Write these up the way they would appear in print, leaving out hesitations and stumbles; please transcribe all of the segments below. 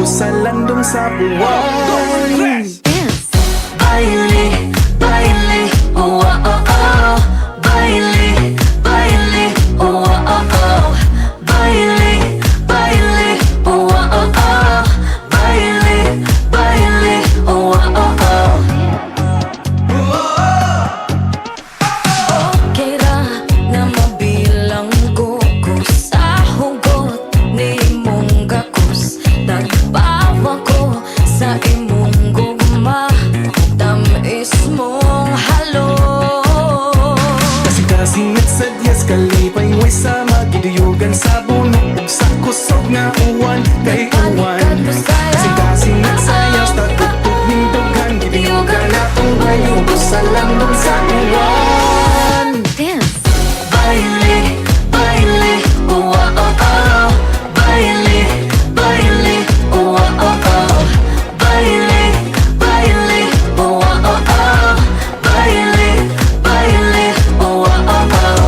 sa landong sa buwan. Baile, baile, oh oh oh. Baile, baile, oh oh oh. Baile, baile, oh oh oh. Baile, baile, oh oh oh. Okay ra na mabilang ko sa hugot ni mong gakus. Nagbawa ko sa imong gugma, tamis mong halo. Kasing-kasing at sadyas kalipay way sa magiduyugan sa bunok ug sa kusog nga uwan kay uwan. Kasing-kasing at sayas tatugtog ning dughan giduyugan atong bayugo sa landong sa uwan. Dance. Baile, baile, oh oh oh. Baile, baile, oh oh oh. Baile, baile, oh oh oh. Baile, baile, oh oh oh.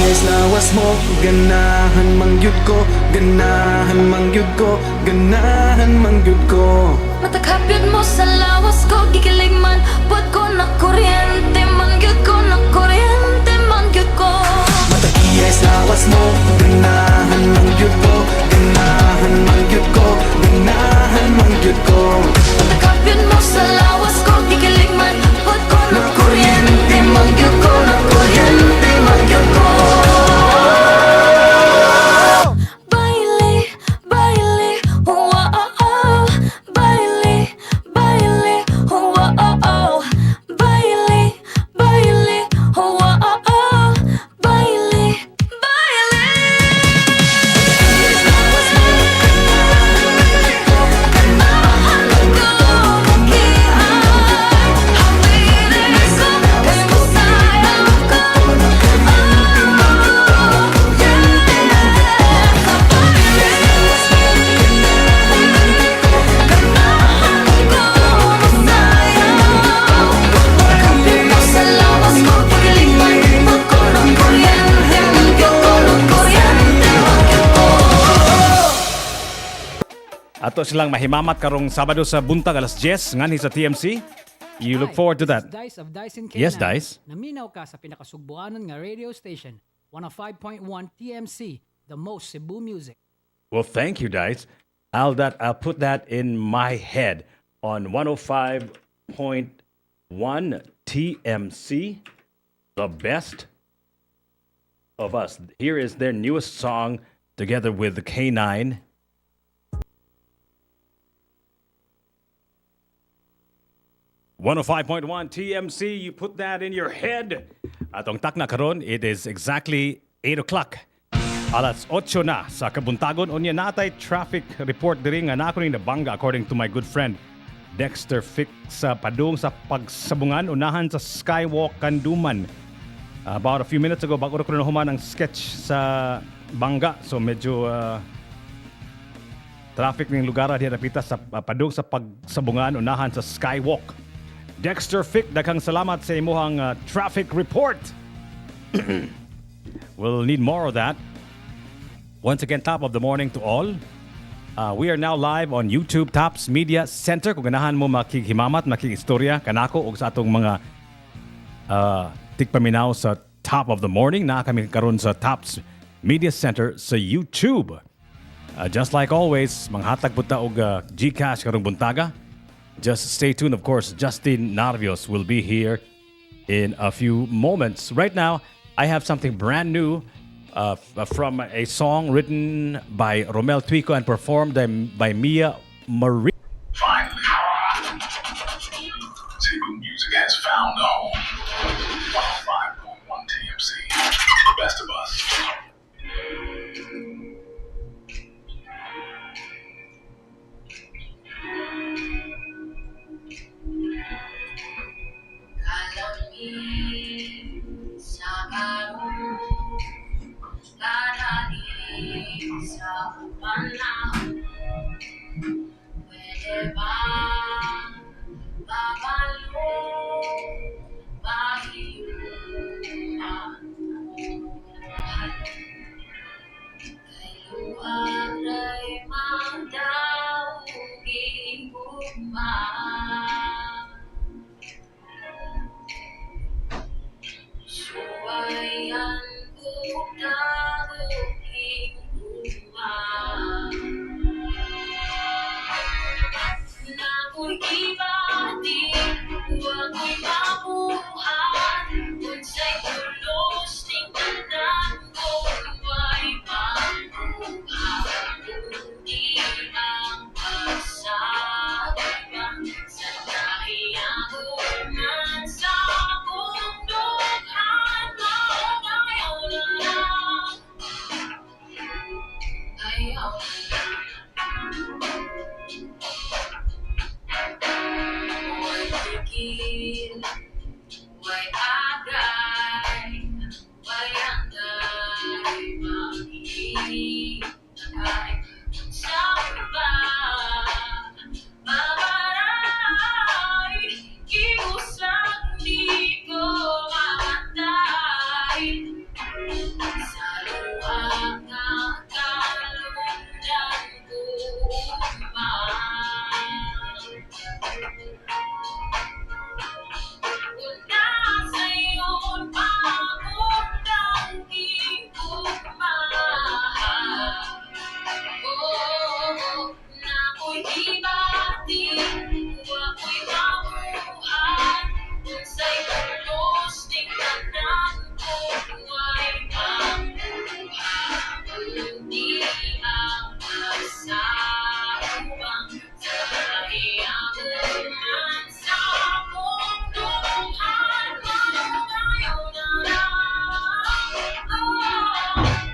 Yes, lawas mo, ganahan mangyud ko, ganahan mangyud ko, ganahan mangyud ko. Matakapyod mo sa lawas ko, gikilig man, buat ko na kuryente, mangyud ko na kuryente, mangyud ko. Matakiyas lawas mo, ganahan mangyud ko, ganahan mangyud ko, ganahan mangyud ko. Matakapyod mo sa lawas ko, gikilig man, buat ko na kuryente, mangyud ko na kuryente, mangyud ko. Baile, baile, oh oh oh. Baile, baile, oh oh oh. Baile, baile, oh oh oh. Baile, baile. Ato silang mahimamat karong Sabado sa buntag alas 10 ngani sa TMC. You look forward to that. Dice of Dice in Yes, K9. Dice. Naminaw ka sa pinakasugbuanan nga radio station, 105.1 TMC, the most Cebu music. Well, thank you, Dice. I'll put that in my head on 105.1 TMC, the best of us. Here is their newest song together with the K9. .105.1 TMC, you put that in your head. Atong takna karon, it is exactly 8 o'clock. Alas 8 na sa Kabuntagon. Unya natay traffic report diri nga nako ning nabangga according to my good friend Dexter Fick sa padung sa pagsabungan unahan sa Skywalk Kanduman. About a few minutes ago bago ko na human ang sketch sa bangga. So medyo traffic ning lugar diha napita sa padung sa pagsabungan unahan sa Skywalk. Dexter Fick, daghang salamat sa imuhang traffic report. We'll need more of that. Once again, top of the morning to all. We are now live on YouTube Tops Media Center. Kung ganahan mo makikhimamat, makikistorya, kanako o sa atong mga tikpaminaw sa top of the morning, na kami karon sa Tops Media Center sa YouTube. Just like always, manghatag punta og GCash karong buntaga. Just stay tuned. Of course, Justin Narvios will be here in a few moments. Right now, I have something brand new from a song written by Romel Tuico and performed by Mia Marie. Finally, Cebu music has found a home. 105.1 TMC, the best of us. Aray magdaw gigugma. Suwayan ko daw gigugma. Nako'y ibati, ako'y mabuhat. Unsay tulos ning tanan ko ay mabuhat. Kundi ang pagsagipang sa kahiyangan sa bundokhan. Ayaw na lang, ayaw na lang. Huwag tigil, huwag agay, huwag angay, maghihintay sa iba. Mabaray, iusang di ko mamatay. Sa luha nga kalundan ko Una sa'yo'n pangundang higugma. Nako'y ibati, ako'y mabuhat. Unsay tulos ning tanan ko ay mabuhat. Kundi ang pagsawang sa kahiyangan sa bundokhan. Ayaw na lang,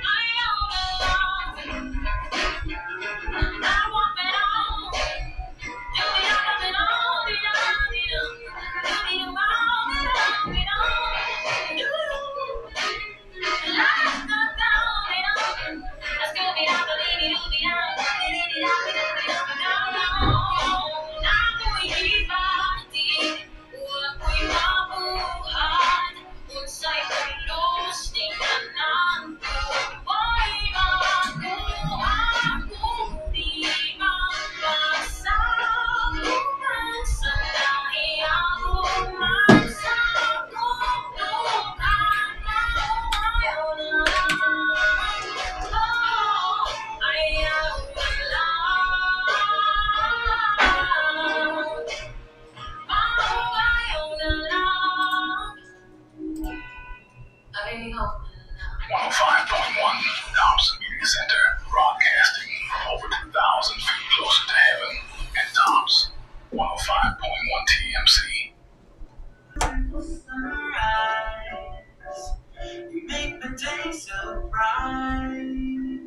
ayaw na lang. I want it all. Do it all, it all, it all, it all. Do it all, it all, it all. Do let's go down, it all. Let's go it all, believe it, do it all. It all, it all, it all, it all. Nako'y ibati, ako'y mabuhat. Unsay tulos ning tanan ko ay mabuhat. Kundi ang pagsawang sa kahiyangan sa bundokhan. Ayaw na lang, ayaw na lang. Ayaw na lang, ayaw na lang. 105.1 Thompson Media Center, broadcasting from over 2,000 feet closer to heaven and tops. 105.1 TMC. Sunrise, you make the day so bright.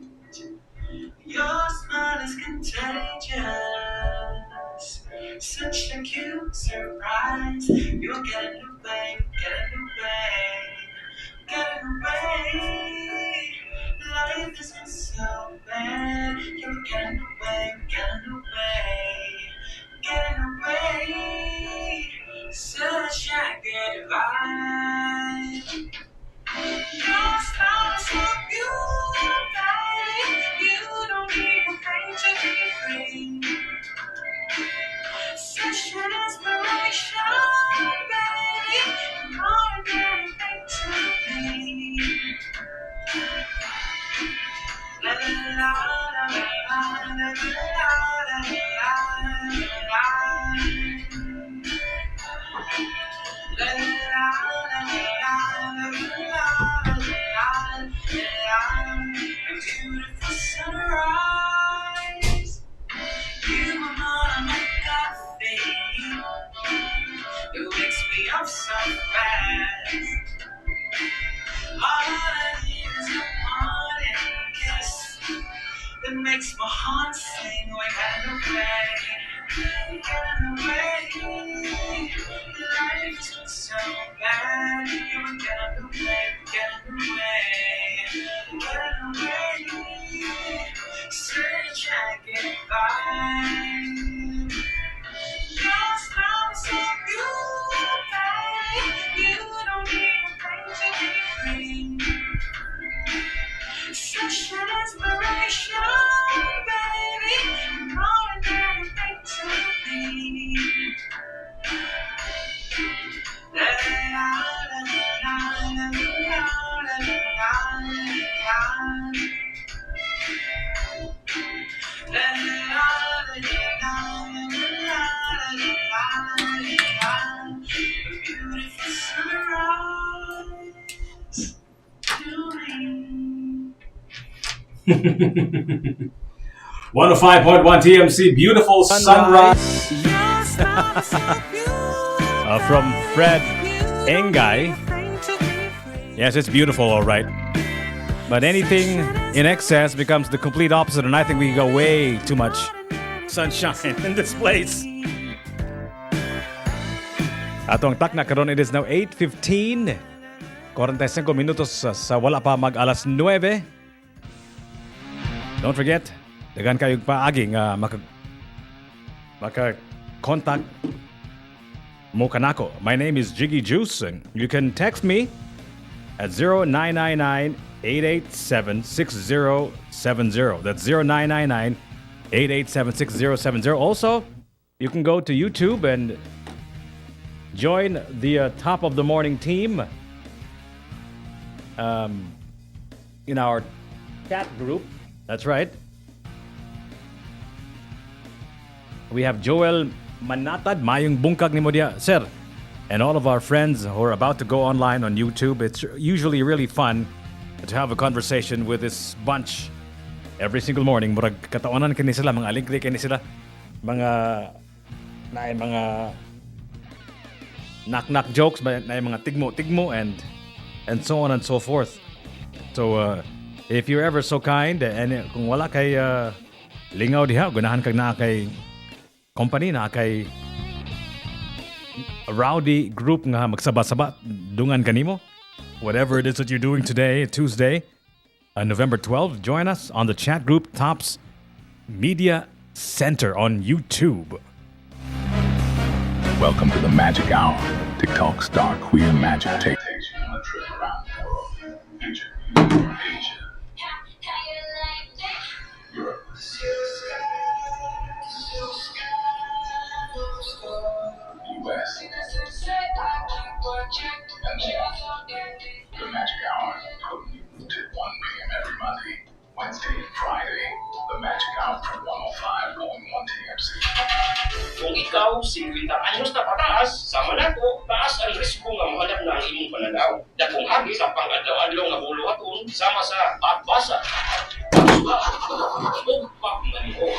Your smile is contagious, such a cute surprise. You're getting away, getting away, getting away. Life isn't so bad. You're getting away, getting away, getting away. Such a good vibe. Your smile is so beautiful. You don't even think to be free. Such an inspiration, baby. More than anything to me. La la la la la la la la la la. La la la la la la la. A beautiful sunrise. You are my coffee. It wakes me up so fast. All I need is a morning kiss that makes my heart sing. We're getting away, getting away. Life isn't so bad. You were getting away, getting away, getting away. Such a good vibe. Your smile is so beautiful. You don't even think to be free. Such an inspiration. 105.1 TMC, beautiful sunrise. From Fred Engay. Yes, it's beautiful, all right. But anything in excess becomes the complete opposite, and I think we got way too much sunshine in this place. Atong takna karon, it is now 8:15. 45 minutos sa wala pa mag alas 9. Don't forget, dagan kayo paagi nga maka-contact mo kanako. My name is Jiggy Juice, and you can text me at 0999-887-6070. That's 0999-887-6070. Also, you can go to YouTube and join the Top of the Morning team in our chat group. That's right. We have Joel Manatad, Mayong Bungkag ni mo diya, sir. And all of our friends who are about to go online on YouTube. It's usually really fun to have a conversation with this bunch every single morning. Murag katawanan kini sila, mga alingkli kini sila. Mga knock-knock jokes, na mga tigmo-tigmo and so on and so forth. So, if you're ever so kind, and kung wala kay lingaw diha, gunahan kag na kay company, na kay rowdy group nga magsaba-saba, dungan kanimo. Whatever it is that you're doing today, Tuesday, November 12, join us on the chat group Tops Media Center on YouTube. Welcome to the Magic Hour. TikTok star Queer Magic takes you on a trip around the world. Featuring Asia, Europe, US, and more. The Magic Hour, putting you to 1 p.m. every Monday, Wednesday, and Friday. The Magic Hour from 105.1 TMC. Kung ikaw, 50 anyos na pataas, sama na ko, taas ang risiko nga mahalap na ang imong pananaw. Dakong agi sa pang-adlaw-adlaw nga buluhaton, sama sa pagbasa, pagsuha, o pagmaniho.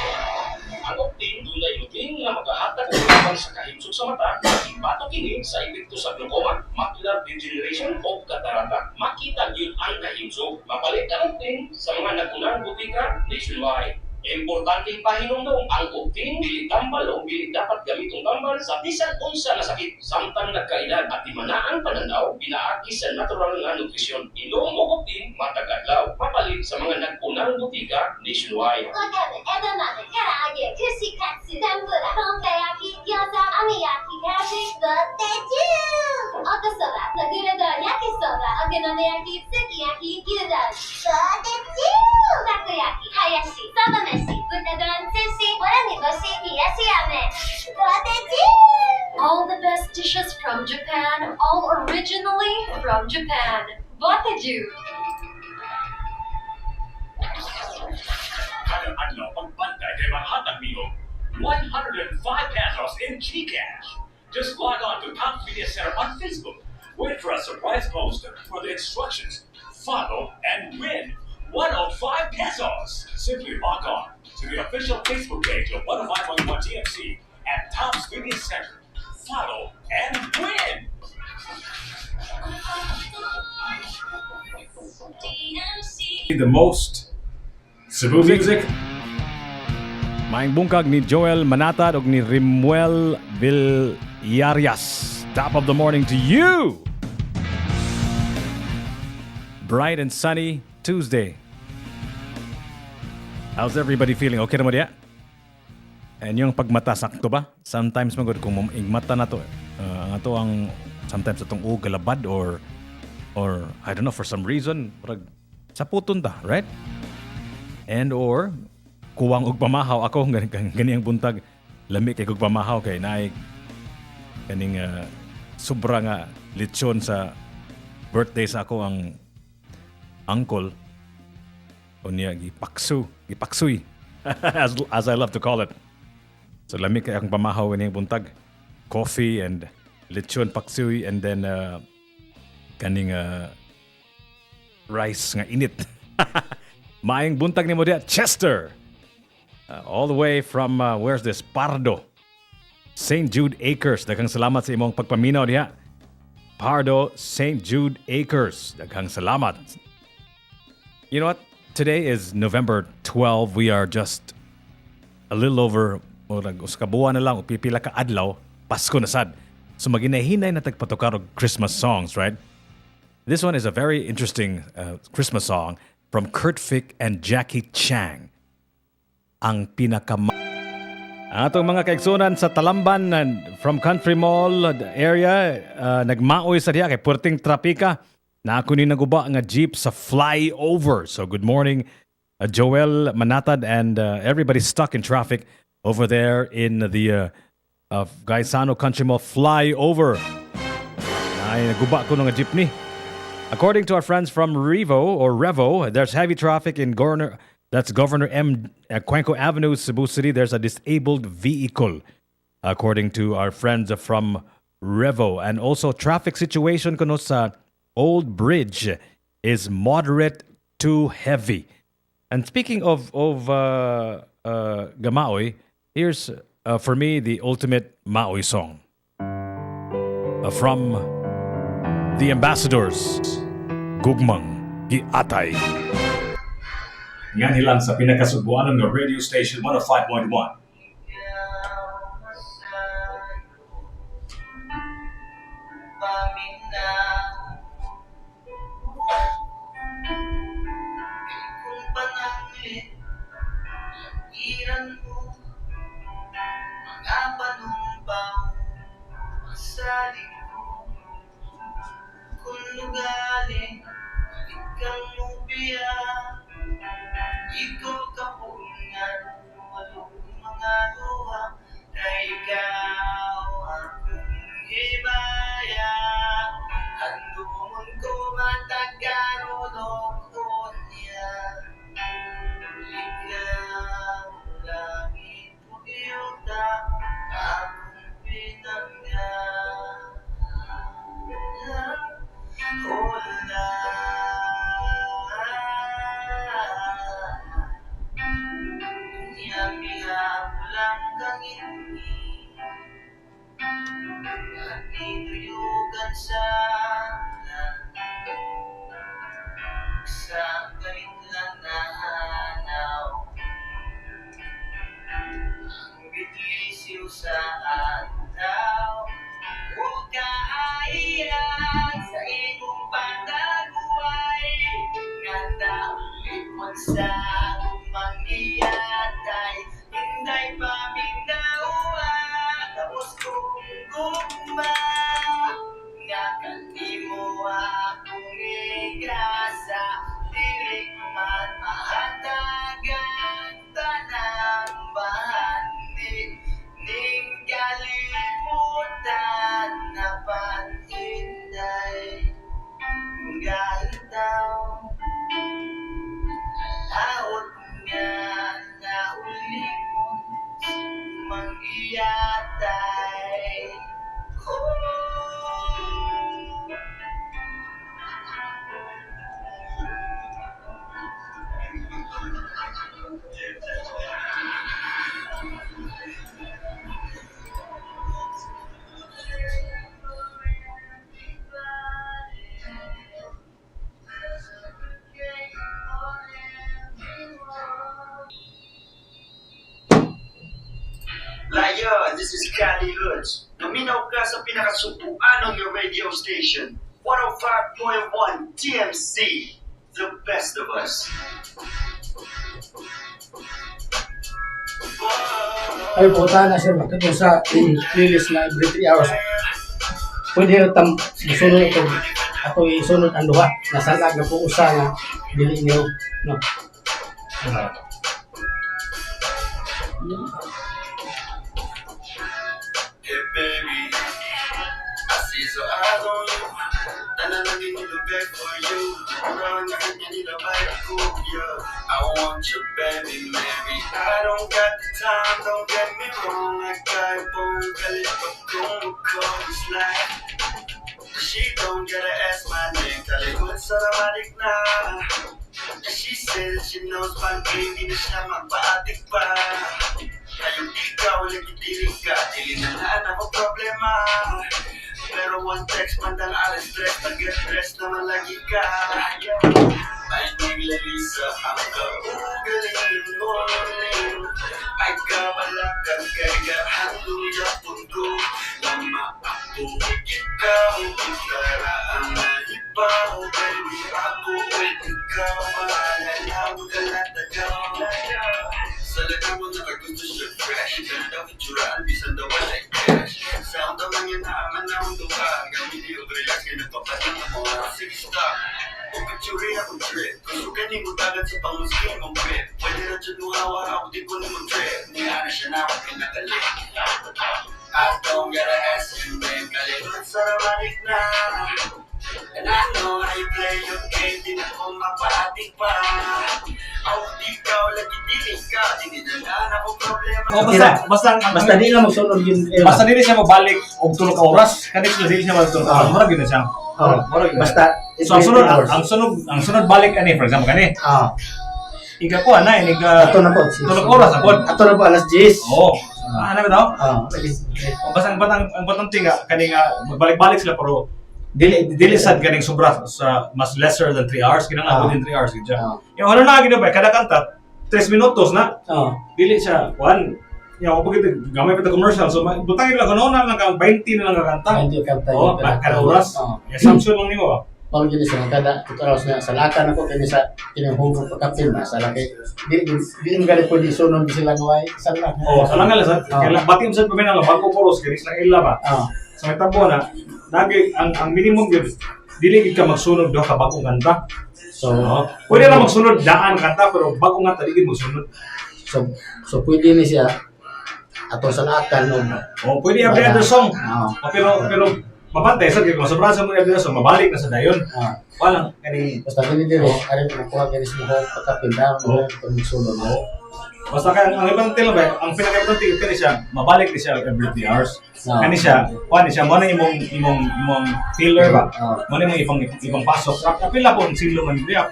Ang opting, dunay luting nga makahatag o laban sa kahimsog sa mata, ibato kini sa epekto sa glaucoma, macular degeneration o katarata. Makita yun ang kahimsog. Mapalit ang opting sa mga nagunang butika nationwide. Importanteng pahinumdum ang opting dili tambal o dili dapat gamitong tambal sa bisan unsa na sakit samtang nagkaedad at dimanaan pananaw pinaagi sa natural nga nutrisyon. Inom o opting matag adlaw mapalit sa mga nagpunang butika nationwide. 我看的 Edelman 的唐揚げ、串カツ、天ぷら、本格焼き、餃子、網焼き、ハシ、ドテチュー。おとそば、のグルドン、焼きそば、揚げの焼き、すき焼き、牛丼、ドテチュー。たこ焼き、ハヤシ、そば飯、豚丼、寿司、わらみ干し、冷やし飴、ドテチュー。 All the best dishes from Japan, all originally from Japan. Boteju! Kada adlaw pagbantay kay mahatag niyo 105 pesos in GCash. Just log on to Top Media Center on Facebook. Wait for a surprise post for the instructions. Follow and win 105 pesos. Simply log on to the official Facebook page of 105.1 TMC at Top Media Center. Follow and win. The most Cebu music. Maing bungkag ni Joel Manatad ug ni Rimuel Villarias. Top of the morning to you. Bright and sunny Tuesday. How's everybody feeling? Okay na mo diya? And yung pagmata sakto ba? Sometimes magod kung mata na to. Ang ato ang sometimes atong galabad or I don't know, for some reason sa puton ta, right? And or kuwang og pamahaw ako ganiyang buntag lami kay kog pamahaw kay naay kaning sobra nga lechon sa birthday sa ako ang uncle unya gipaksuy as I love to call it. So lami kay akong pamahaw ganiyang buntag, coffee and lechon paksuy, and then kaning rice nga init. Maayong buntag ni mo diya, Chester. All the way from, where's this? Pardo. St. Jude Acres. Daghang salamat sa imong pagpaminaw diya. Pardo, St. Jude Acres. Daghang salamat. You know what? Today is November 12. We are just a little over, uskabuan na lang, pipila ka adlaw, Pasko na sad. So maginahinay na tagpatukar og Christmas songs, right? This one is a very interesting Christmas song from Kurt Fick and Jackie Chang. Ang atong mga kaigsunan sa Talamban from Country Mall area, nagmaoy sa diya kay puerting trapika. Na ako ni naguba nga jeep sa flyover. So good morning, Joel Manatad and everybody stuck in traffic over there in the Gaisano Country Mall flyover. Ay naguba ko nga jeepney. According to our friends from Revo, there's heavy traffic in Governor M. Cuenco Avenue, Cebu City. There's a disabled vehicle, according to our friends from Revo. And also, traffic situation kuno sa Old Bridge is moderate to heavy. And speaking of Gamaoy, here's for me the ultimate Maoy song from the Ambassadors, Gugmang Giatay. Yan hilang sa pinakasubuan ng radio station 105.1. Ikaw kapungan, walong mga luha, na ikaw akong himaya. Handumon ko matagkarunong ko niya. Ikaw langit mo iyota, akong pinangga. Hola. Pulang kangin at niluyugan sana sa galit lang na hanaw ang bitlisiw sa ataw. Huwag kaayan sa imong pagdaguay nga naulit mo sa mangiyatay. Hinday paminawa, tapos kong gugma nga kanimo akong igrasa. Dili man mahatagan tanang bahandi ning kalimutan na panhinday. Gahitaw laot nga naulimon mangiyatay. Lion, this is Cali Hoods. Naminaw ka sa pinakasubuan ng your radio station. 105.1 TMC, the best of us. Ay, puta na siya magkatong sa playlist na every 3 hours. Pwede yung sunod ito. Ato isunod ang duha. Nasalag na po usa na dili niyo. No. Hey baby, I see your eyes on you. And I need to beg for you. Run, you need a bite of cool, yeah. I want you, baby, maybe. I don't got the time, don't get me wrong. I got a bone, belly, but don't call this life. She don't gotta ask my name, call it what's automatic now. And she says she knows pang hindi na siya magpaatik pa. Ngayong ikaw, nagtidilig ka, dili na ako problema. Pero one text, mandang alas stress, nag-stress naman lagi ka. Ay naglalisa ang kaugaling mo. Ay kabalakad kay gahanduya pundo. Lama ako, ikaw, tara ang naibaw. Baby ako, ikaw, malalaw, galatagaw. Sa lagang mo nakagusto siya fresh. Ganda itsuraan, bisan daw wala cash. Sound daw lang yan naaman na ang duha. Gamit yung relax, kaya nagpapasin ng mga. Sige stop, kung picture akong trip. Gusto ka ni mo tagat sa pangusin mong grip. Pwede na dyan mo hawa, ako di ko naman trip. Niya na siya na ako pinakalit. I don't gotta ask you, babe. Kalimutan sa ramalik na. And I know how you play your game. Di na ko mapahating pa. Ako di ikaw, lagi dilig ka. Dinidala ako problema. O Basta di lang magsunod yun. basta dili siya mabalik og tulog ka oras, kanit sila dili siya magtulog ka oras. Murag yun na siya. Murag yun na. Basta. So ang sunod balik ani for example kani. Ika ko ana ini ka Ato na po. tulog oras apod. Ato na po, alas 10. Oo. Ano ba daw? Lagi. Basta ang batang tinga kani nga magbalik-balik sila pero dili sad kaning sobra sa mas lesser than 3 hours kinang within 3 hours gid siya. Yung ano na gid ba kada kanta 3 minutos na. Dili siya one. Yung ako pagkita gamay pa ta commercial so butangin lang kuno na lang 20 na lang ka kanta. Hindi kanta. Oh, kada oras. Assumption lang nimo. Pag gini sa kada tutorials na sa lakan ako kini sa kinahugog pagkapil na sa laki. Di ang gali pwede sunod sila ngaway sa lakan. Oh, sa lang sa kailan batim sa pamina lang bago poros kini sa ila ba. Sa tabo na nagi ang minimum gyud dili gid ka magsunod do ka bagong kanta. So, pwede lang magsunod daan kanta pero bagong kanta di gid magsunod. So pwede ni siya ato sa lakan no. Oh, pwede every other song. Pero mabantay sa kung sobrang sa mga every other song mabalik na sa dayon. Walang kani basta gini dire ari ko kuha kini sa mga pagkapil na magsunod. Basta kaya ang importante lang ba, ang pinaka-importante kani siya, mabalik ni siya every 3 hours. Kani siya, mo na imong filler ba? Mo na imong ibang pasok. Kapila po ang silo man diya.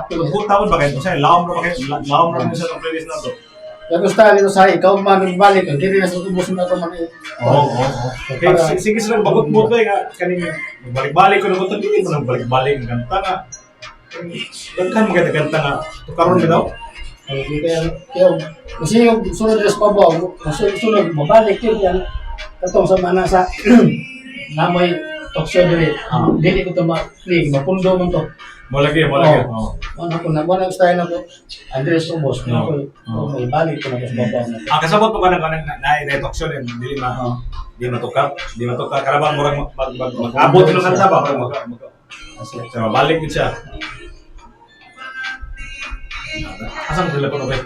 Putawon ba kayo? Kasi laom ra ba kayo? Laom ra mo sa playlist na to. Pero gusto rin sa ikaw magbalik, hindi na sa ubos na ito man. Sige sila, bagot-bagot nga kaning balik-balik ko na kung hindi mo nang balik-balik ang kanta nga. Daghan mo kanta nga, tukaroon mo daw. Kasi yung sunod na sa pabaw, sunod, mabalik yun yan. Katong sa mana sa namoy toksyo dili. Dili ko ito ma-play, mapundo mo ito. Malagi. Ano ko na, wala style na ko. Andres Ubos, may balik ko na sa pabaw. Kasabot po ka na toksyo din, dili matukar. Di matukar, karabang murag mag-abot ng kanta ba? Mabalik yun siya. Asang sila po na ba?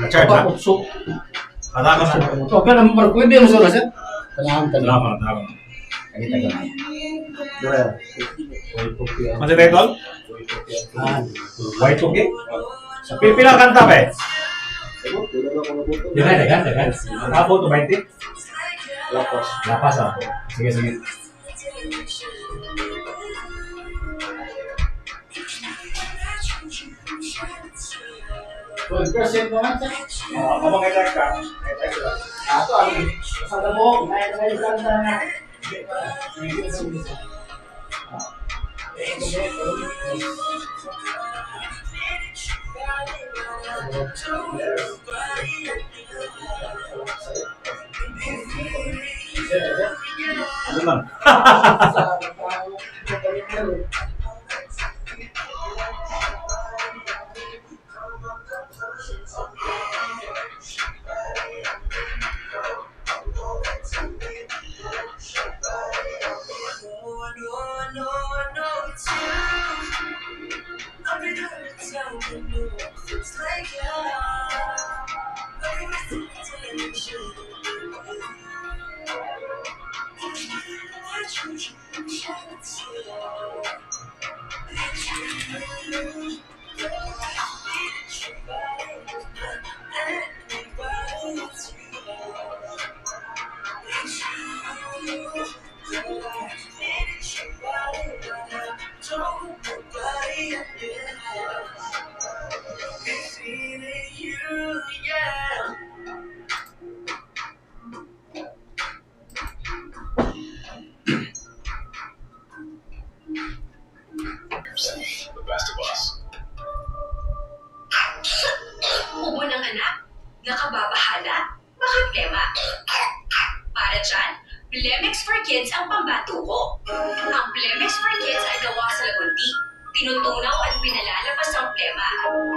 Na-charge na? Katakas na. Okay naman, pwede mo sila siya. Salamat. Kita ko na. Masih title? White Cookie? Pila kanta ba eh? Dagan. Ako to 20? Lapas ah. Sige. Persen banget sih. Ngomong kayak ka. Atau ada mau naik sana. Nakababahala? Baka plema. Para dyan, Blemex for Kids ang pambato ko. Ang Blemex for Kids ay gawa sa lagundi. Tinutunaw at pinalalapas ang plema.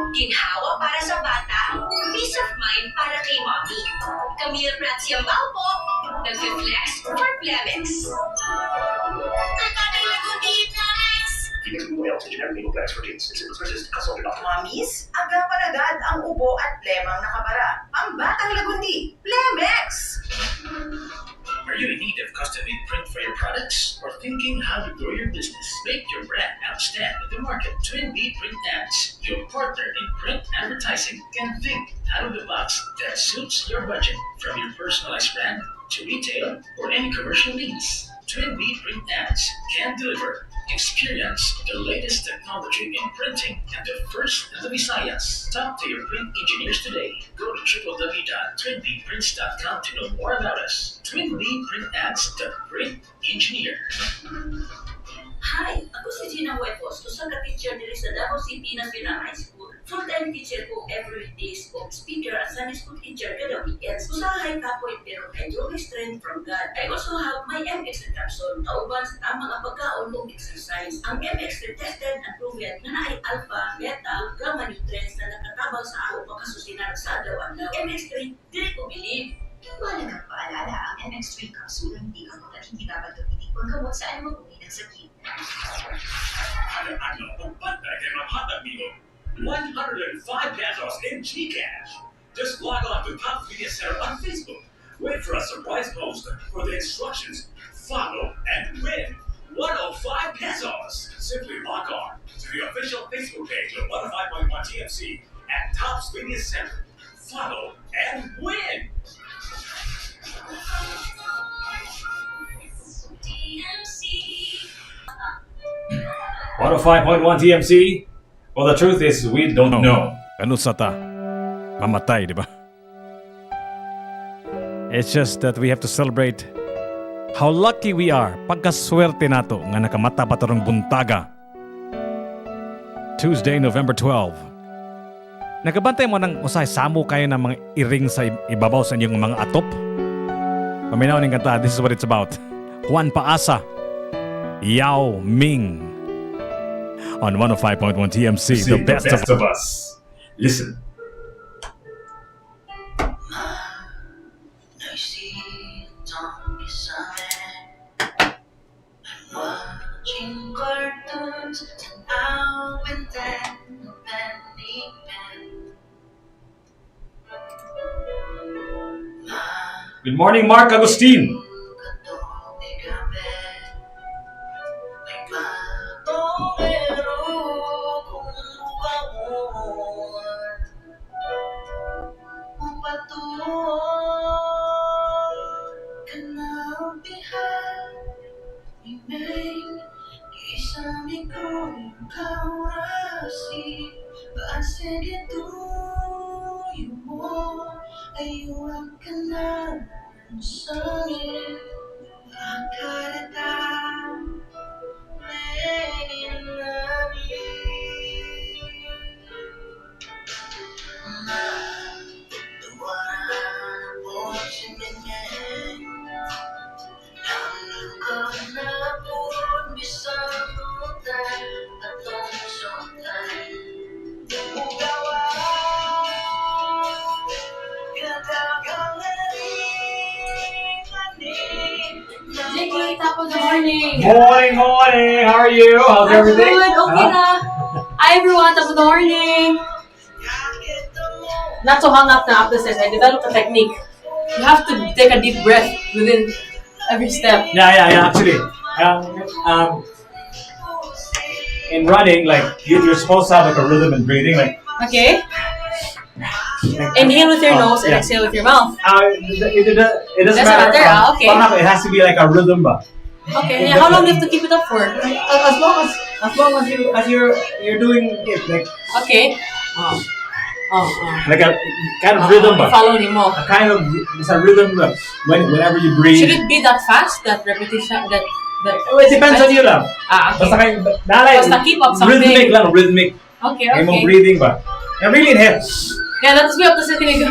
Ginhawa para sa bata, peace of mind para kay mommy. Camille Pratsiambao po, nag-flex for Blemex. Phoenix Memorial to generic needle blacks for kids. It's persistent. Consult your doctor. Mamis, agad-agad ang ubo at plemang nakabara. Pambatang lagundi, Blemex! Are you in need of custom-made print for your products? Or thinking how to grow your business? Make your brand outstand in the market. Twin B Print Ads, your partner in print advertising, can think out of the box that suits your budget. From your personalized brand to retail or any commercial needs, Twin B Print Ads can deliver. Experience the latest technology in printing and the first in the Visayas. Talk to your print engineers today. Go to www.twinbprints.com to know more about us. Twin B Print Ads, the print engineer. Hi, ako si Gina Huevos, usa ka teacher diri sa Davao City National High School. Full-time teacher ko every weekdays ko, speaker at Sunday school teacher kada weekends. Usahay kapoy pero kay Joy strength from God. I also have my MX capsule, kauban sa tamang nga pagkaon ug exercise. Ang MX tested and proven nga naay alpha, beta, ug gamma nutrients na nakatabang sa ako pagkasusinan sa adlaw-adlaw. MX3, dili ko believe. Mahalagang paalala, ang MX3 capsule hindi gamot at hindi dapat gamitin paggamot sa anumang uri ng sakit. Ano ang pantay kay Manhattan Milo? 105 pesos in GCash. Just log on to Top Media Center on Facebook. Wait for a surprise post for the instructions. Follow and win 105 pesos. Simply log on to the official Facebook page of 105.1 TMC at Tops Media Center. Follow and win. 105.1 TMC. Well, the truth is, we don't know. Ano sa ta? Mamatay, di ba? It's just that we have to celebrate how lucky we are. Pagkaswerte nato nga nakamata pa tarong buntaga. Tuesday, November 12. Nagabantay mo ng usay samo kayo ng mga iring sa ibabaw sa inyong mga atop? Paminaw ng kanta, this is what it's about. Juan Paasa, Yao Ming. On 105.1 TMC, the best of us. Listen. Watching cartoons and out with that penny pen. Good morning, Mark Agustin. Morning. How are you? How's everything? Good. Okay na. Hi everyone. Top of the morning. Not to hang up na after this. I developed a technique. You have to take a deep breath within every step. Yeah. Actually, in running, like you're supposed to have like a rhythm in breathing, like. Okay. Inhale with your nose and exhale with your mouth. It doesn't matter. Okay. It has to be like a rhythm, ba? Okay. How long do you have to keep it up for? As long as you're doing it, like. Okay. Like a kind of rhythm, ba? Follow ni mo. A kind of it's a rhythm whenever you breathe. Should it be that fast? That repetition? It depends on you lang. Okay. Basta keep up something. Rhythmic lang, rhythmic. Okay. Yung breathing ba? And really it helps. Yeah, let's be up to sa kinig.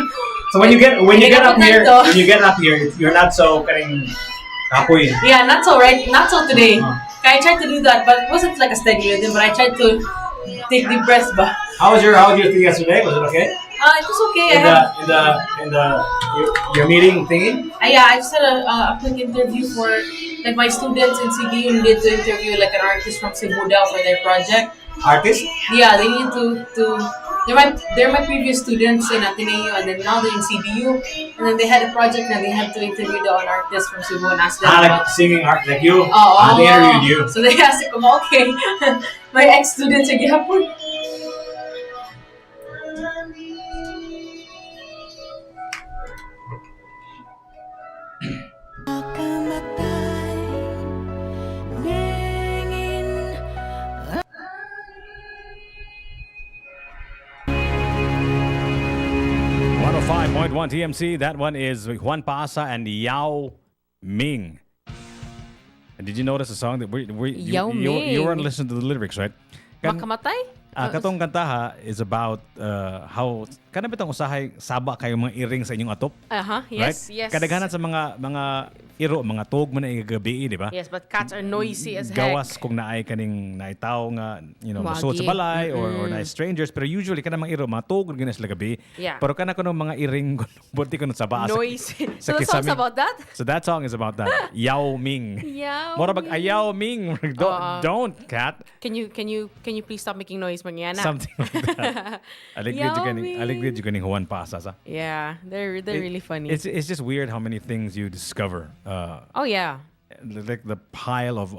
So when you get up here, Ganito. you're not so kaning kapoy. Yeah, not so today. I tried to do that, but it wasn't like a steady rhythm. But I tried to take deep breaths. But How was your thing yesterday? Was it okay? it was okay. Your meeting thingy? Yeah, I just had a quick interview for like my students in CDU needed to interview like an artist from Cebu Daw for their project. Artist? Yeah, they need to they're my previous students in Ateneo, and then now they're in CDU, and then they had a project and they had to interview the an artist from Cebu and ask them Like about singing art like you? Oh, They interviewed you. So they asked him, okay, my ex-students are gihapon. .1 TMC. That one is Juan Pasa and Yao Ming. And did you notice the song that Yao you Ming. weren't listening to the lyrics, right? Makamatay? Katong kantaha is about how kana bitong usahay saba kayo mga iring sa inyong atop. Yes, right? yes. Kadaghanan sa mga iro, mga tog mo na igabi, di ba? Yes, but cats are noisy as heck. Gawas kung naay kaning naitaw nga, masud sa Wagi. balay or naay strangers, pero usually kana mga iro mga tog gina sila gabi. Yeah. Pero kana kuno mga iring bunti kuno sa baas. Noisy. So the song's about that? So that song is about that. Yao Ming. Yao Mora bag ayaw Ming. Don't cat. Can you please stop making noise, Mariana? Something like that. Aligrid you kaning Juan Pasa sa. Yeah, they're really funny. It's just weird how many things you discover. Oh yeah. Like the pile of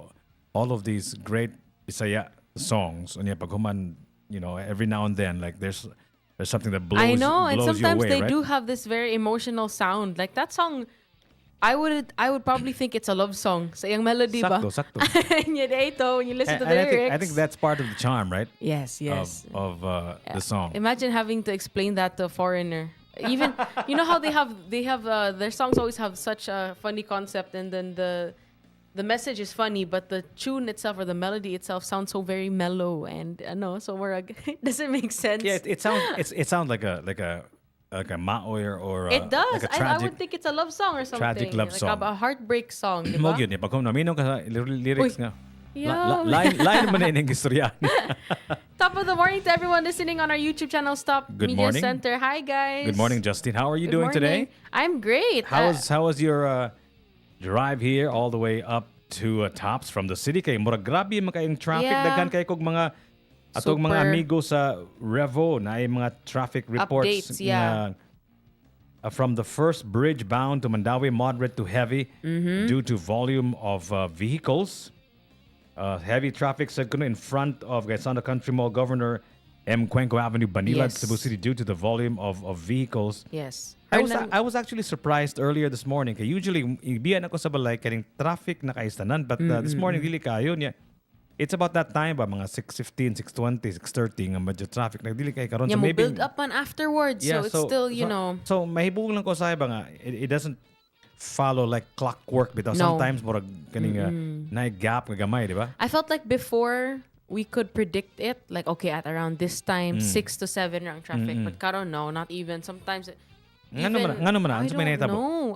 all of these great Bisaya songs. And pag human, every now and then, like there's something that blows. I know, and blows sometimes you away, they right? do have this very emotional sound. Like that song, I would probably think it's a love song. Sa iyang melody ba? Sakto. And yet, when you listen to the And lyrics. I think that's part of the charm, right? Yes. Of the song. Imagine having to explain that to a foreigner. Even how they have their songs always have such a funny concept, and then the message is funny, but the tune itself or the melody itself sounds so very mellow and so it doesn't make sense. Yeah, it sounds like a maoy or it does. like a I tragic, would think it's a love song or something. tragic love like song. a heartbreak song, di Mo ba? yun pag naminong ka sa lyrics nga. Yeah. Line man yung istorya. Top of the morning to everyone listening on our YouTube channel, Stop Good Media morning. Center. Hi guys. Good morning, Justin. How are you Good doing morning. today? I'm great. How was your drive here all the way up to Tops from the city? Kay murag grabe man kayong traffic, Yeah. daghan kay kog mga atong mga Super. amigo sa Revo na ay mga traffic reports Updates, yeah. From the first bridge bound to Mandawi, moderate to heavy Mm-hmm. due to volume of vehicles. Heavy traffic said in front of Gaisano Country Mall, Governor M. Cuenco Avenue, Banilad, Yes. Cebu City, due to the volume of vehicles. Yes. I was actually surprised earlier this morning. Kaya usually, ibiyan ako sa balay, kaning traffic na kaistanan. But this morning, dili kayo niya. It's about that time ba, mga 6:15, 6:20, 6:30, nga medyo traffic. Nagdili kayo karon. Yeah, So mo maybe, build up man afterwards, so it's still, So, mahibong lang ko sa iba nga, it doesn't follow like clockwork bitaw. No. Sometimes, murag kaning na gap nga gamay, di ba? I felt like before we could predict it, like okay, at around this time, 6 to 7 rang traffic. But karon no, not even. Sometimes Ngano man na? I Ano may don't nahitabo? know.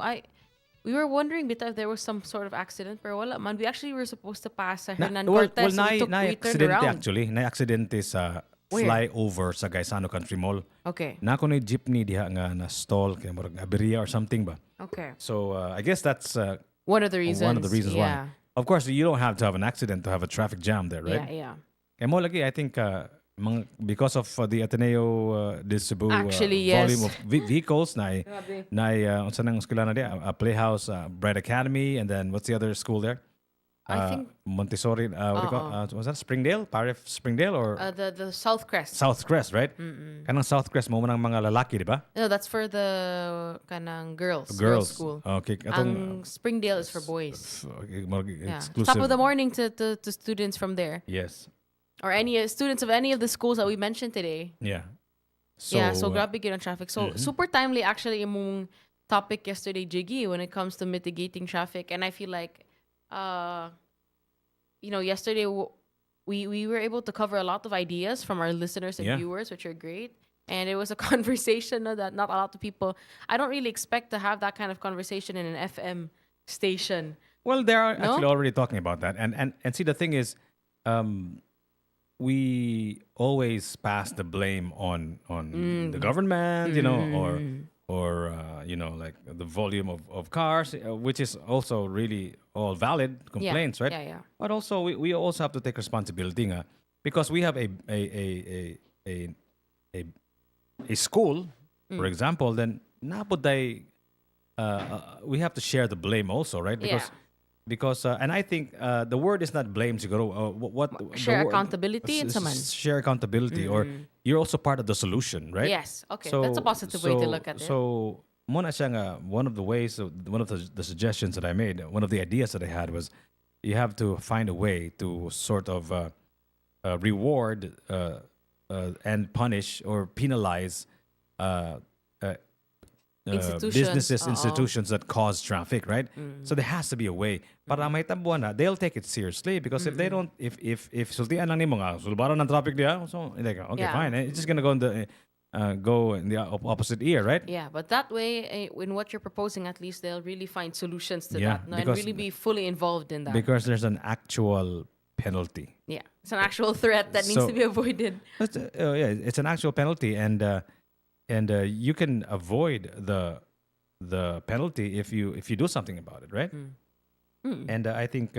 We were wondering bitaw if there was some sort of accident, pero wala man. We actually were supposed to pass sa Hernan Cortez. So we turned aksidente around. actually. Na-aksidente sa Where? flyover sa Gaisano Country Mall. Okay. Na ako na jeepney diha nga na stall kaya murag aberya or something ba. Okay. So I guess that's One of the reasons. one of the reasons yeah. why. Of course, you don't have to have an accident to have a traffic jam there, right? Yeah. Kaya mo lagi, I think because of the Ateneo de Cebu Actually, yes. volume of vehicles na Grabe. unsa nang eskwela na diya, a Playhouse, Bright Academy, and then what's the other school there? I think Montessori, what do you call was that Springdale? Parif Springdale or the South Crest. South Crest, right? Kanang South Crest mo ng mga lalaki, di ba? No, that's for the kanang girls school. Okay, Ang Springdale is for boys. Okay, more Yeah. exclusive. Top of the morning to students from there. Yes. Or any students of any of the schools that we mentioned today. Yeah. So grabe gid ang traffic. So super timely actually imong topic yesterday, Jiggy, when it comes to mitigating traffic. And I feel like yesterday we were able to cover a lot of ideas from our listeners and Yeah. viewers, which are great. And it was a conversation that not a lot of people. I don't really expect to have that kind of conversation in an FM station. Well, they are No? actually already talking about that, and see the thing is, we always pass the blame on the government, or like the volume of cars, which is also really all valid complaints, right? Yeah. But also we also have to take responsibility, nga, because we have a school, for example, then napoday we have to share the blame also, right? Because and I think the word is not blame siguro. Share accountability, it's a man. Share accountability, or you're also part of the solution, right? Yes, okay, that's a positive way to look at it. So muna siya nga, one of the ways, one of the suggestions that I made, one of the ideas that I had was, you have to find a way to sort of reward and punish or penalize businesses, institutions that cause traffic, right? So there has to be a way. Para may tabuan na, they'll take it seriously, because if they don't, if sultian lang nimo nga, sulbaran ng traffic diya, so like, okay, fine, it's just gonna go in the opposite ear, right? Yeah, but that way, in what you're proposing, at least they'll really find solutions to Yeah, that, no, and because- really be fully involved in that. Because there's an actual penalty. Yeah, it's an actual threat that needs So- to be avoided. It's an actual penalty, and you can avoid the penalty if you do something about it, right? And I think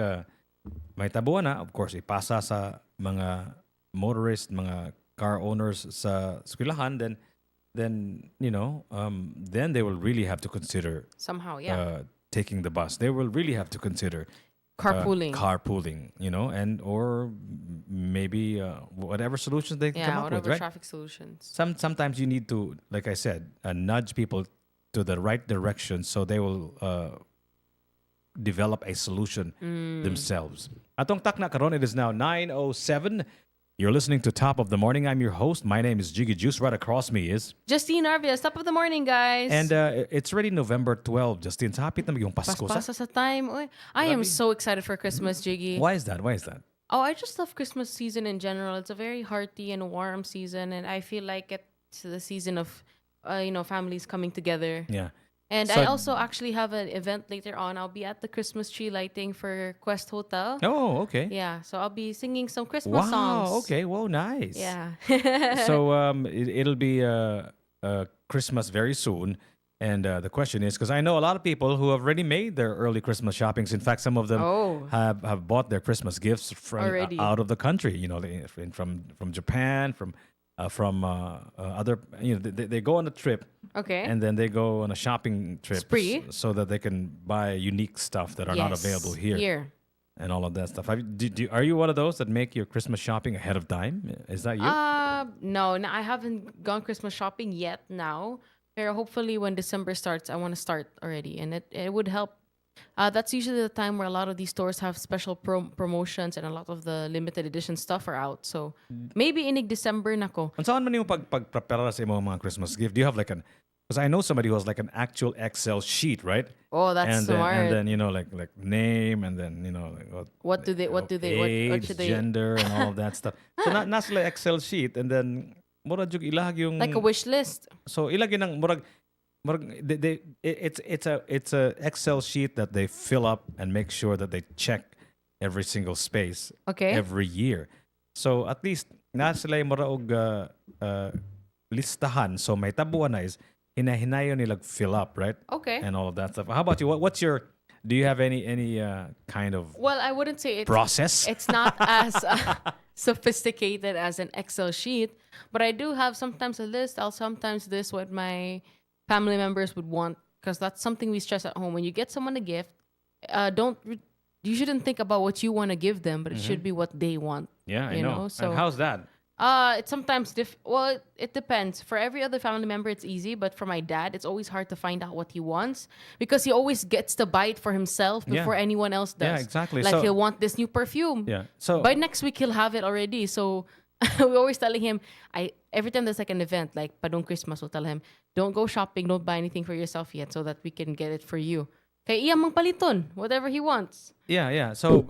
may tabuan na, of course, ipasa sa mga motorists, mga car owners sa eskwelahan, then then they will really have to consider Somehow, yeah. taking the bus. They will really have to consider carpooling, and or maybe whatever solutions they come up whatever with, right? traffic solutions. Sometimes you need to, like I said, nudge people to the right direction so they will develop a solution themselves. Atong takna karon, it is now 9:07. You're listening to Top of the Morning. I'm your host. My name is Jiggy Juice. Right across me is... Justine Arvias, top of the morning, guys. And it's already November 12, Justine. Sa hapit na yung Pasko. Paspasa sa time. Uy, I am so excited for Christmas, Jiggy. Why is that? Oh, I just love Christmas season in general. It's a very hearty and warm season, and I feel like it's the season of, families coming together. Yeah. And So- I also actually have an event later on. I'll be at the Christmas tree lighting for Quest Hotel. Oh, okay. Yeah, so I'll be singing some Christmas Wow, songs. okay. Whoa, nice. Yeah. So it'll be Christmas very soon. And the question is, because I know a lot of people who have already made their early Christmas shoppings. In fact, some of them have bought their Christmas gifts from Already. out of the country. From Japan, from other. They go on a trip. Okay. And then they go on a shopping trip Spree. so that they can buy unique stuff that are not Yes, available here. here. And all of that stuff. Are you one of those that make your Christmas shopping ahead of time? Is that you? No, I haven't gone Christmas shopping yet now. But hopefully when December starts, I want to start already. And it would help. That's usually the time where a lot of these stores have special promotions and a lot of the limited edition stuff are out. So maybe in December na ko. Ang saan man yung pagprepara sa imong mga Christmas gift? Do you have like because I know somebody who has like an actual Excel sheet, right? Oh, that's and smart. Then like name, and then like What age, should they gender, and all of that stuff. So nasa like Excel sheet, and then murag jud ilag yung like a wish list. So ilagay ng murag it's a Excel sheet that they fill up and make sure that they check every single space every year. So at least na sila yung muraog listahan. So may tabuan na is hinahinayon nila fill up, right? Okay. And all of that stuff. How about you? What's your do you have any kind of Well, I wouldn't say it's process? It's not as sophisticated as an Excel sheet, but I do have sometimes a list. I'll sometimes list what my family members would want, because that's something we stress at home. When you get someone a gift, you shouldn't think about what you want to give them, but it should be what they want. Yeah, I know. So and how's that? it's sometimes it depends. For every other family member, it's easy, but for my dad, it's always hard to find out what he wants, because he always gets to buy it for himself before anyone else does. Yeah, exactly. Like So- he'll want this new perfume. Yeah. So By next week, he'll have it already. So we're always telling him, every time there's like an event, like Padong Christmas, we'll tell him, don't go shopping, don't buy anything for yourself yet, so that we can get it for you. Kaya iya mang paliton, whatever he wants. Yeah. So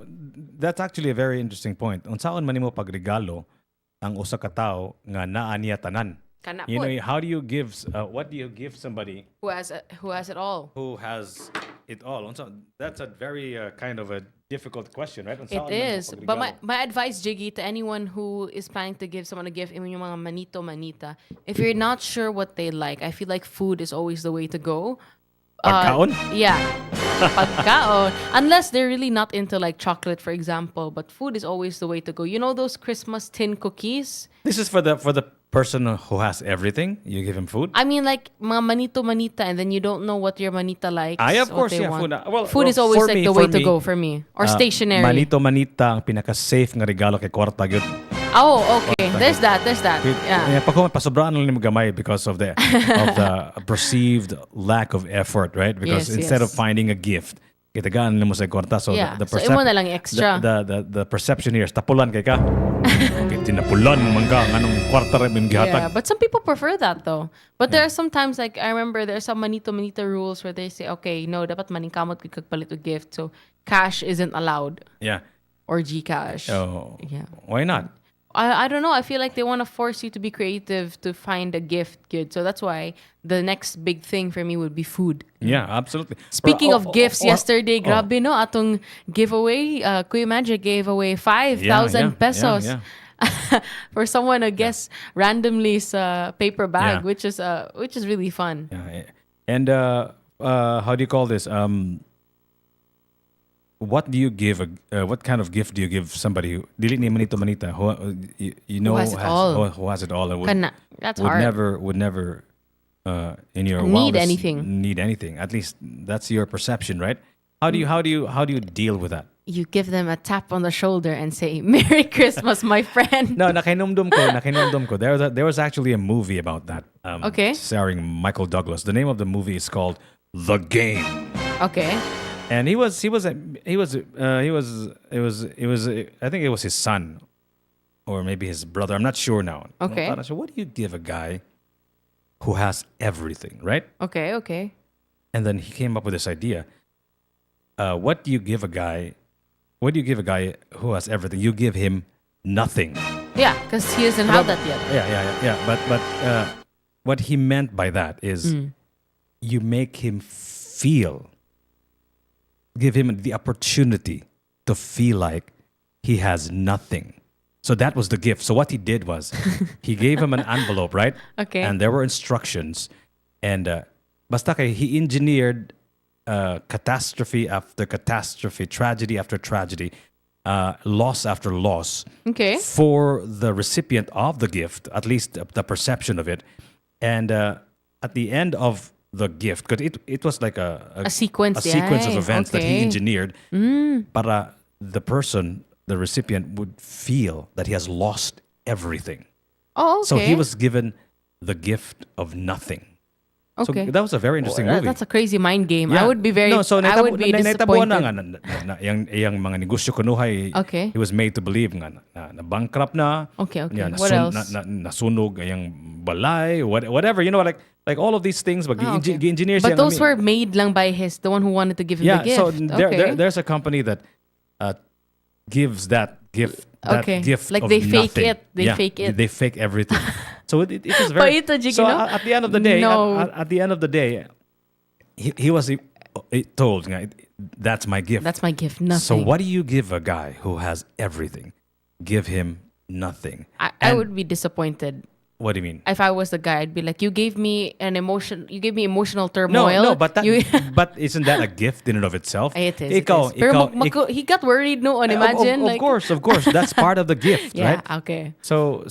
that's actually a very interesting point. Unsaon man nimo pagregalo ang usa ka tawo nga naa niya tanan. Kana You po. know, how do you give? What do you give somebody Who has it all? who has it all? So that's a very kind of a difficult question, right? It is. But my advice, Jiggy, to anyone who is planning to give someone a gift, yung mga manito, manita, if you're not sure what they like, I feel like food is always the way to go. Pagkaon? Yeah. Pagkaon. Unless they're really not into like chocolate, for example. But food is always the way to go. You know those Christmas tin cookies? This is for the person who has everything. You give him food. I mean, like mga manito manita, and then you don't know what your manita likes. Ay, of what course, they yeah, want. food. Well, Food is always for like me- the way for to me, go for me. Or stationary. Manito manita ang pinaka-safe nga regalo kay kwarta gyud. Oh, okay. There's that. Yeah. Pag pasobraan lang nimo gamay because of the perceived lack of effort, right? Because Yes, instead of yes. finding a gift, kitagaan mo sa kwarta. So Yeah. the So, imo na lang extra. The perception here is tapulan kay ka. Okay, tinapulan mo man ka nganong kwarta ra mim Yeah, gihatag. but some people prefer that though. But there are sometimes like I remember there are some manito rules where they say, okay, no, dapat maningkamot kay kagpalit og gift. So cash isn't allowed Yeah. or GCash. Oh. Yeah. Why not? I don't know. I feel like they want to force you to be creative to find a gift good. So that's why the next big thing for me would be food. Yeah, absolutely. Speaking Or- of gifts, yesterday, oh. grabe no, atong giveaway, Kuya Magic gave away 5,000 Yeah, pesos. yeah. For someone to guess randomly sa paper bag, Yeah. which is really fun. Yeah. And how do you call this? What do you give? What kind of gift do you give somebody who dili ni manito manita who you know has it all. who has it all and That's would hard. never in your Need wildest anything. need anything. At least that's your perception, right? How do you deal with that? You give them a tap on the shoulder and say, "Merry Christmas, my friend." No, nakinumdum ko. There was actually a movie about that. Okay. Starring Michael Douglas. The name of the movie is called The Game. Okay. And I think it was his son or maybe his brother. I'm not sure now. Okay. So what do you give a guy who has everything, right? Okay. And then he came up with this idea. What do you give a guy who has everything? You give him nothing. Yeah, because he doesn't have that yet. Yeah. But what he meant by that is you make him give him the opportunity to feel like he has nothing. So that was the gift. So what he did was he gave him an envelope, right? Okay. And there were instructions. And basta kay he engineered catastrophe after catastrophe, tragedy after tragedy, loss after loss Okay. for the recipient of the gift, at least the perception of it. And at the end of the gift, because it was like a sequence, sequence of yeah, events that he okay. engineered, para the person, the recipient, would feel that he has lost everything. Oh, okay. So he was given the gift of nothing. Okay. So that was a very interesting movie. That's a crazy mind game. I Yeah. would be very. No, so I would be naitabuhan na disappointed. nga yang mga negosyo kunuhay. Okay. He was made to believe nga na bankrupt na. Okay. Yeah, What else? nasunog yung balay, whatever, like all of these things, but Okay. engineers. But those were made lang by the one who wanted to give him the gift. So Okay. there's a company that gives that gift. Okay. That gift Like of they fake nothing. it. They fake it. They fake everything. So it was very. Paito, Jiggy, So no? at the end of the day, No. at the end of the day, he was told, nga, "That's my gift." That's my gift. Nothing. So what do you give a guy who has everything? Give him nothing. I And would be disappointed. What do you mean? If I was the guy, I'd be like, you gave me emotional turmoil. No, but but isn't that a gift in and of itself? It is. Ikaw, Pero he got worried noon. Imagine. Of course. That's part of the gift, Yeah, right? okay. So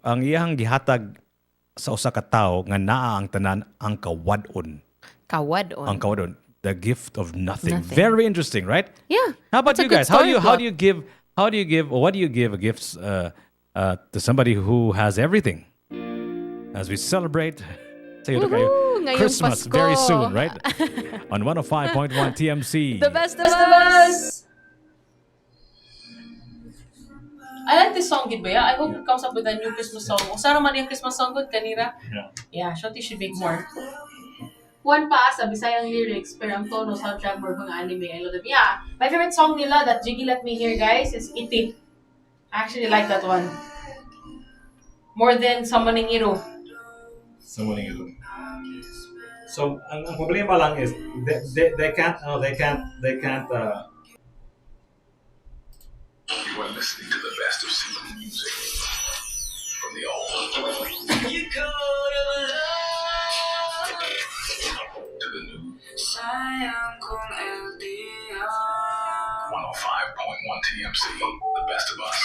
ang iyang gihatag sa usa ka tawo nga naa ang tanan ang kawadon. Kawadon. Ang kawadon, the gift of nothing. Nothing. Very interesting, right? Yeah. How about That's a you good guys? How do story you plot. what do you give a gifts to somebody who has everything? As we celebrate sayo na kayo, Woohoo! Ngayong Christmas Pasko. very soon, right? On 105.1 TMC. The best of us. I like this song, gid ba? Yeah? I hope it comes up with a new Christmas song. Usa naman yung Christmas song good kanira. Yeah, Shorty should make more. One pa sa Bisayang lyrics, pero ang tono soundtrack more mga anime. I love them. Yeah, my favorite song nila that Jiggy let me hear, guys, is Iti. I actually like that one. More than Summoning Hero. sa muling ito. So, ang problema lang is they can't You are listening to the best of Cebu music from the old to the new. 105.1 TMC, the best of us.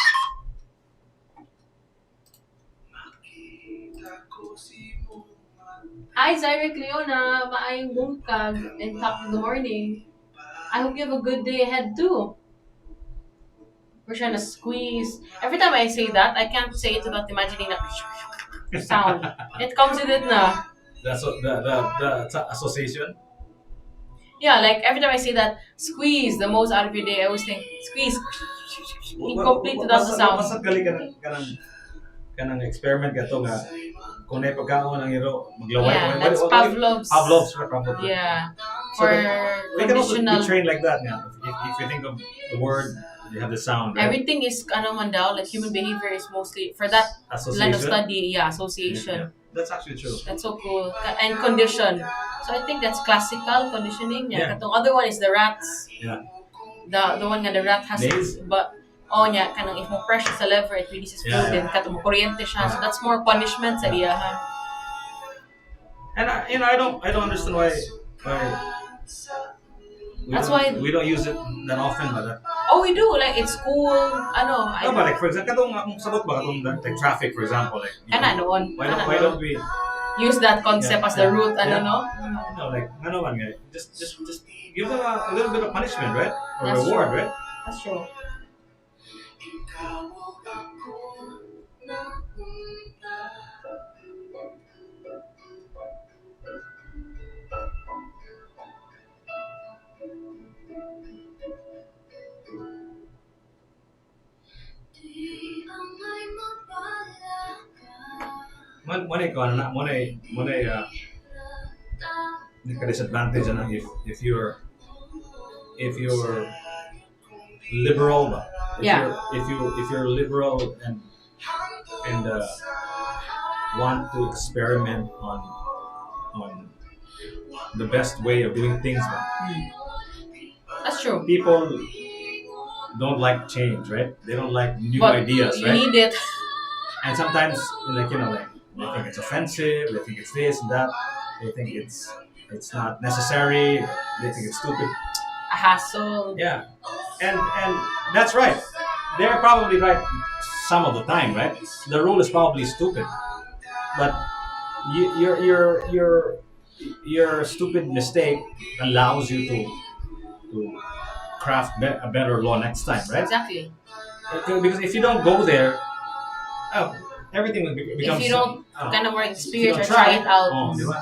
Hi, Zyrek Leona. Maayong bungkag and top of the morning. I hope you have a good day ahead too. We're trying to squeeze. Every time I say that, I can't say it without imagining that sound. It comes with it na. The association. Yeah, like every time I say that, squeeze the most out of your day, I always think, squeeze. Incomplete without the sound. Masad gali kanang experiment gato nga kung na pagkaon ang iro maglaway. Yeah, that's Pavlov's. Pavlov's, probably. Yeah, So for they can also conditional. be trained like that. Yeah. If you think of the word, you have the sound. Right? Everything is man daw, like human behavior is mostly for that line of Association? study. Yeah, association. Yeah. That's actually true. That's so cool. And condition. So I think that's classical conditioning. Yeah. Yeah. Katong other one is the rats. Yeah. The one nga the rat has Maze? but nya kanang if mo press siya sa lever it releases food Yeah. then katong kuryente siya. So that's more punishment sa iya. And I don't understand why That's why we don't use it that often, but oh we do like it's school I no, but like for example, katong sabot ba katong like traffic, for example, like kana noon. why don't we use that concept as the root no? No, like ano man nga, just give them a little bit of punishment, right? Or That's reward, true. right? That's true. Money ko ano na, money disadvantage na if you're liberal ba? Yeah. If you're liberal and want to experiment on the best way of doing things ba? That's true. People don't like change, right? They don't like new But ideas, you right? need it. And sometimes, like they think it's offensive. They think it's this and that. They think it's not necessary. They think it's stupid. A hassle. Yeah, and that's right. They're probably right some of the time, right? The rule is probably stupid, but your stupid mistake allows you to craft a better law next time, right? Exactly. Because if you don't go there, everything will become. If you don't kind of more if you experience don't or try it out. di ba?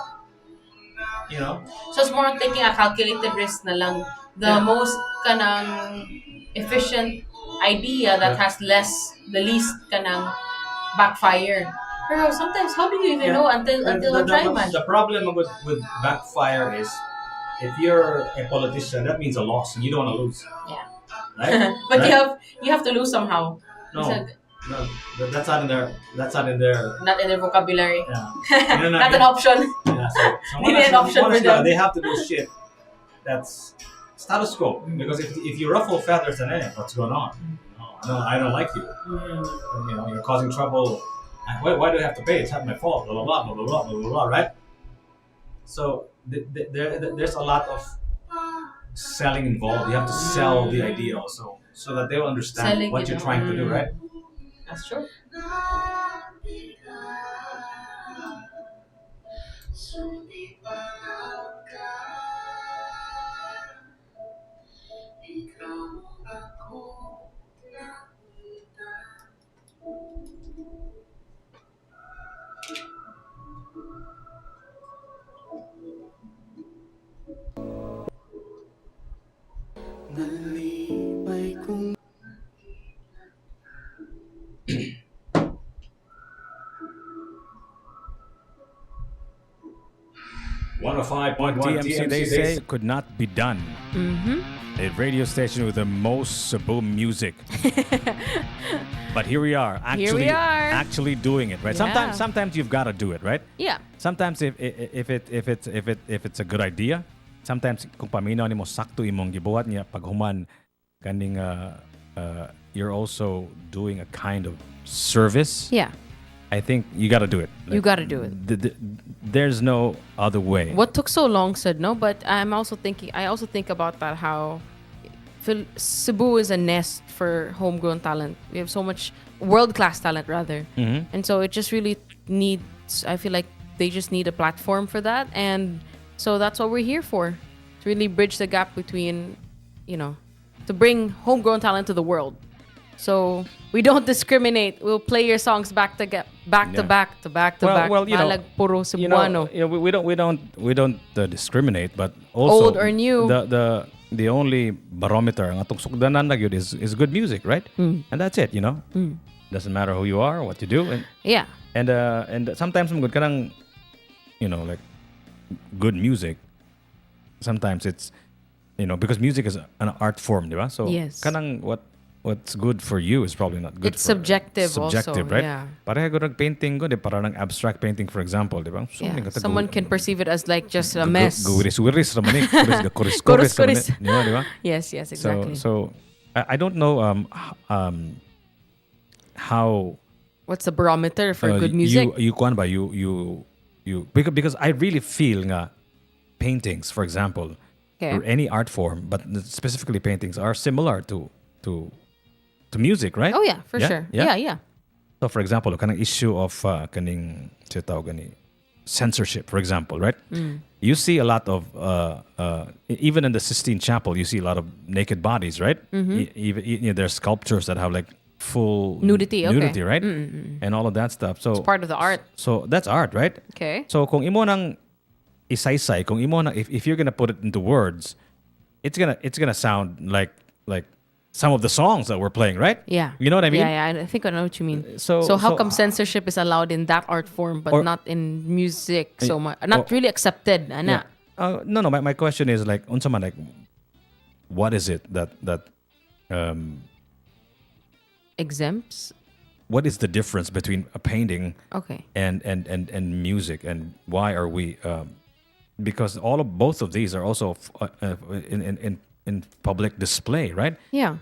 You know. So it's more taking a calculated risk na lang. The Yeah. most kanang efficient idea that Yeah. has the least kanang backfire. Pero sometimes how do you even Yeah. know until you try man? The problem with backfire is if you're a politician, that means a loss, and you don't want to lose. Yeah. Right? But Right? you have to lose somehow. No, So, that's not in their. That's not in their. not in their vocabulary. Yeah. Not an option. Yeah, so Hindi an option for them. They have to do shit. That's status quo. Because if you ruffle feathers, then what's going on? No, I don't like you. You know, you're causing trouble. Why do I have to pay? It's not my fault. Blah blah blah blah blah blah blah blah. Right? So there's a lot of selling involved. You have to sell the idea also, so that they will understand Selling what it, you're trying to do. Right? That's true. Nalipay kong 105.1 TMC, they say, could not be done. Mm-hmm. A radio station with the most Cebu music. But here we are, actually doing it, right? Yeah. Sometimes you've got to do it, right? Yeah. Sometimes if it's a good idea, sometimes kung paminaw nimo sakto imong gibuhat niya paghuman kaning you're also doing a kind of service. Yeah. I think you got to do it. You gotta do it. There's no other way. What took so long said no, but I also think about that how Cebu is a nest for homegrown talent. We have so much world-class talent rather. Mhm. And so it just really needs, I feel like they just need a platform for that. And so that's what we're here for. To really bridge the gap between, to bring homegrown talent to the world. So we don't discriminate. We'll play your songs back to back. Well, Balag puro Cebuano. We don't discriminate, but also Old or new. The only barometer ang atong sukdanan na gyud is good music, right? Mm. And that's it, Doesn't matter who you are, what you do, and Yeah. and sometimes good kanang like good music. Sometimes it's because music is an art form, diba? So Yes. kanang what's good for you is probably not good It's for subjective also, right? yeah. Pareha ko painting ko, parang abstract painting, for example, diba? So, Yeah. may kata- Someone can perceive it as like just a mess. Guwiris-wiris raman eh. Kuris-kuris Kuris-kuris. raman eh. Diba? Yes, exactly. So I don't know how What's the barometer for good music? you kuan ba you because I really feel nga paintings, for example, Okay. or any art form, but specifically paintings are similar to music, right? Oh yeah, for sure. Yeah. So for example, kanang issue of kaning gani censorship, for example, right? Mm. You see a lot of even in the Sistine Chapel, you see a lot of naked bodies, right? Mhm. Even there's sculptures that have like full Nudity, okay. right? Mm-mm. And all of that stuff. So It's part of the art. So that's art, right? Okay. So kung imo nang isaysay, kung imo na if you're gonna put it into words, it's gonna sound like some of the songs that we're playing, right? Yeah. You know what I mean? Yeah, I think I know what you mean. So- how so- come censorship is allowed in that art form but Or- not in music so much? Not or- really accepted, ana. No. My question is like unsa man like what is it that Exempts? what is the difference between a painting Okay. and music, and why are we because both of these are also in public display, right? Yeah.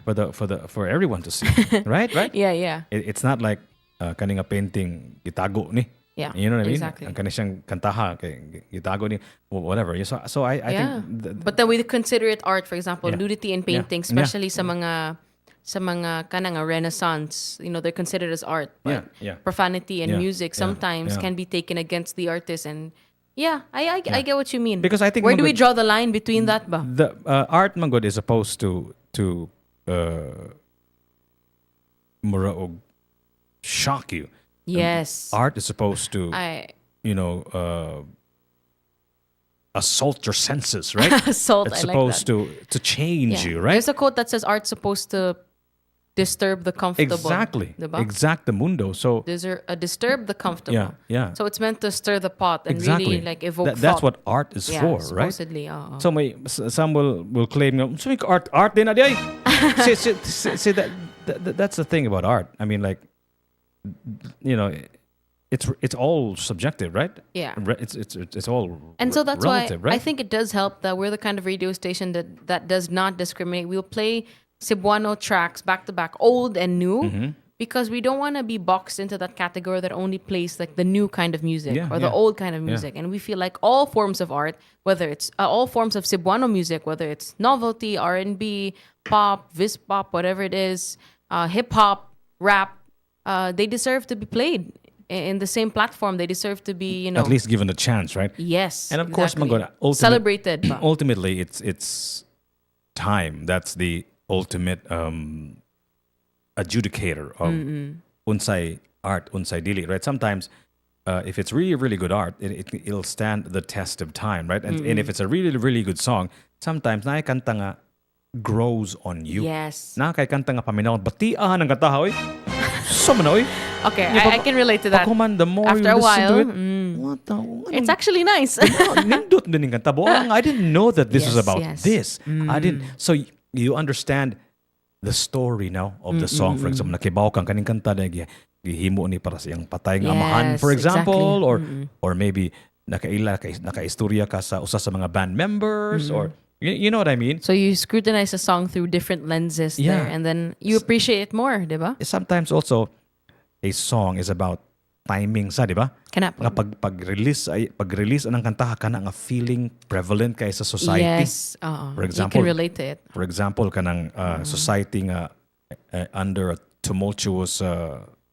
For everyone to see, right? Yeah. It's not like kaning a painting gitago ni. Yeah, You know what I mean? exactly. Ang kani siyang kantaha kay gitago ni whatever. So I Yeah. think But then we consider it art, for example, Yeah. nudity in Yeah. painting, Yeah. especially sa mga kanang Renaissance, they're considered as art. But Yeah. profanity and Yeah. music Yeah. sometimes Yeah. can be taken against the artist, and I get what you mean. Because I think where do we magod- draw the line between that ba? the art man good is supposed to mura og shock you. Yes. Art is supposed to I assault your senses, right? Assault, It's I like supposed that. to change Yeah. you, right? There's a quote that says art's supposed to disturb the comfortable. Exactly. Diba? Exactamundo. So Disturb the comfortable. Yeah. So it's meant to stir the pot and exactly. really like evoke That's thought. what art is Yeah, for, right? supposedly, So some will claim so art din na di ay." See that's the thing about art. I mean, like it's all subjective, right? Yeah. It's all And so that's relative, why right? I think it does help that we're the kind of radio station that does not discriminate. We'll play Cebuano tracks back to back, old and new, Mhm. because we don't want to be boxed into that category that only plays like the new kind of music Yeah, or the yeah. old kind of Yeah. music. And we feel like all forms of art, whether it's all forms of Cebuano music, whether it's novelty, R&B, pop, Vispop, whatever it is, hip hop, rap, they deserve to be played in the same platform. They deserve to be, at least given a chance, right? Yes, And of course, exactly. Magona, Celebrated ba? Ultimately, it's time. That's the ultimate adjudicator of unsay art, unsay dili, right? Sometimes, if it's really, really good art, it'll stand the test of time, right? And if it's a really, really good song, sometimes nakikanta nga grows on you. Yes. Nakikanta nga paminaw, batiahan ng kataha, oy. Sama na, oy. Okay, Yeah, I can relate to that. Paghuman, the more After you a listen to while, it, what the? it's actually nice. Nindot din yung kanta. Buang, I didn't know that this was Yes, about yes. this. I didn't. So you understand the story now of the song. For example, nakibaw kang kaning kanta na gihimo ni para sa iyang patay nga amahan, Yes, for example, exactly. or maybe nakaistorya ka sa usa sa mga band members, or you know what I mean. So you scrutinize a song through different lenses there, Yeah. and then you appreciate it more, diba? Sometimes also a song is about timing sa, di ba? Kanap. Nga pag-release anang kanta ka na nga feeling prevalent kay sa society. Yes, For you example, can relate to it. For example, kanang society nga under a tumultuous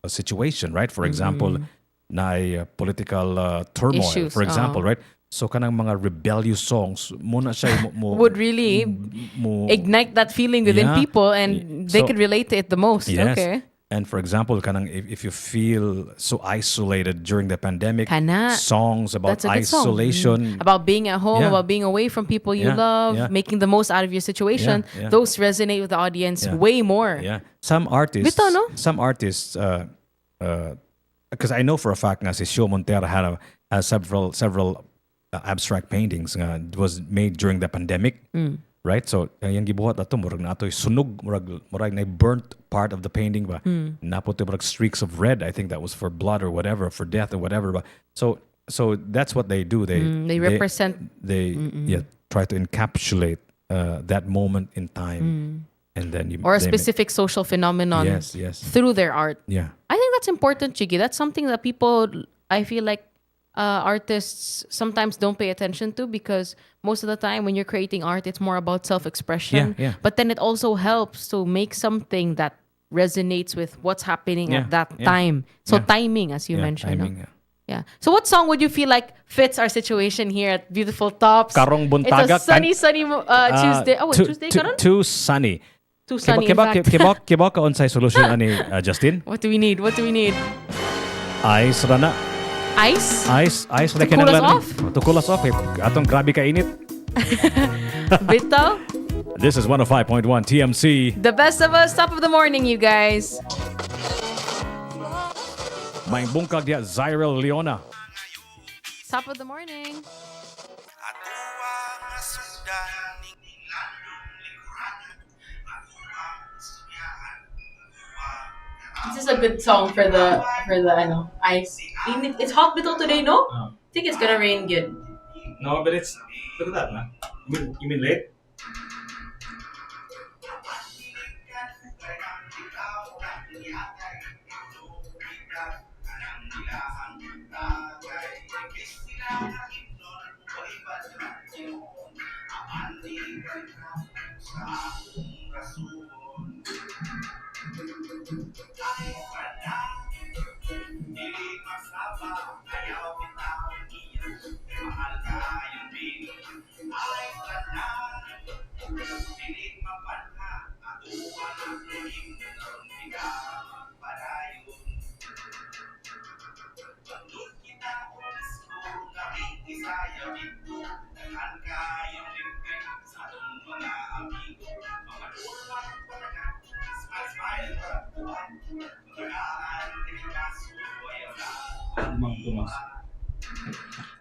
situation, right? For example, na political turmoil, Issues, for example, right? So kanang mga rebellious songs muna siya Would really ignite that feeling within Yeah. people, and they So- could relate to it the most. Yes. Okay. And for example, kanang if you feel so isolated during the pandemic, Kana. songs about That's a good song. isolation, About being at home, Yeah. about being away from people you Yeah, love, yeah. making the most out of your situation. Yeah, yeah. Those resonate with the audience Yeah. way more. Yeah, some artists, Bitaw, no? because I know for a fact nga si Shio Montero had several abstract paintings nga was made during the pandemic, right? So yung gibuhat ato murag na ato sunog, murag na burnt part of the painting ba, naputi murag streaks of red. I think that was for blood or whatever, for death or whatever. But so that's what they do. They represent. They try to encapsulate that moment in time, and then you Or a they specific social phenomenon Yes. through their art. Yeah. I think that's important, Chigi. That's something that people, I feel like artists sometimes don't pay attention to, because most of the time when you're creating art, it's more about self-expression. Yeah. But then it also helps to make something that resonates with what's happening at that time. So timing, as you mentioned. timing, no? Yeah. So what song would you feel like fits our situation here at Beautiful Tops? Karong Buntaga, It's a sunny Tuesday. Oh, wait, Tuesday ka nun? Too sunny. Too sunny, in fact. Kiba ka unsay solution ani Justin? What do we need? What do we need? Ice rana. Ice? Ice To cool us off? To cool us off. Atong grabe ka init. Bitaw? This is 105.1 TMC. The best of us, top of the morning, you guys. May bungkag dia Zyril Leona. Top of the morning. This is a good song for the ice. It's hot bito today, no? I think it's gonna rain good. No, but it's look at that, man. You mean late?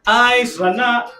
Ice rana.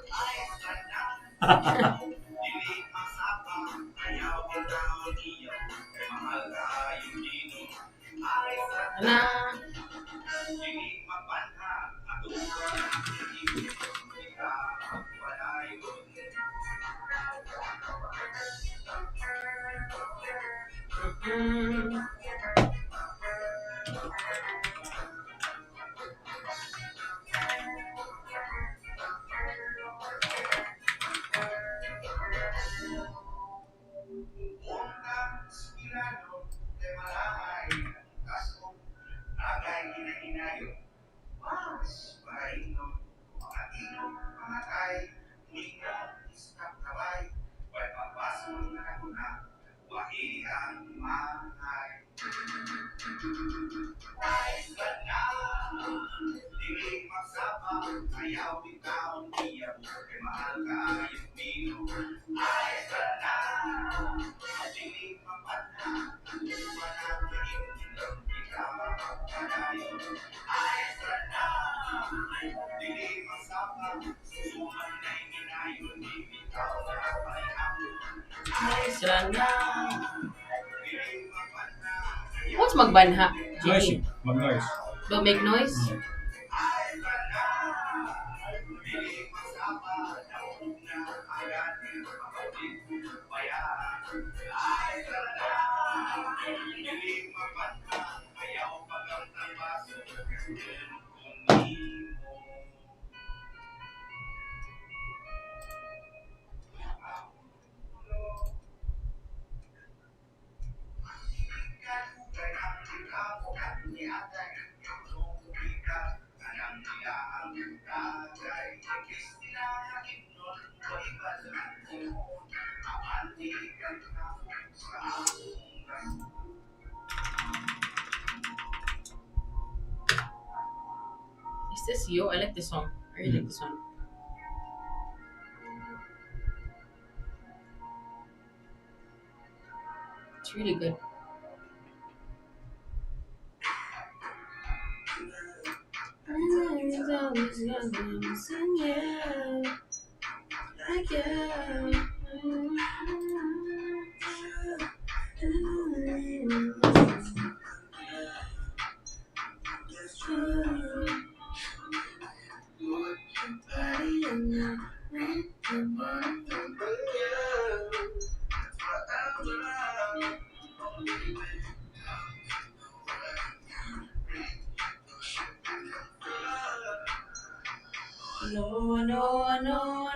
What's magbanha? Noisy. Mag-noise. Don't make noise? Is this you? I like this song. I really like this song. It's really good.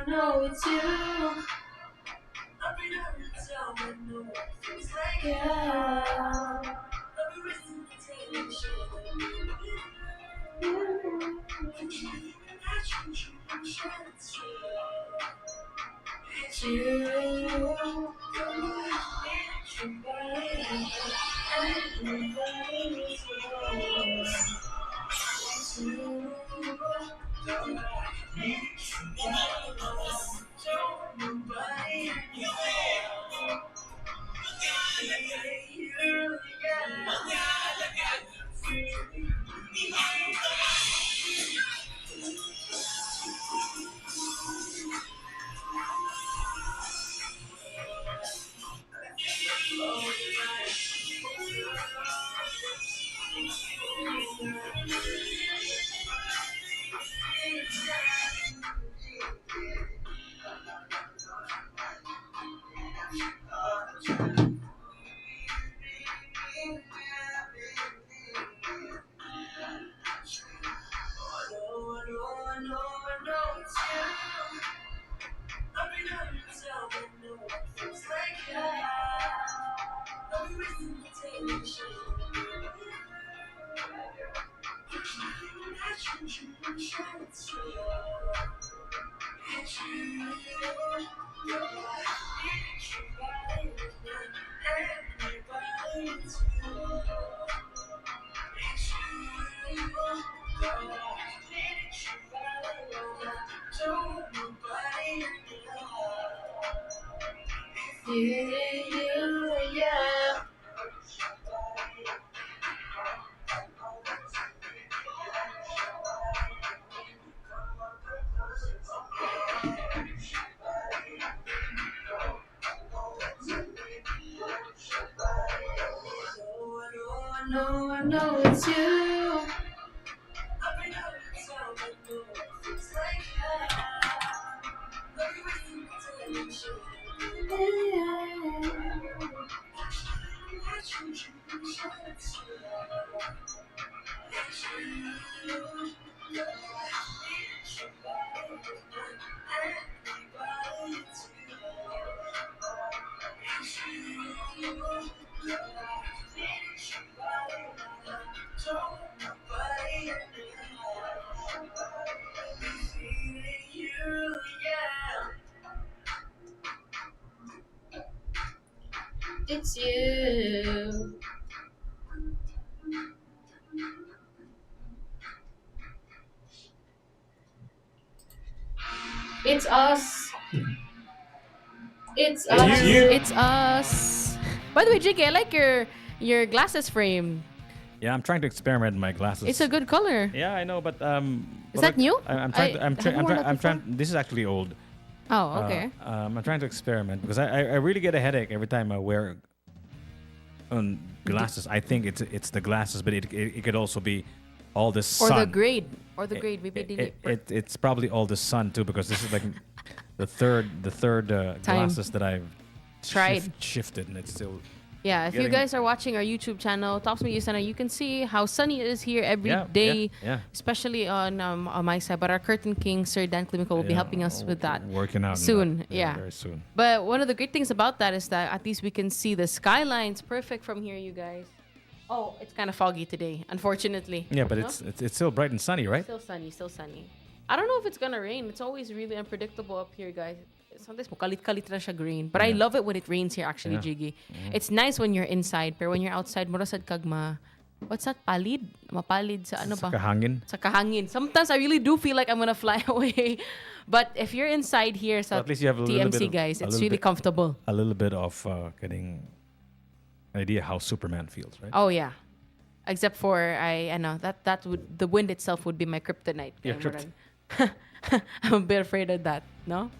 No, it's you. It's you. Yeah. No, I know it's you. It's you. It's us. It's us. It's us. By the way, JK, I like your glasses frame. Yeah, I'm trying to experiment with my glasses. It's a good color. Yeah, I know, but Is that new? I'm trying. I haven't worn that I'm trying. before. This is actually old. Oh, okay. I'm trying to experiment because I really get a headache every time I wear glasses. I think it's the glasses, but it could also be all the sun. Or the grade. Or the grade. Maybe It's probably all the sun too, because this is like the third glasses that I've tried shifted, and it's still. Yeah, if you guys are watching our YouTube channel, Tops Media Center, you can see how sunny it is here every day, especially on my side. But our Curtain King, Sir Dan Klimico, will be helping us with that working out soon. Very soon. But one of the great things about that is that at least we can see the skylines perfect from here, you guys. Oh, it's kind of foggy today, unfortunately. Yeah, but it's still bright and sunny, right? Still sunny. I don't know if it's gonna rain. It's always really unpredictable up here, guys. Sometimes kalit-kalit na siya green. But I love it when it rains here, actually, Jiggy. It's nice when you're inside, pero when you're outside, murasad kagma. What's that? Palid? Mapalid sa ano ba? Sa kahangin. Sa kahangin. Sometimes I really do feel like I'm gonna fly away. But if you're inside here sa at least you have a little TMC, bit guys, it's really comfortable. A little bit of getting an idea how Superman feels, right? Oh, yeah. Except for, I know, that would, the wind itself would be my kryptonite. Yeah, I'm a bit afraid of that, no?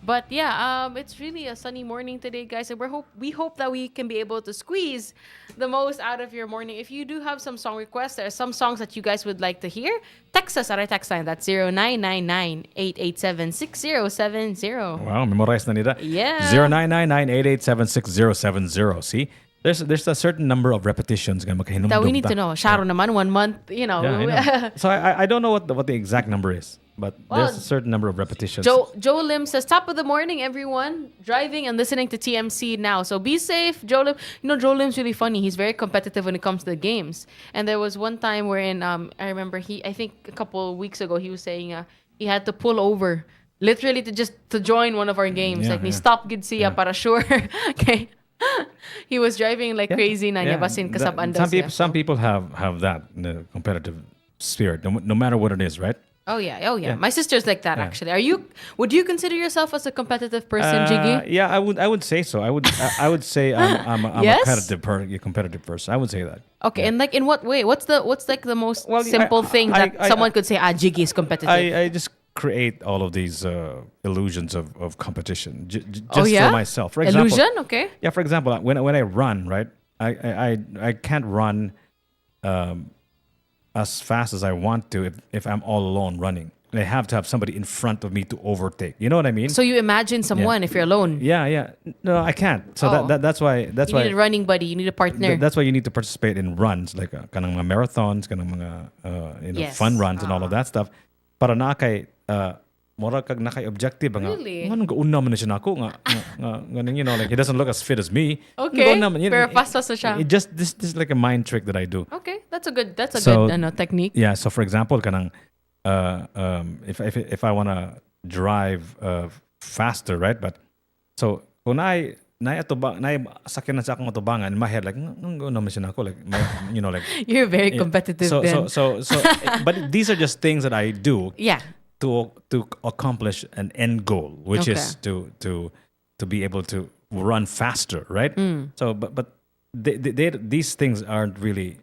But yeah, it's really a sunny morning today, guys, and we hope that we can be able to squeeze the most out of your morning. If you do have some song requests, there are some songs that you guys would like to hear, text us at our text line. That's 0999-887-6070. Wow, memorize na nila. Yeah. 0999-887-6070. See? There's a certain number of repetitions that we need to know. Sharon naman, 1 month, you know. Yeah, I know. So I don't know what the exact number is, but there's a certain number of repetitions. Joe Lim says, top of the morning, everyone. Driving and listening to TMC now. So be safe, Joe Lim. You know, Joe Lim's really funny. He's very competitive when it comes to the games. And there was one time wherein, I remember I think a couple of weeks ago, he was saying he had to pull over literally to join one of our games. Ni stop gid siya para sure. Okay. He was driving like crazy na niya basin kasabanda siya. Some people have that competitive spirit, no matter what it is, right? Oh yeah. My sister's like that actually. Would you consider yourself as a competitive person, Jiggy? Yeah, I would say so. I would say I'm a competitive person. I would say that. Okay, and like in what way? What's like the most simple thing that someone could say, Jiggy is competitive? I just create all of these illusions of competition just for myself. For example, illusion, okay. Yeah, for example, when I run, right, I can't run as fast as I want to if I'm all alone running. I have to have somebody in front of me to overtake. You know what I mean? So you imagine someone if you're alone. Yeah. No, I can't. So that's why you need a running buddy. You need a partner. That's why you need to participate in runs like kanang mga marathons, kanang mga fun runs and all of that stuff. Para na kay mora kag nakay objective nga. Really? Nganong gauna man siya nako nga you know, like he doesn't look as fit as me. Okay. Pero fast na siya. This is like a mind trick that I do. Okay, that's a good technique. Yeah, so for example, kanang if I want to drive faster, right? But so kung sakyan na sa akong atubangan in my head, like naman siya nako, like you know, like you're very competitive. So but these are just things that I do. Yeah. To accomplish an end goal, which is to be able to run faster, right? So but these things aren't really,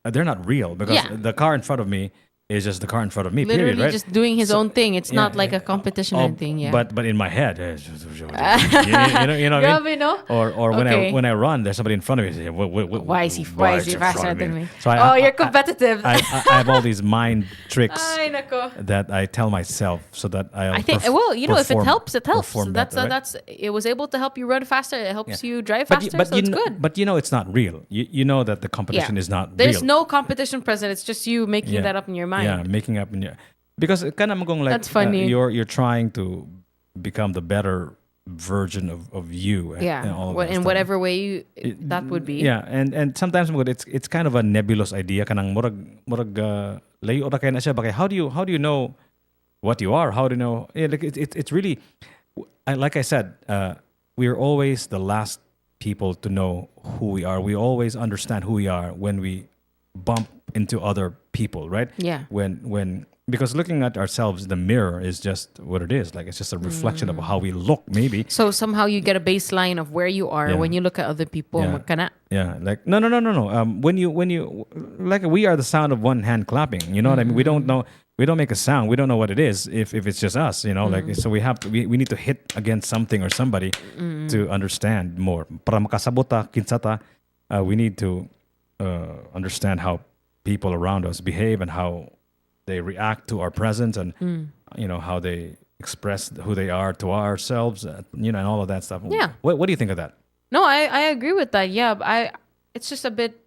they're not real because the car in front of me is just the car in front of me. Literally period, right? just doing his own thing. It's not like a competition or anything. Yeah. But in my head, you know what I mean? Or when I run, there's somebody in front of me. Say, why is he faster than me? So you're competitive. I have all these mind tricks Ay, nako. that I tell myself so that I think if it helps, it helps. Right? It was able to help you run faster. It helps you drive faster. So it's good. But it's not real. You know that the competition is not real. There's no competition present. It's just you making that up in your mind. Yeah, making up in your, because kind of like that's funny. You're trying to become the better version of you. And all of in whatever way that would be. Yeah, and sometimes it's kind of a nebulous idea. Kanang murag layo ra kay na siya. Bakit how do you know what you are? How do you know? Yeah, like it's really, like I said, we are always the last people to know who we are. We always understand who we are when we bump into other people, right? Yeah. When because looking at ourselves in the mirror is just what it is. Like it's just a reflection of how we look, maybe. So somehow you get a baseline of where you are when you look at other people. Yeah. Like no. When you like we are the sound of one hand clapping. You know what I mean? We don't know. we don't make a sound. We don't know what it is if it's just us, like, so we have to, we need to hit against something or somebody to understand more. Para makasabota, kinsata, we need to understand how people around us behave and how they react to our presence and, how they express who they are to ourselves, and all of that stuff. Yeah. What do you think of that? No, I agree with that. Yeah, it's just a bit.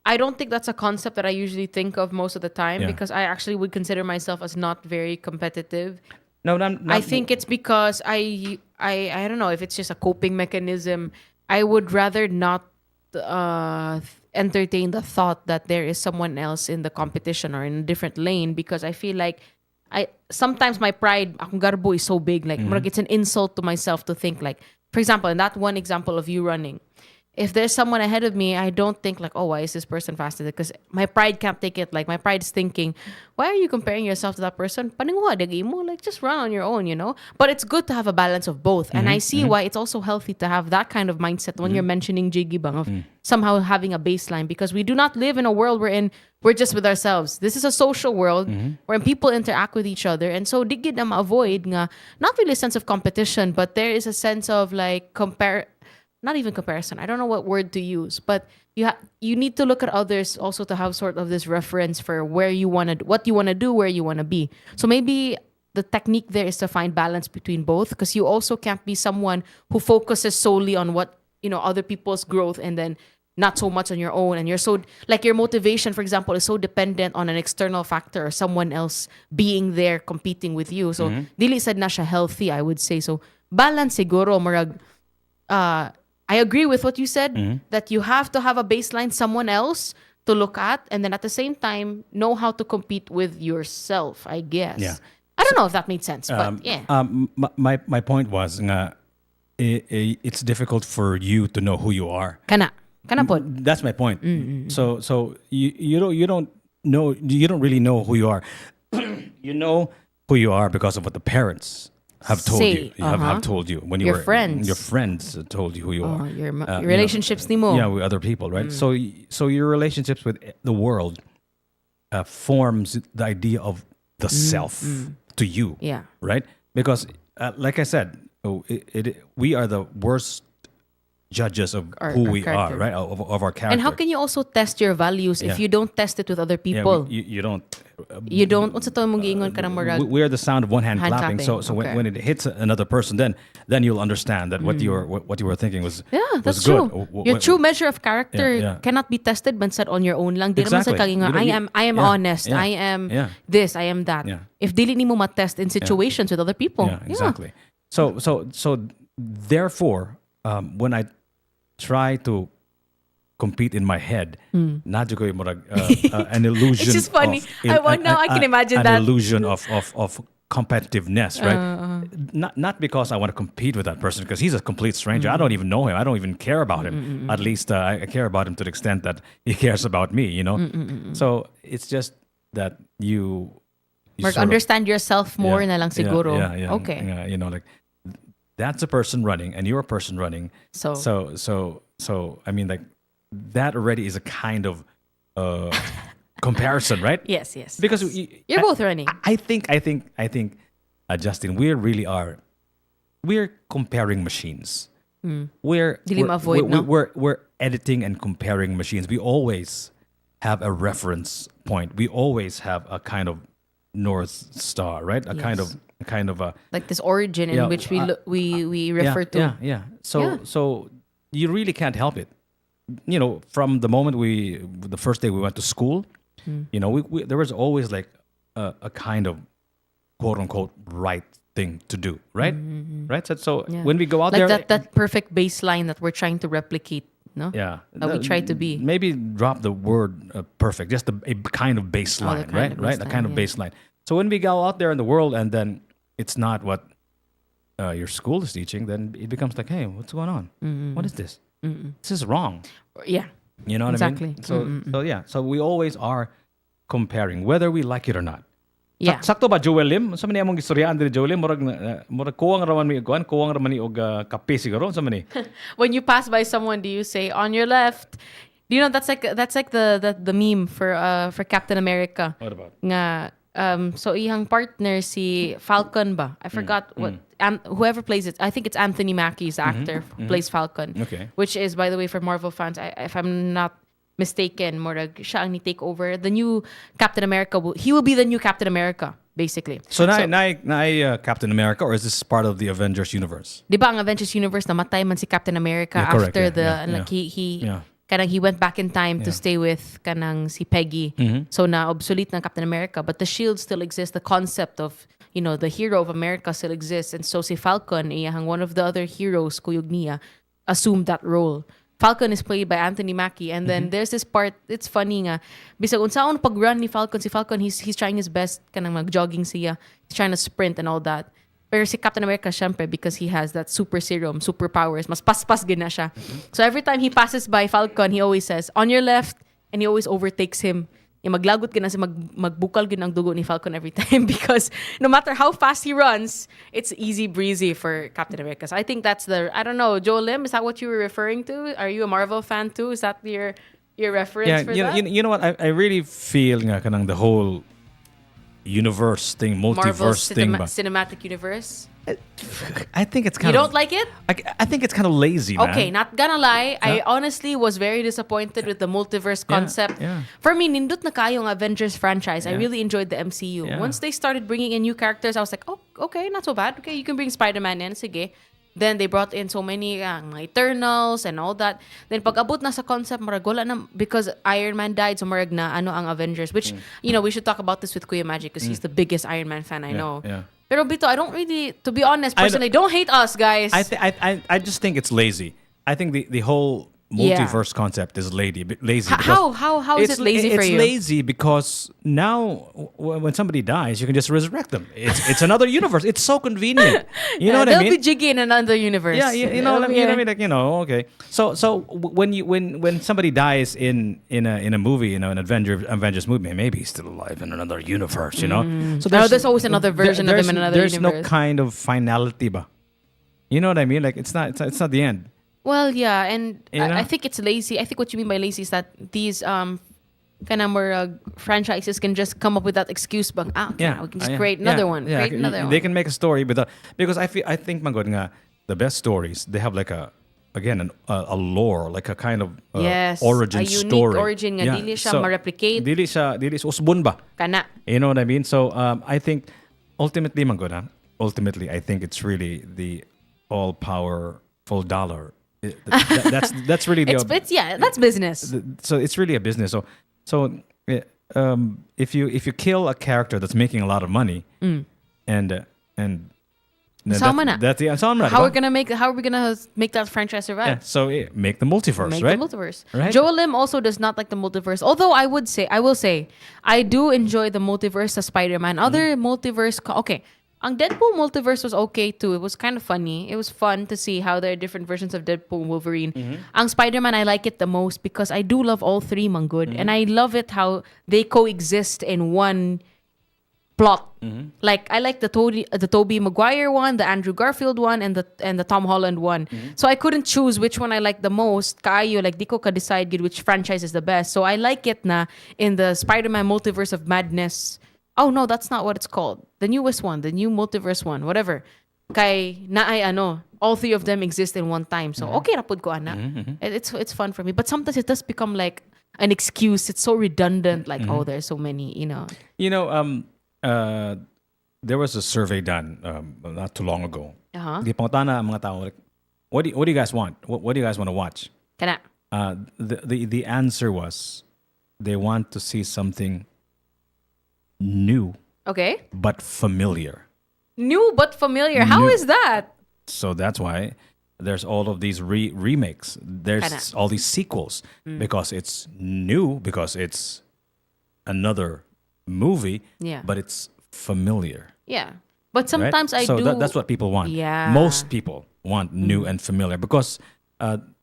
I don't think that's a concept that I usually think of most of the time because I actually would consider myself as not very competitive. No, not I think it's because I don't know if it's just a coping mechanism. I would rather not entertain the thought that there is someone else in the competition or in a different lane because I feel like sometimes my pride, akong garbo, is so big. Like, it's an insult to myself to think like, for example, in that one example of you running, if there's someone ahead of me, I don't think like, oh, why is this person faster? Because my pride can't take it. Like, my pride is thinking, why are you comparing yourself to that person? Paningwa, dagi mo, like, just run on your own, But it's good to have a balance of both. And I see why it's also healthy to have that kind of mindset when you're mentioning Jiggy Bang of somehow having a baseline, because we do not live in a world wherein we're just with ourselves. This is a social world wherein people interact with each other. And so, digid na ma-avoid nga, not really a sense of competition, but there is a sense of like not even comparison. I don't know what word to use, but you need to look at others also to have sort of this reference for where you want to, what you want to do, where you want to be. So maybe the technique there is to find balance between both, because you also can't be someone who focuses solely on what, other people's growth and then not so much on your own. And you're so, like, your motivation, for example, is so dependent on an external factor or someone else being there competing with you. So, dili sad na siya healthy, I would say. So, balance siguro, marag, I agree with what you said, that you have to have a baseline, someone else to look at, and then at the same time, know how to compete with yourself, I guess. Yeah. I don't know if that made sense, but yeah. My point was, nga, it's difficult for you to know who you are. Kana pod. That's my point. So you don't really know who you are. You know who you are because of what the parents have told you. Have told you when you your were friends. Your friends told you who you are. Your relationships ni mo. Yeah, with other people, right? So your relationships with the world forms the idea of the self to you. Yeah. Right? Because like I said, we are the worst judges of who we are, right? Of our character. And how can you also test your values if you don't test it with other people? Yeah, you don't. You don't. Unsa to mong giingon ka ng murag? We are the sound of one hand clapping. clapping. So Okay. when it hits another person, then you'll understand that what you were thinking was That's good. true. Your true measure of character cannot be tested bansad on your own lang. Di naman sa Exactly. kaginga, I am honest. yeah, I am yeah. this. I am that. Yeah. If dili nimo matest in situations with other people. Yeah, exactly. So therefore, when I try to compete in my head, nadyo ko yung murag, an illusion. It's just funny. Now I can imagine an that. illusion of competitiveness, right? Not because I want to compete with that person, because he's a complete stranger. I don't even know him. I don't even care about him. At least I care about him to the extent that he cares about me. So it's just that you Mark, sort of- understand yourself more na lang Yeah, siguro. yeah. Okay. Like that's a person running and you're a person running. So I mean, like, that already is a kind of comparison, right? Yes. Because you're both running. I think Justin, we're comparing machines. We're Dili ma-avoid, no? we're editing and comparing machines. We always have a reference point. We always have a kind of North Star, right? A kind of a like this origin in which we refer to. Yeah. So you really can't help it. From the moment the first day we went to school, there was always like a kind of quote unquote right thing to do, right? Right. So when we go out like there, that perfect baseline that we're trying to replicate, no? yeah, That we try to be. Maybe drop the word perfect, just a kind of baseline, kind of right? A baseline, kind of yeah. baseline. So when we go out there in the world and then it's not what your school is teaching, then it becomes like, hey, what's going on? What is this? This is wrong. Yeah. You know what Exactly. I mean? So we always are comparing, whether we like it or not. Yeah. Sakto ba Joel Lim? Sa man among istoryaan diri Joel Lim, murag kuwang raman mi og kape siguro sa man ni. When you pass by someone, do you say on your left? Do you know that's like the meme for Captain America? What about? Nga so iyang partner si Falcon ba? I forgot what whoever plays it. I think it's Anthony Mackie's actor who plays Falcon. Okay. Which is, by the way, for Marvel fans, if I'm not mistaken, murag siya ang ni-take over. The new Captain America, he will be the new Captain America, basically. So, na Captain America, or is this part of the Avengers universe? Di ba ang Avengers universe namatay man si Captain America Yeah, correct, after yeah, like yeah. kanang he went back in time to Yeah. stay with kanang si Peggy. So na obsolete ng Captain America, but the shield still exists. The concept of the hero of America still exists, and so si Falcon, iyang one of the other heroes kuyog niya, assumed that role. Falcon is played by Anthony Mackie, and then there's this part, it's funny nga, bisag unsaon pag-run ni Falcon, si Falcon, he's trying his best, kanang mag-jogging siya, he's trying to sprint and all that. Pero si Captain America, syempre, because he has that super serum, superpowers, mas paspas gina siya. So every time he passes by Falcon, he always says, on your left, and he always overtakes him. Maglagot gina si magbukal gina ang dugo ni Falcon every time because no matter how fast he runs, it's easy breezy for Captain America. So I think that's I don't know, Joe Lim, is that what you were referring to? Are you a Marvel fan too? Is that your reference for that? You know what? I really feel nga kanang the whole universe thing, multiverse Marvel thing. Cinematic Universe? I think it's You kind of... don't like it? I think it's kind of lazy, man. Okay, not gonna lie, I honestly was very disappointed with the multiverse concept. yeah. For me, nindot na kayong Avengers franchise. I Yeah. really enjoyed the MCU. Yeah. Once they started bringing in new characters, I was like, oh, okay, not so bad. Okay, you can bring Spider-Man in, sige. Then they brought in so many mga Eternals and all that. Then pag abot na sa concept, marag wala na, because Iron Man died, so marag na ano ang Avengers, which, we should talk about this with Kuya Magic because he's the biggest Iron Man fan I know. Yeah. Pero Bito, I don't really, to be honest, personally, don't hate us, guys. I just think it's lazy. I think the whole multiverse concept is lazy. How is it lazy for you? It's lazy because now when somebody dies, you can just resurrect them. It's another universe. It's so convenient. You know what I mean? They'll be jiggy in another universe. Yeah, you know what I mean. You know what I mean? Like, okay. So when somebody dies in a movie, an Avengers movie, maybe he's still alive in another universe. So there's always another version of him in another universe. There's no universe. kind of finality, ba? You know what I mean? Like it's not the end. Well, yeah, and You know? I think it's lazy. I think what you mean by lazy is that these kind of more franchises can just come up with that excuse, but we can just create another one. Yeah, Create another one. They can make a story, but because I think Mangod nga, the best stories they have like a lore, like a kind of origin a unique story. origin nga dili siya ma-replicate. Dili siya usbon ba? Kana. You know what I mean? So I think ultimately Mangod, I think it's really the all powerful dollar. That's really the that's business. So it's really a business. So if you kill a character that's making a lot of money, and Sama na. How How are we gonna make that franchise survive? Yeah, so make the multiverse, Make right? the multiverse. Right? Joe Lim also does not like the multiverse. Although I will say, I do enjoy the multiverse of Spider-Man. Other multiverse, okay. Ang Deadpool multiverse was okay too. It was kind of funny. It was fun to see how there are different versions of Deadpool and Wolverine. Ang Spider-Man, I like it the most because I do love all three, Manggod. And I love it how they coexist in one plot. Like I like the Tobey Maguire one, the Andrew Garfield one, and the Tom Holland one. So I couldn't choose which one I like the most. Kaayo, like di ko ka decide gid which franchise is the best. So I like it na in the Spider-Man Multiverse of Madness. Oh no, that's not what it's called. The newest one, the new multiverse one, whatever. Kay naay all three of them exist in one time. So okay rapod ko ana. It's fun for me. But sometimes it does become like an excuse. It's so redundant. Like there's so many. There was a survey done not too long ago. Di pangutana ang mga tao like, what do you guys want? What do you guys want to watch? Kana. The answer was they want to see something new, Okay. but familiar. New but familiar. How New. is that? So that's why there's all of these remakes. There's Kana. all these sequels because it's new, because it's another movie, Yeah. but it's familiar. Yeah. But right? sometimes I so do. that's what people want. Yeah. Most people want new and familiar because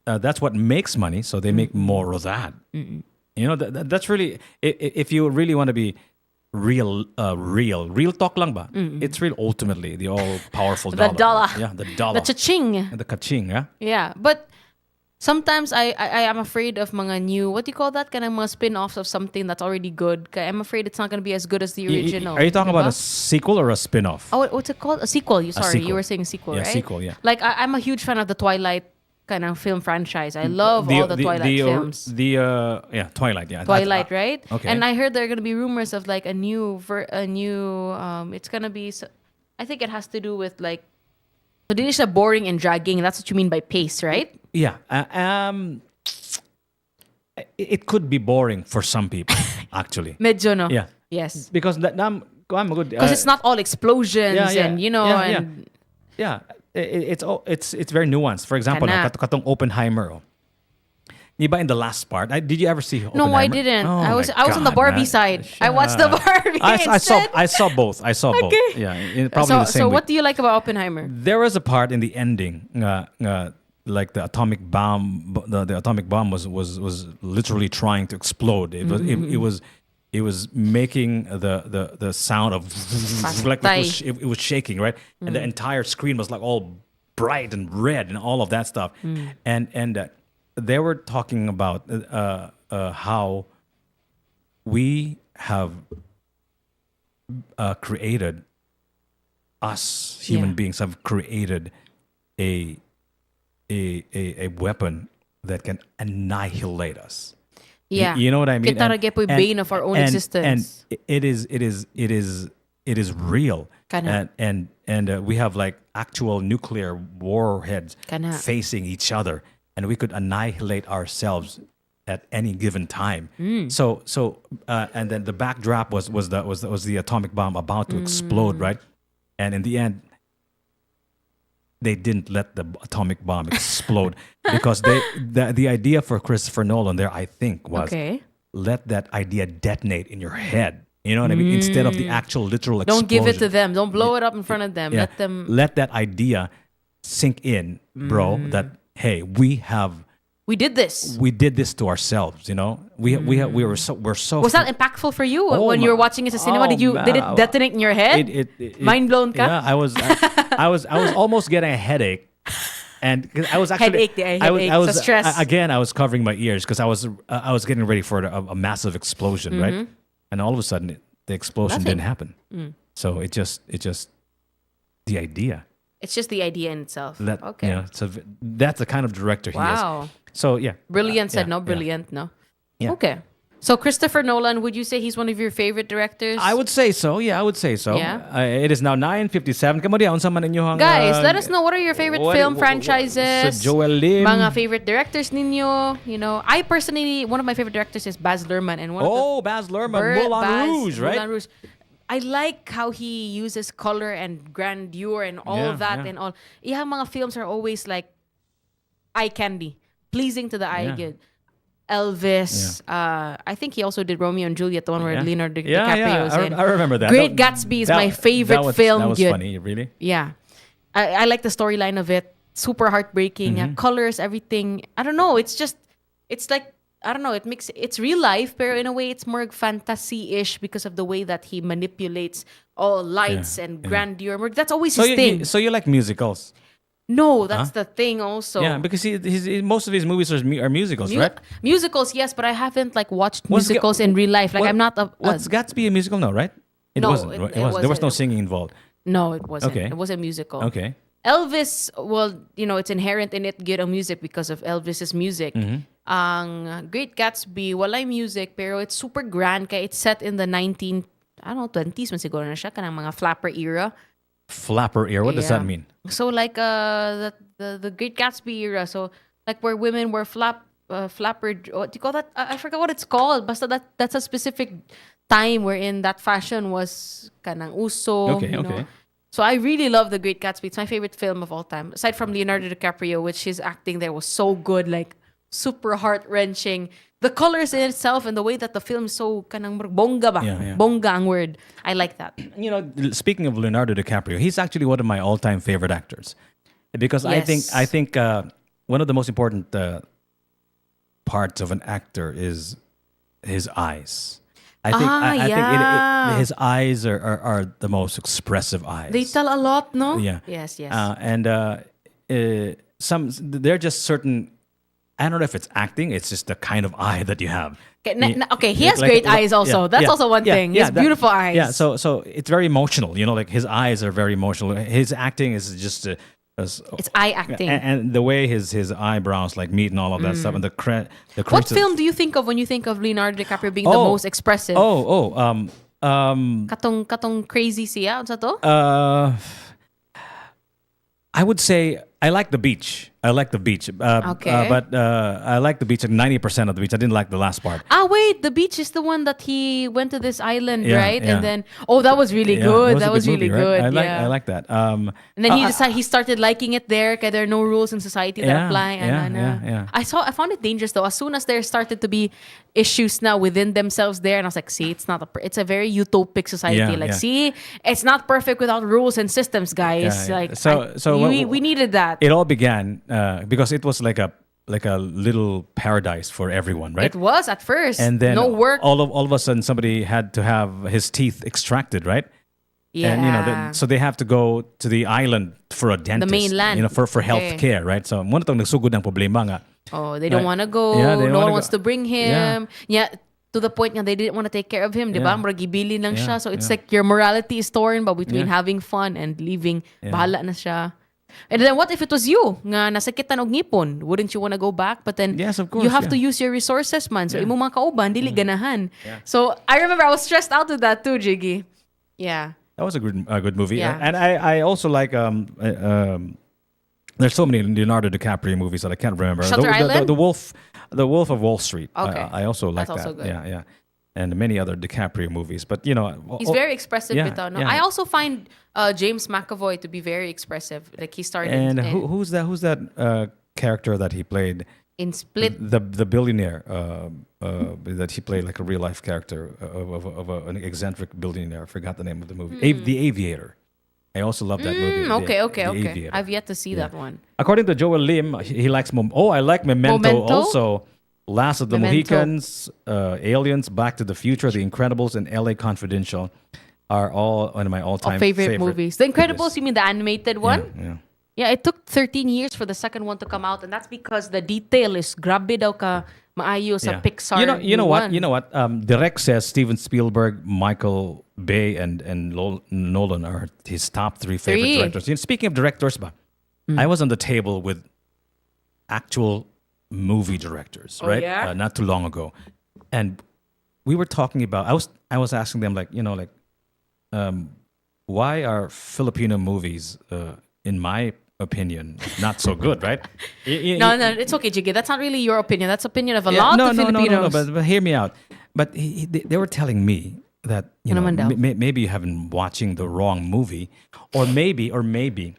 that's what makes money. So they make more of that. You know, that's really, if you really want to be real talk lang ba? It's real ultimately the all powerful dollar. The dollar. Yeah, the dollar. The cha-ching. The kaching, yeah? Yeah. But Sometimes I am afraid of mga new, what do you call that? Kanang mga spin-offs of something that's already good. Kaya I'm afraid it's not going to be as good as the original. Are you talking about a Diba? sequel or a spin-off? Oh, what's it called? A sequel. Sorry, sequel. you were saying sequel, Yeah, right? sequel, yeah. Like I'm a huge fan of the Twilight kind of film franchise. I love all the Twilight films. Twilight, yeah. Twilight, right? Okay. And I heard there are going to be rumors of like a new it's going to be I think it has to do with like so dili siya boring and dragging. That's what you mean by pace, right? Yeah. It could be boring for some people, actually. Medyo, no? Yeah. Yes. Because I'm good. Because it's not all explosions and it's very nuanced. For example, Kana. katong Oppenheimer. Diba in the last part? Did you ever see Oppenheimer? No, I didn't. Oh I was my on the God, Barbie man. side. I watched the Barbie I saw both. Okay. Yeah, probably the same So week. what do you like about Oppenheimer? There was a part in the ending, like the atomic bomb. The atomic bomb was literally trying to explode. It was making the sound of like it was shaking, right? And the entire screen was like all bright and red and all of that stuff. And they were talking about how we have created, us human beings have created a weapon that can annihilate us. Yeah. You know what I mean? Kita ra po yung bane of our own existence. And it is real. Kana. And we have like actual nuclear warheads Kana. facing each other, and we could annihilate ourselves at any given time. So and then the backdrop was the atomic bomb about to explode, right? And in the end, they didn't let the atomic bomb explode because the idea for Christopher Nolan there, I think, was let that idea detonate in your head. You know what I mean? Instead of the actual literal explosion. Don't give it to them. Don't blow it up in front of them. Yeah. Let that idea sink in, bro. That hey, we did this to ourselves. You know, we're so. Was that impactful for you Oh when you my- were watching it at the cinema? oh Did it detonate in your head? Mind blown, ka? Yeah, I was almost getting a headache, and 'cause I was actually Headache, I was sa stress. again. I was covering my ears because I was getting ready for a massive explosion, right? And all of a sudden, the explosion Nothing. didn't happen. So it just the idea. It's just the idea in itself. Okay. You know, so that's the kind of director he Wow. is. So yeah, Brilliant said yeah, no, yeah. brilliant no. Yeah. Okay. So Christopher Nolan, would you say he's one of your favorite directors? I would say so. Yeah, I would say so. Yeah. It is now 9:57. Kamu dia unsa man inyong Guys, let us know what are your favorite film Sa franchises. Joel Lim. Mga favorite directors ninyo. You know, I personally, one of my favorite directors is Baz Luhrmann. And one of Baz Luhrmann, Moulin Rouge, right? Moulin Rouge. I like how he uses color and grandeur and all Yeah, that yeah. and all. Iyang mga films are always like eye candy, pleasing to the eye. Yeah. Good. Elvis. I think he also did Romeo and Juliet, the one where Yeah. Leonardo Yeah, DiCaprio is yeah. in. I remember that. Great Gatsby is my favorite that was, film. That was Good. funny, really. Yeah. I like the storyline of it. Super heartbreaking. Colors, everything. I don't know. It's like, I don't know. It's real life, but in a way, it's more fantasy-ish because of the way that he manipulates all lights and grandeur. That's always his thing. So you like musicals? No, that's the thing also. Yeah, because most of his movies are musicals, right? Musicals, yes, but I haven't like watched Was Ga- musicals in real life. Like What- I'm not a Was Gatsby a musical? No, right? It No, wasn't. it There was no wasn't. singing involved. No, it wasn't. Okay. It was a musical. Okay. Elvis, well, you know, it's inherent in it good music because of Elvis's music. Mm-hmm. Ang Great Gatsby, walay music, pero it's super grand kaya it's set in the 20s man siguro na siya, kanang mga flapper era. Flapper era. What does Yeah. that mean? So like the Great Gatsby era, so like where women were flapper, what do you call that? I forgot what it's called. Basta that's a specific time wherein that fashion was kanang uso. Okay, you know. okay. So I really love The Great Gatsby. It's my favorite film of all time. Aside from Leonardo DiCaprio, which his acting there was so good, like super heart-wrenching. The colors in itself and the way that the film is so kanang bongga ba? Yeah, yeah. Bongga ang word. I like that. You know, speaking of Leonardo DiCaprio, he's actually one of my all-time favorite actors because Yes. I think one of the most important parts of an actor is his eyes. I think yeah. his eyes are the most expressive eyes. They tell a lot, no? Yeah. Yes, yes. And they're just certain I don't know if it's acting. It's just the kind of eye that you have. Okay, he has great eyes also. That's also one thing. He has beautiful eyes. Yeah, so it's very emotional. Like his eyes are very emotional. His acting is just it's eye acting, and the way his eyebrows like meet and all of that stuff, and the What film do you think of when you think of Leonardo DiCaprio being the most expressive? Katong crazy siya unsa to? I would say I like the beach. Okay. But I like the beach, like 90% of the beach. I didn't like the last part. Wait, the beach is the one that he went to this island, Yeah, right? yeah. And then, that was really Yeah, good. it That was a good really movie, right? good. I like that. And then he started liking it there because there are no rules in society that apply. Yeah. I found it dangerous though. As soon as there started to be issues now within themselves there, and I was like, see, it's a very utopic society. Yeah. See, it's not perfect without rules and systems, guys. Yeah. Like, we needed that. It all began because it was like a little paradise for everyone, right? It was at first. And then no work. all of a sudden somebody had to have his teeth extracted, right? Yeah. And so they have to go to the island for a dentist. The mainland. For health care, right? So mo na tong nagsugod ng problema nga. They don't want to go. Yeah, they don't no one wanna wants go. to bring him. Yeah. To the point nga they didn't want to take care of him, di ba? Murag ibili lang siya. So it's like your morality is torn ba between having fun and leaving. Bahala na siya. And then what if it was you? Nga nasakitan og ngipon? Wouldn't you want to go back? But then yes, of course, you have to use your resources, man. So imong mga kauban dili ganahan. Yeah. So I remember I was stressed out with that too, Jiggy. Yeah. That was a good movie. Yeah. And I also like there's so many Leonardo DiCaprio movies that I can't remember. Shutter Island? The Wolf of Wall Street. Okay. I also like That's that. also good. Yeah. And many other DiCaprio movies. But He's very expressive bitaw, no? yeah. I also find James McAvoy to be very expressive. Like he started And who's that character that he played in Split? The billionaire that he played like a real life character of an eccentric billionaire. I forgot the name of the movie. The Aviator. I also love that movie. Okay. The Aviator. I've yet to see that one. According to Joel Lim, he likes I like Memento also. Last of the Memento. Mohicans, Aliens, Back to the Future, The Incredibles, and LA Confidential are all one of my all-time favorite movies. The Incredibles, you mean the animated one? Yeah. Yeah, it took 13 years for the second one to come out, and that's because the detail is grabe daw ka maayo sa Pixar. You know what? one. You know what? Direct says Steven Spielberg, Michael Bay, and Nolan are his top three favorite directors. Speaking of directors, I was on the table with actual movie directors, right? Yeah? Not too long ago, and we were talking about. I was asking them why are Filipino movies, in my opinion, not so good, right? No, it's okay, Jiggy. That's not really your opinion. That's opinion of a lot of Filipinos. No, but hear me out. But they were telling me that maybe you haven't watching the wrong movie, or maybe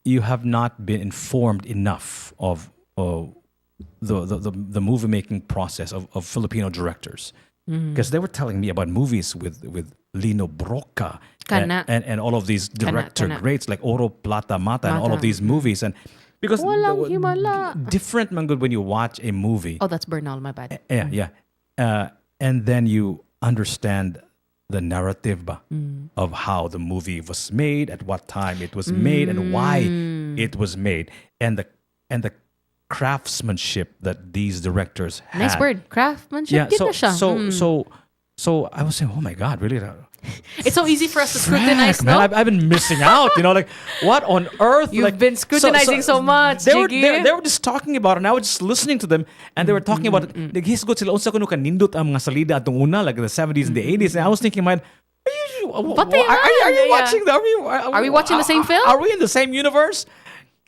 you have not been informed enough of the movie making process of Filipino directors. Because they were telling me about movies with Lino Broca and all of these director greats like Oro Plata Mata and all of these movies, and because Walang himala. different man good when you watch a movie. Oh, that's Bernal, my bad. Yeah. And then you understand the narrative of how the movie was made, at what time it was made, and why it was made, and the craftsmanship that these directors had. Nice word, craftsmanship. Yeah. Ganda siya. So I was saying, oh my God, really? It's so easy for us to scrutinize, man, no? I've been missing out. Like what on earth? You've been scrutinizing so much, They were Jiggy. just talking about it, and I was just listening to them, and they were talking about naghisgot sila unsa kuno kanindot ang mga salida atong una, like the 70s and the 80s, and I was thinking, man, are you watching Are we watching the same film? Are we in the same universe?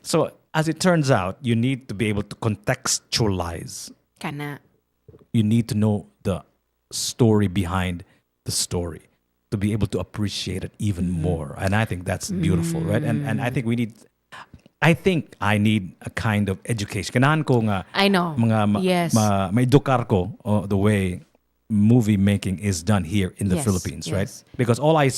So as it turns out, you need to be able to contextualize. Kana. You need to know the story behind the story to be able to appreciate it even more. And I think that's beautiful, right? And I think I need a kind of education. Kailangan ko nga I know. Yes. ma-edukar ko the way movie making is done here in the Philippines, right? Because all I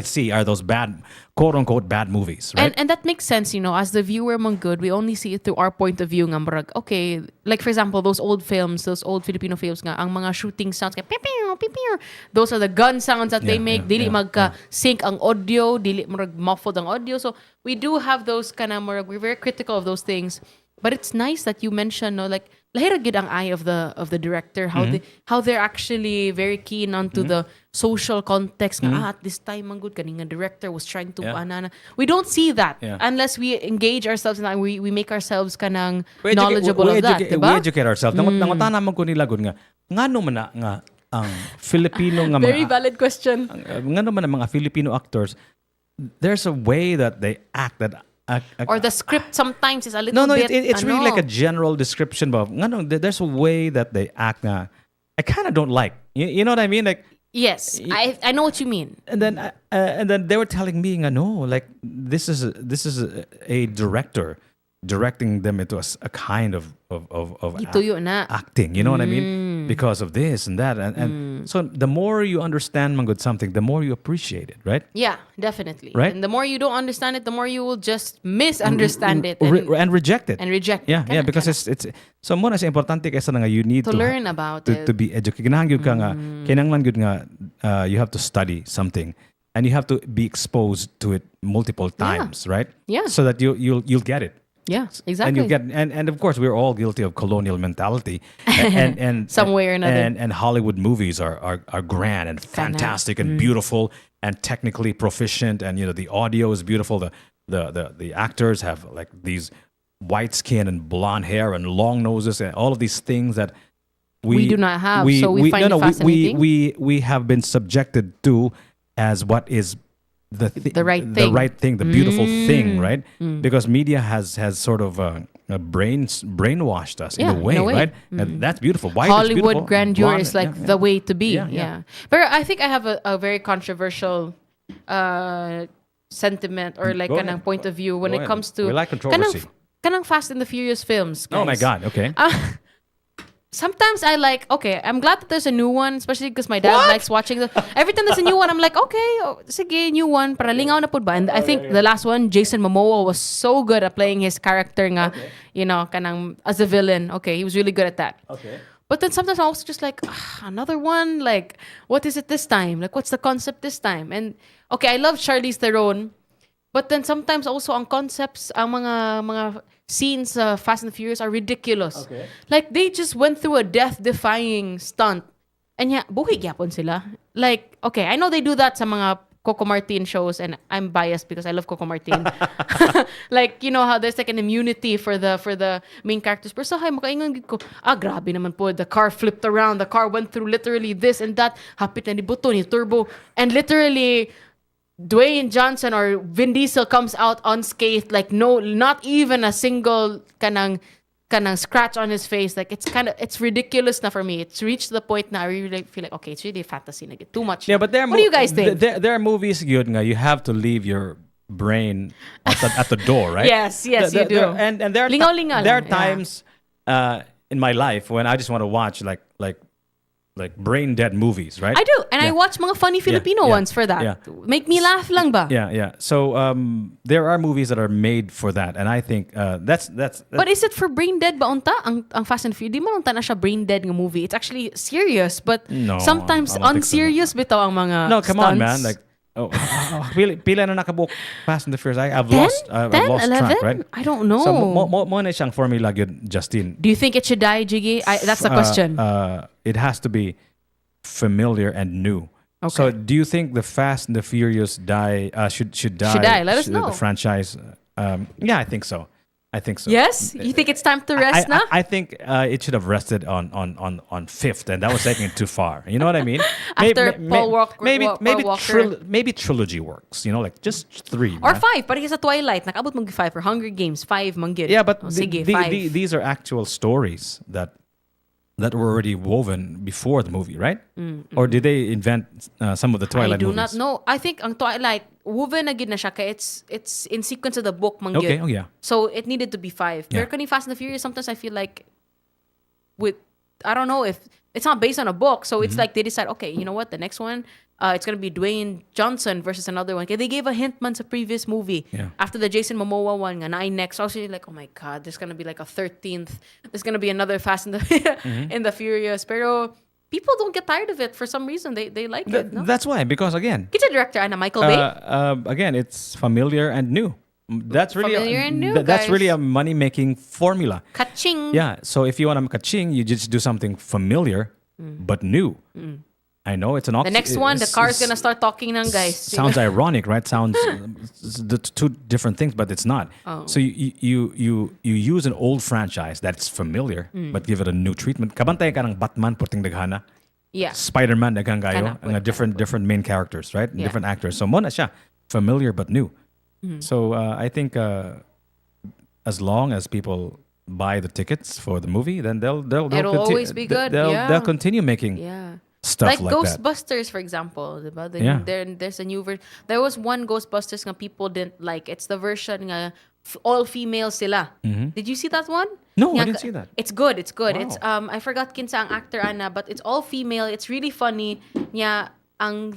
see are those bad, quote unquote, bad movies, right? And that makes sense, as the viewer mong good, we only see it through our point of view. Nga marag, okay, like for example, those old films, those old Filipino films nga, ang mga shooting sounds, pew, pew, pew, pew. Those are the gun sounds that they make. Dili magka-sync ang audio, dili marag muffled ang audio. So we do have those kind of marag, we're very critical of those things. But it's nice that you mentioned, no, like lahira gid ang eye of the director, how they're actually very keen onto the social context. Nga, at this time, good kaning nga director was trying to we don't see that unless we engage ourselves in that. We make ourselves kanang knowledgeable of that, diba? We educate ourselves. Nangutana man ko nila gud nga ngano man na nga ang Filipino nga very valid question. Ngano man ang mga Filipino actors, there's a way that they act that or the script sometimes is a little no, bit. it's really like a general description of there's a way that they act na I kind of don't like. You know what I mean? Like yes, I know what you mean. And then they were telling me, no, like this is a director directing them into a kind of acting. You know what I mean? Because of this and that, and so the more you understand good something, the more you appreciate it, right? Yeah, definitely. Right? And the more you don't understand it, the more you will just misunderstand it and reject it. And reject it. Yeah, because it's so mo na sa importante kaysa nga you need to learn about it. To be educated. Kinahanglan gyud ka nga, kinahanglan gyud nga you have to study something. And you have to be exposed to it multiple times, right? Yeah. So that you'll get it. Yeah, exactly. And of course we're all guilty of colonial mentality, and some way or another. And Hollywood movies are grand and fantastic and beautiful and technically proficient, and the audio is beautiful. The actors have like these white skin and blonde hair and long noses and all of these things that we do not have. So we find it fascinating. We have been subjected to as what is the right thing, the beautiful thing, right? Because media has sort of brainwashed us in a way, right? And that's beautiful. Why Hollywood grandeur is like the way to be. Yeah. But I think I have a very controversial sentiment or like kanang point of view when it comes to we like controversy. Kanang Fast and the Furious films. Guys. Oh my God! Okay. Sometimes I like, okay, I'm glad that there's a new one, especially because my dad likes watching every time there's a new one, I'm like, okay, sige, new one, para lingaw na po ba? And I think the last one, Jason Momoa was so good at playing his character nga, kanang as a villain. Okay, he was really good at that. Okay. But then sometimes I'm also just like, another one, like, what is it this time? Like, what's the concept this time? And okay, I love Charlize Theron, but then sometimes also ang concepts, ang mga scenes Fast and the Furious are ridiculous. Okay. Like they just went through a death-defying stunt. And buhay gyapon sila. Like, okay, I know they do that sa mga Coco Martin shows and I'm biased because I love Coco Martin. Like, how there's like an immunity for the main characters. Pero sa makaingon gid ko, grabe naman po. The car flipped around. The car went through literally this and that. Hapit na ni buto ni turbo. And literally Dwayne Johnson or Vin Diesel comes out unscathed, like not even a single kanang scratch on his face. Like it's ridiculous na for me. It's reached the point now I really feel like, okay, it's really fantasy na too much. Yeah, but what do you guys think? There are movies good nga you have to leave your brain at the door, right? Yes, you do. And there are times in my life when I just want to watch like brain dead movies, right? I do, and I watch mga funny Filipino ones for that. Yeah. Make me laugh lang ba? Yeah. So there are movies that are made for that, and I think that's. But is it for brain dead ba unta ang Fast and Furious? Di man unta na siya brain dead nga movie. It's actually serious, but sometimes unserious bitaw ang mga. No, come stunts. on, man. Like. Pila na nakabook Fast and the Furious. I've lost 11? track, right? I don't know. So mo na siyang formula gyud, Justine. Do you think it should die, Jiggy? That's the question. It has to be familiar and new. Okay. So do you think the Fast and the Furious should die? Should die. Let us know. The franchise. Yeah, I think so. Yes? You think it's time to rest now? I think it should have rested on fifth, and that was taking it too far. You know what I mean? After Paul Walker. Maybe trilogy works. Like just 3. Or 5. Parang sa Twilight. Nakabot mong 5 for Hunger Games. 5 manggid. Yeah, but sige, 5. These are actual stories that were already woven before the movie, right? Mm-hmm. Or did they invent some of the Twilight movies? I do not know. I think ang Twilight, woven na gid na siya kaya it's in sequence of the book mangyud. Okay, oh yeah. So it needed to be 5. Yeah. Pero kaning Fast and the Furious, sometimes I feel like I don't know if it's not based on a book, so it's like they decide, okay, you know what, the next one, it's gonna be Dwayne Johnson versus another one. Okay, they gave a hint man sa previous movie. Yeah. After the Jason Momoa one, nga na next. So I was really like, oh my God, there's gonna be like a 13th. There's gonna be another Fast and the in the Furious. Pero people don't get tired of it for some reason. They like it. No? That's why, because again, Kita director Michael Bay. Again, it's familiar and new. That's really Familiar and new, that's really guys. a money making formula. Kaching. Yeah. So if you want to kaching, you just do something familiar but new. I know it's an The next one, the car's gonna start talking ng guys. Sounds ironic, right? Sounds the two different things, but it's not. Oh. So you use an old franchise that's familiar, but give it a new treatment. Kabantay ka ng Batman puting daghana. Yeah. Spider-Man daghang gayo, Kana, ang different main characters, right? Yeah. Different actors. So mo na siya familiar but new. Mhm. So I think as long as people buy the tickets for the movie, then they'll It'll always be good, yeah. They'll continue making Yeah. stuff like that. Ghostbusters, for example. Diba? Yeah. There's a new version. There was one Ghostbusters nga people didn't like. It's the version nga all female sila. Mhm. Did you see that one? No, I Nga- didn't see that. It's good. It's good. Wow. It's I forgot kinsa ang actor ana, but it's all female. It's really funny. Yeah,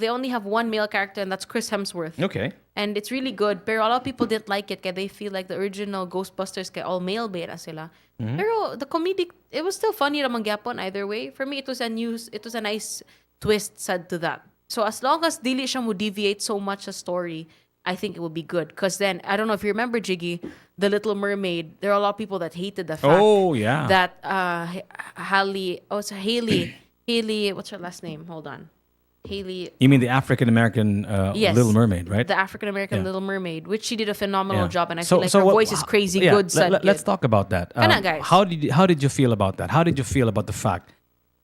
they only have one male character, and that's Chris Hemsworth. Okay. And it's really good. Pero a lot of people didn't like it kaya they feel like the original Ghostbusters kaya all male beta sila. Mhm. Pero the comedic, it was still funny ramang gyapon either way. For me, it was a nice twist sad to that. So as long as dili siya mo deviate so much a story, I think it would be good. Because then, I don't know if you remember, Jiggy, The Little Mermaid, there are a lot of people that hated the fact Oh, yeah. that Haley, what's her last name? Hold on. Haley, You mean the African American yes, Little Mermaid, right? The African American Yeah. Little Mermaid, which she did a phenomenal Yeah. job, and I feel like her what- voice is crazy yeah, good. sad let's good. talk about that. Kana, guys. How did you feel about that? How did you feel about the fact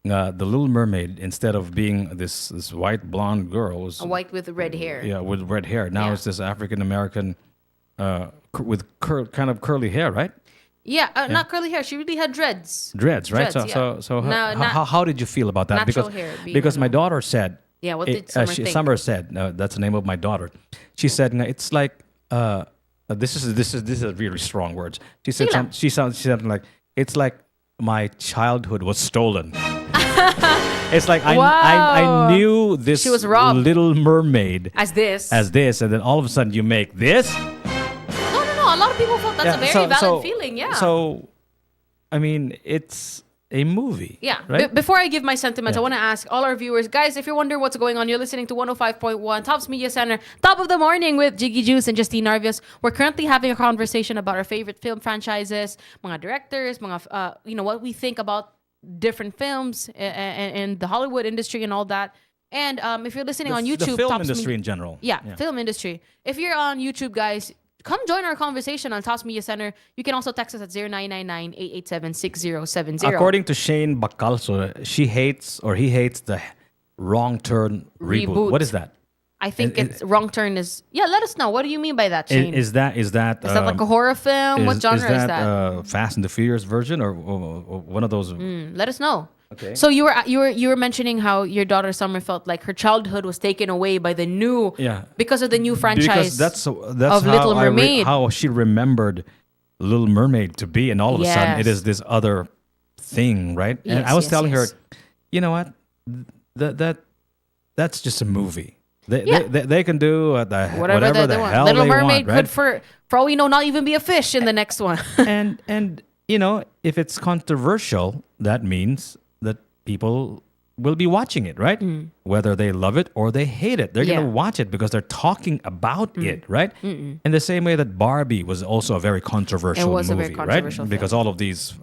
the Little Mermaid, instead of being this white blonde girl, was A white with red hair. yeah with red hair. Now Yeah. it's this African American with kind of curly hair, right? Yeah, not curly hair. She really had dreads. Dreads, right? Dreads, So No, how did you feel about that? natural Because hair being because my daughter said. Yeah, what did Summer think? Summer said that's the name of my daughter. She said it's like this is really strong words. She said she said something like it's like my childhood was stolen. It's like Wow. I knew this She was robbed. Little Mermaid As this. and then all of a sudden you make this. No. A lot of people felt that's Yeah, a very so- valid so- feeling. Yeah. So, I mean, it's a movie. Yeah. Right? Before I give my sentiments, Yeah. I want to ask all our viewers, guys, if you're wondering what's going on, you're listening to 105.1 Tops Media Center, top of the morning with Jiggy Juice and Justine Narvios. We're currently having a conversation about our favorite film franchises, mga directors, mga what we think about different films and the Hollywood industry and all that. And if you're listening on YouTube, the film Tops industry Me- in general. Yeah, film industry. If you're on YouTube, guys, come join our conversation on Tops Media Center. You can also text us at 0999-887-6070. According to Shane Bacalso, he hates the Wrong Turn reboot. What is that? I think Is- it's Wrong Turn is... Yeah, let us know. What do you mean by that, Is, Shane? is that Is that like a horror film? What genre is that? Fast and the Furious version or one of those? Let us know. Okay. So you were mentioning how your daughter Summer felt like her childhood was taken away by the new Yeah. because of the new franchise Because that's of how Little Mermaid. how she remember Little Mermaid to be, and all of a sudden it Yes. is this other thing, right? And Yes, I was yes, telling yes. her, you know what, that's just a movie. Yeah. They can do whatever they the want. hell Little they Mermaid want, right? could for all we know not even be a fish in the next one. and you know, if it's controversial, that means that people will be watching it, right? Whether they love it or they hate it, they're Yeah. gonna watch it because they're talking about it, right? In the same way that Barbie was also a very controversial It was a movie, very controversial right? Because all of these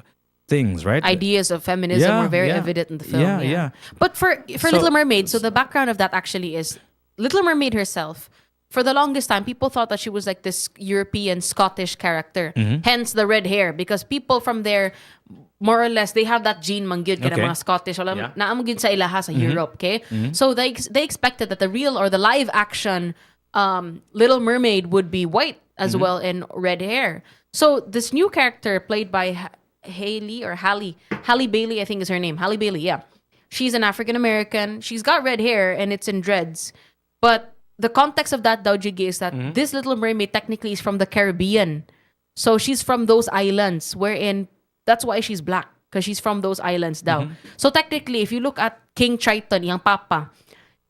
things, right? Ideas of feminism Yeah, were very yeah. evident in the film. Yeah, yeah. But for So- Little Mermaid, so the background of that actually is Little Mermaid herself. For the longest time, people thought that she was like this European Scottish character. Mhm. Hence the red hair, because people from there, more or less, they have that gene mangyud Okay. mga Scottish. Wala Yeah. naamagid sa ilaha sa Mhm. Europe, okay? Mhm. So they expected that the real or the live action Little Mermaid would be white as Mhm. well and red hair. So this new character played by Halle Bailey, I think is her name. Halle Bailey, yeah. She's an African American. She's got red hair and it's in dreads. But the context of that Daojigi is that Mhm. this Little Mermaid technically is from the Caribbean. So she's from those islands wherein that's why she's black, because she's from those islands daw. Mhm. So technically, if you look at King Triton, yung papa,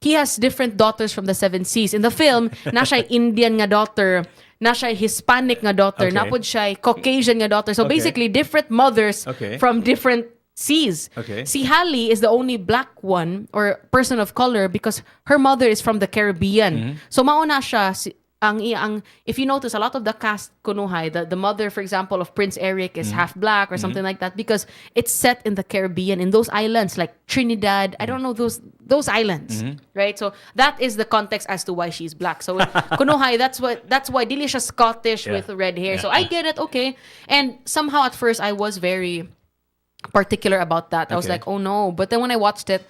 he has different daughters from the seven seas. In the film, na siya Indian nga daughter, na siya Hispanic nga daughter, Okay. napod siya Caucasian nga daughter. So Okay. basically, different mothers Okay. from different seas. Okay. Si Halle is the only black one or person of color because her mother is from the Caribbean. Mhm. So mauna siya if you notice, a lot of the cast kunuhay, the mother, for example, of Prince Eric is half black or something like that, because it's set in the Caribbean, in those islands like Trinidad. I don't know those islands, right? So that is the context as to why she's black. So kunuhay, that's why dili siya Scottish with red hair. So I get it, okay. And somehow at first I was very particular about that. I was like, oh no. But then when I watched it,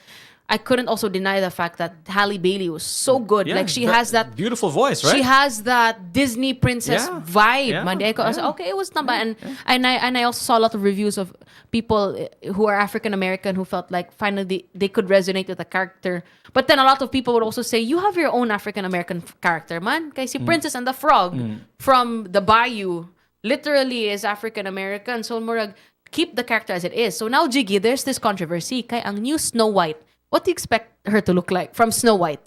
I couldn't also deny the fact that Halle Bailey was so good. Yeah, like she has that beautiful voice, right? She has that Disney princess vibe. Yeah. Man. I was like, okay, it was not bad. And I also saw a lot of reviews of people who are African American who felt like finally they could resonate with the character. But then a lot of people would also say, you have your own African American character, man. Kasi Princess and the Frog from the Bayou literally is African American. So murag, keep the character as it is. So now, Jiggy, there's this controversy. Kay ang new Snow White, what do you expect her to look like from Snow White?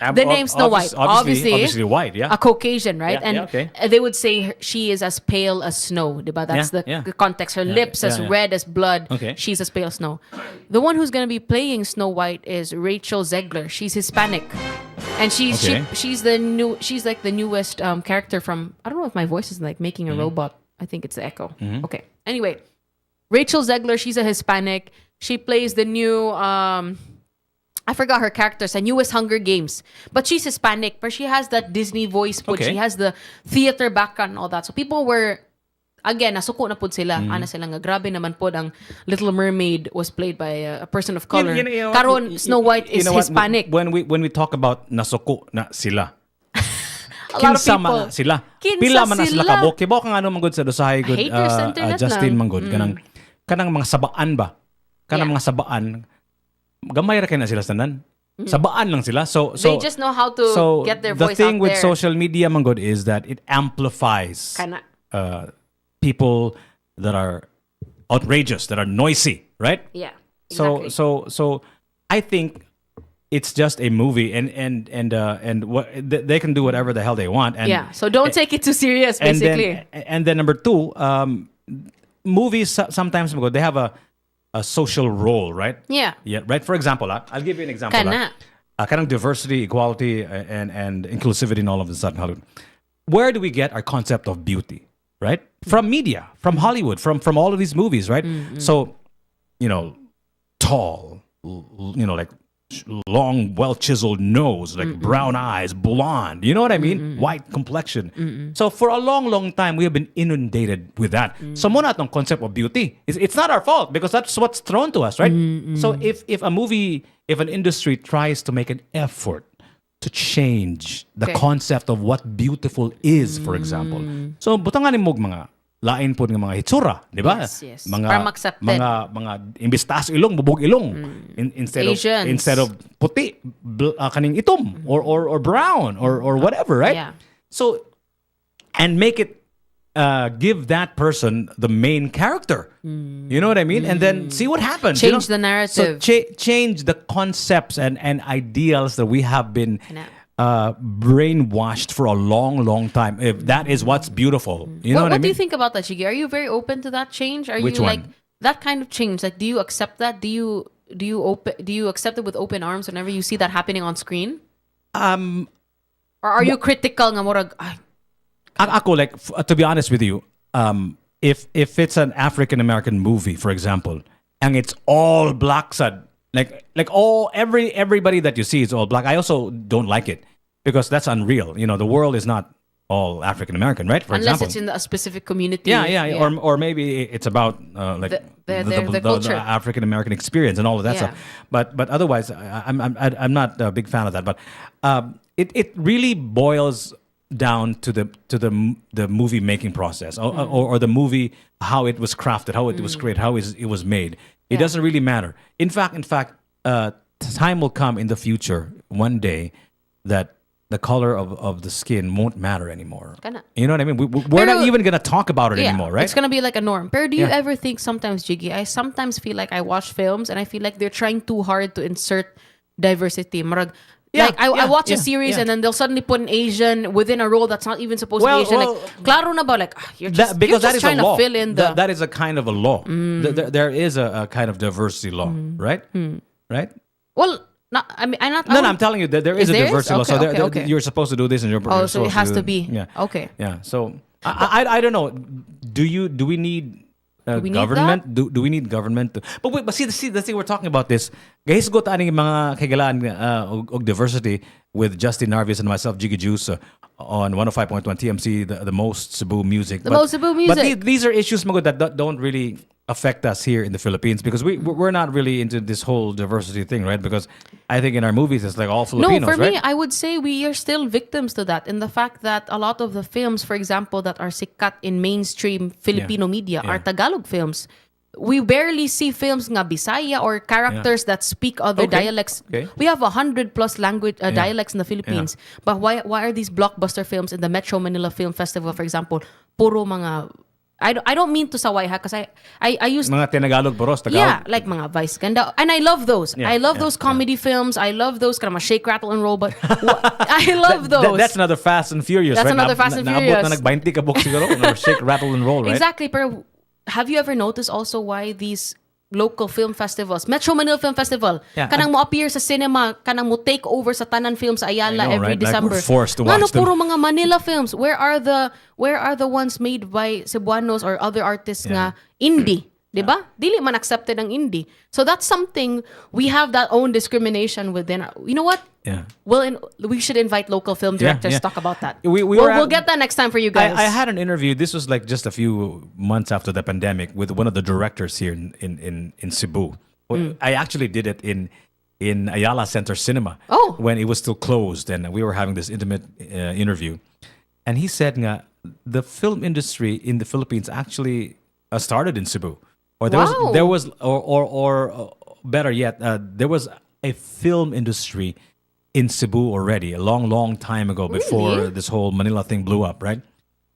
The name Snow White. Obviously white, yeah. A Caucasian, right? Yeah, and they would say she is as pale as snow. Diba? That's the context. Her lips as red as blood. Okay. She's as pale as snow. The one who's going to be playing Snow White is Rachel Zegler. She's Hispanic. And she's like the newest character from, I don't know if my voice is like making a robot. I think it's the echo. Okay. Anyway, Rachel Zegler, she's a Hispanic. She plays the new I forgot her characters, the newest Hunger Games. But she's Hispanic, but she has that Disney voice put. She has the theater background and all that. So people were, again, nasuko na pud sila. Ana sila nga, grabe naman po ang Little Mermaid was played by a person of color. Karon, Snow White is Hispanic. When we talk about nasuko na sila, a lot of people. na sila. Kinsa Pila man na sila sila. kabok. Kibaw ka nga ano manggod sa dosahay good Haters sa internet Justin lang. manggod. Kanang mga sabaan ba? Kanang mga sabaan, gamay ra kay na sila tanan. Sabaan lang sila. So they just know how to get their voice out there. The thing with social media manggod is that it amplifies people that are outrageous, that are noisy, right? Yeah. Exactly. So I think it's just a movie, and what they can do whatever the hell they want. And so don't take it too serious, basically. And then number two, movies sometimes they have a social role, right? Yeah. Yeah. Right. For example, I'll give you an example. Kind of diversity, equality, and inclusivity, and all of a sudden, Hollywood. Where do we get our concept of beauty? Right? From media, from Hollywood, from all of these movies, right? So, tall, like long, well-chiseled nose, like brown eyes, blonde. You know what I mean? White complexion. So for a long, long time, we have been inundated with that. So muna itong concept of beauty. It's not our fault because that's what's thrown to us, right? So if an industry tries to make an effort to change the concept of what beautiful is, for example. So butangan mo mga lain po ng mga hitsura, di ba? Yes. Mga imbis ilong, bubog ilong. Instead of puti, kaning itom or brown or whatever, right? Yeah. So and make it give that person the main character. You know what I mean? And then see what happens. Change the narrative. So change the concepts and ideals that we have been brainwashed for a long, long time. If that is what's beautiful. You know what I mean? What do you think about that, Shigi? Are you very open to that change? Are Which you one? like that kind of change? Like, do you accept that? Do you accept it with open arms whenever you see that happening on screen? Or are you critical nga murag Ako, like, to be honest with you, if it's an African American movie, for example, and it's all black, everybody that you see is all black, I also don't like it because that's unreal. The world is not all African American, right? For Unless example, it's in a specific community. Yeah. Or maybe it's about the culture, the African American experience and all of that stuff. But otherwise, I'm not a big fan of that. But it really boils down to the movie making process or the movie, how it was crafted, how it was created, how it was made. It doesn't really matter. In fact, time will come in the future one day that the color of the skin won't matter anymore. You know what I mean? We're not even gonna talk about it anymore, right? It's gonna be like a norm. Pero do you ever think sometimes, Jiggy, I sometimes feel like I watch films and I feel like they're trying too hard to insert diversity. Marag, I watch a series and then they'll suddenly put an Asian within a role that's not even supposed to be Asian. Klaro na ba? Like, you're just trying to fill in the... That is a kind of a law. There is a kind of diversity law, right? Right? Well, Not, I mean, I'm not. No, I'm telling you that there is a There diversity law. Okay, So okay, okay. you're supposed to do this, and you're Oh, you're so it supposed has do- to be. Yeah. Okay. Yeah. So I don't know. Do we need Do we need government? Do we need government? But see, the thing we're talking about this. Guys, go taning mga kagalaan og diversity with Justin Narvis and myself, Jiggy Juice, on 105.1 TMC, the most Cebu music. The most Cebu music. But these are issues, Magod, that don't really affect us here in the Philippines because we're not really into this whole diversity thing, right? Because I think in our movies it's like all Filipinos, No, for right? me, I would say we are still victims to that in the fact that a lot of the films, for example, that are sikat in mainstream Filipino media are Tagalog films. We barely see films nga Bisaya or characters that speak other Okay. dialects. Okay. We have 100 plus language dialects in the Philippines. But why are these blockbuster films in the Metro Manila Film Festival, for example, puro mga I don't mean to saway ha because I used Mga Tinagalog Boros, Tagalog. yeah, like mga Vice Ganda. And I love those. Yeah, I love yeah, those comedy films. I love those kind of shake, rattle, and roll. But I love those. That's another Fast and Furious, That's right? another Fast and Naabot Furious. na nag-20 ka book siguro. No, shake, rattle, and roll, right? Exactly. Pero have you ever noticed also why these local film festivals, Metro Manila Film Festival, Yeah, kanang mo appear sa cinema, kanang mo take over sa Tanan Film sa Ayala I know, every right? Like December. we're forced to Ngano watch them. puro mga Manila films? Where are the ones made by Cebuanos or other artists nga indie? Diba? Dili man accepted ang indie. So that's something we have that own discrimination within. You know what? Yeah. We should invite local film Yeah, directors yeah. to talk about that. We'll We'll get that next time for you guys. I had an interview. This was like just a few months after the pandemic with one of the directors here in Cebu. I actually did it in Ayala Center Cinema when it was still closed, and we were having this intimate interview. And he said, nga, the film industry in the Philippines actually started in Cebu, or there was better yet, there was a film industry in Cebu already a long time ago before this whole Manila thing blew up, right?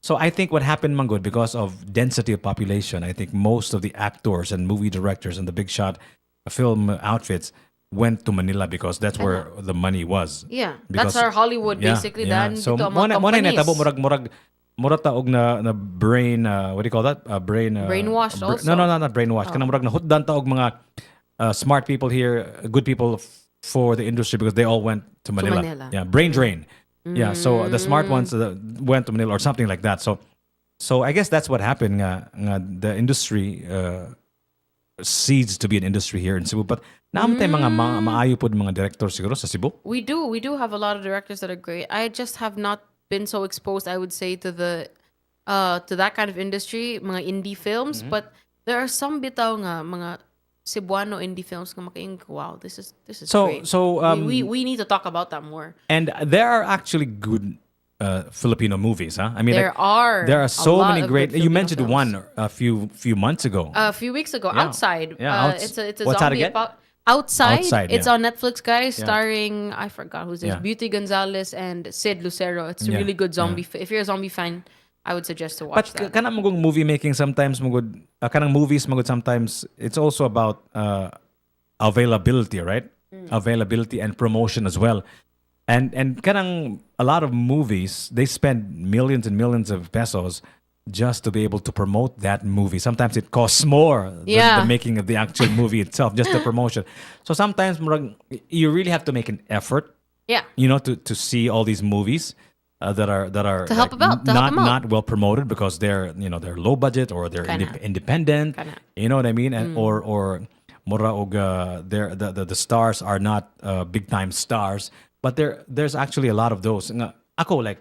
So I think what happened, Manggod, because of density of population, I think most of the actors and movie directors and the big shot film outfits went to Manila because that's where the money was. Yeah, Because- that's our Hollywood basically. Dan So dito ang mo mga na companies. murag taog na brain what do you call that? Brain Brainwashed also. No, not brainwashed. Kanang murag nahutdan taog mga smart people here, good people for the industry because they all went to Manila. Manila. Yeah, brain drain. Yeah, so the smart ones went to Manila or something like that. So I guess that's what happened. Nga the industry ceased to be an industry here in Cebu. But naam tayo mga maayo pod mga director siguro sa Cebu. We do have a lot of directors that are great. I just have not been so exposed, I would say, to that kind of industry, mga indie films. But there are some bitaw nga mga Cebuano indie films nga makaing wow, this is great. So we need to talk about that more. And there are actually good Filipino movies, huh? I mean, There are there a are so lot many of great. good You Filipino mentioned films. one a few months ago. A few weeks ago, Yeah. Outside. Yeah, It's a what's that zombie again? about Outside. Outside, It's yeah. on Netflix, guys, Yeah. starring I forgot who's this. Yeah. Beauty Gonzalez and Sid Lucero. It's a Yeah, really good zombie. yeah. If you're a zombie fan, I would suggest to But watch that. kanang magong movie making sometimes magud kanang movies magud sometimes it's also about availability, right? Availability and promotion as well. And kanang a lot of movies they spend millions and millions of pesos just to be able to promote that movie. Sometimes it costs more than Yeah. the making of the actual movie itself, just the promotion. So sometimes murag, you really have to make an effort, Yeah. you know, to see all these movies that are To help about- to help them out. not well promoted because they're low budget or they're Kinda. independent. Kinda. You know what I mean? And or mura og the stars are not big time stars, but there's actually a lot of those. Nga, ako like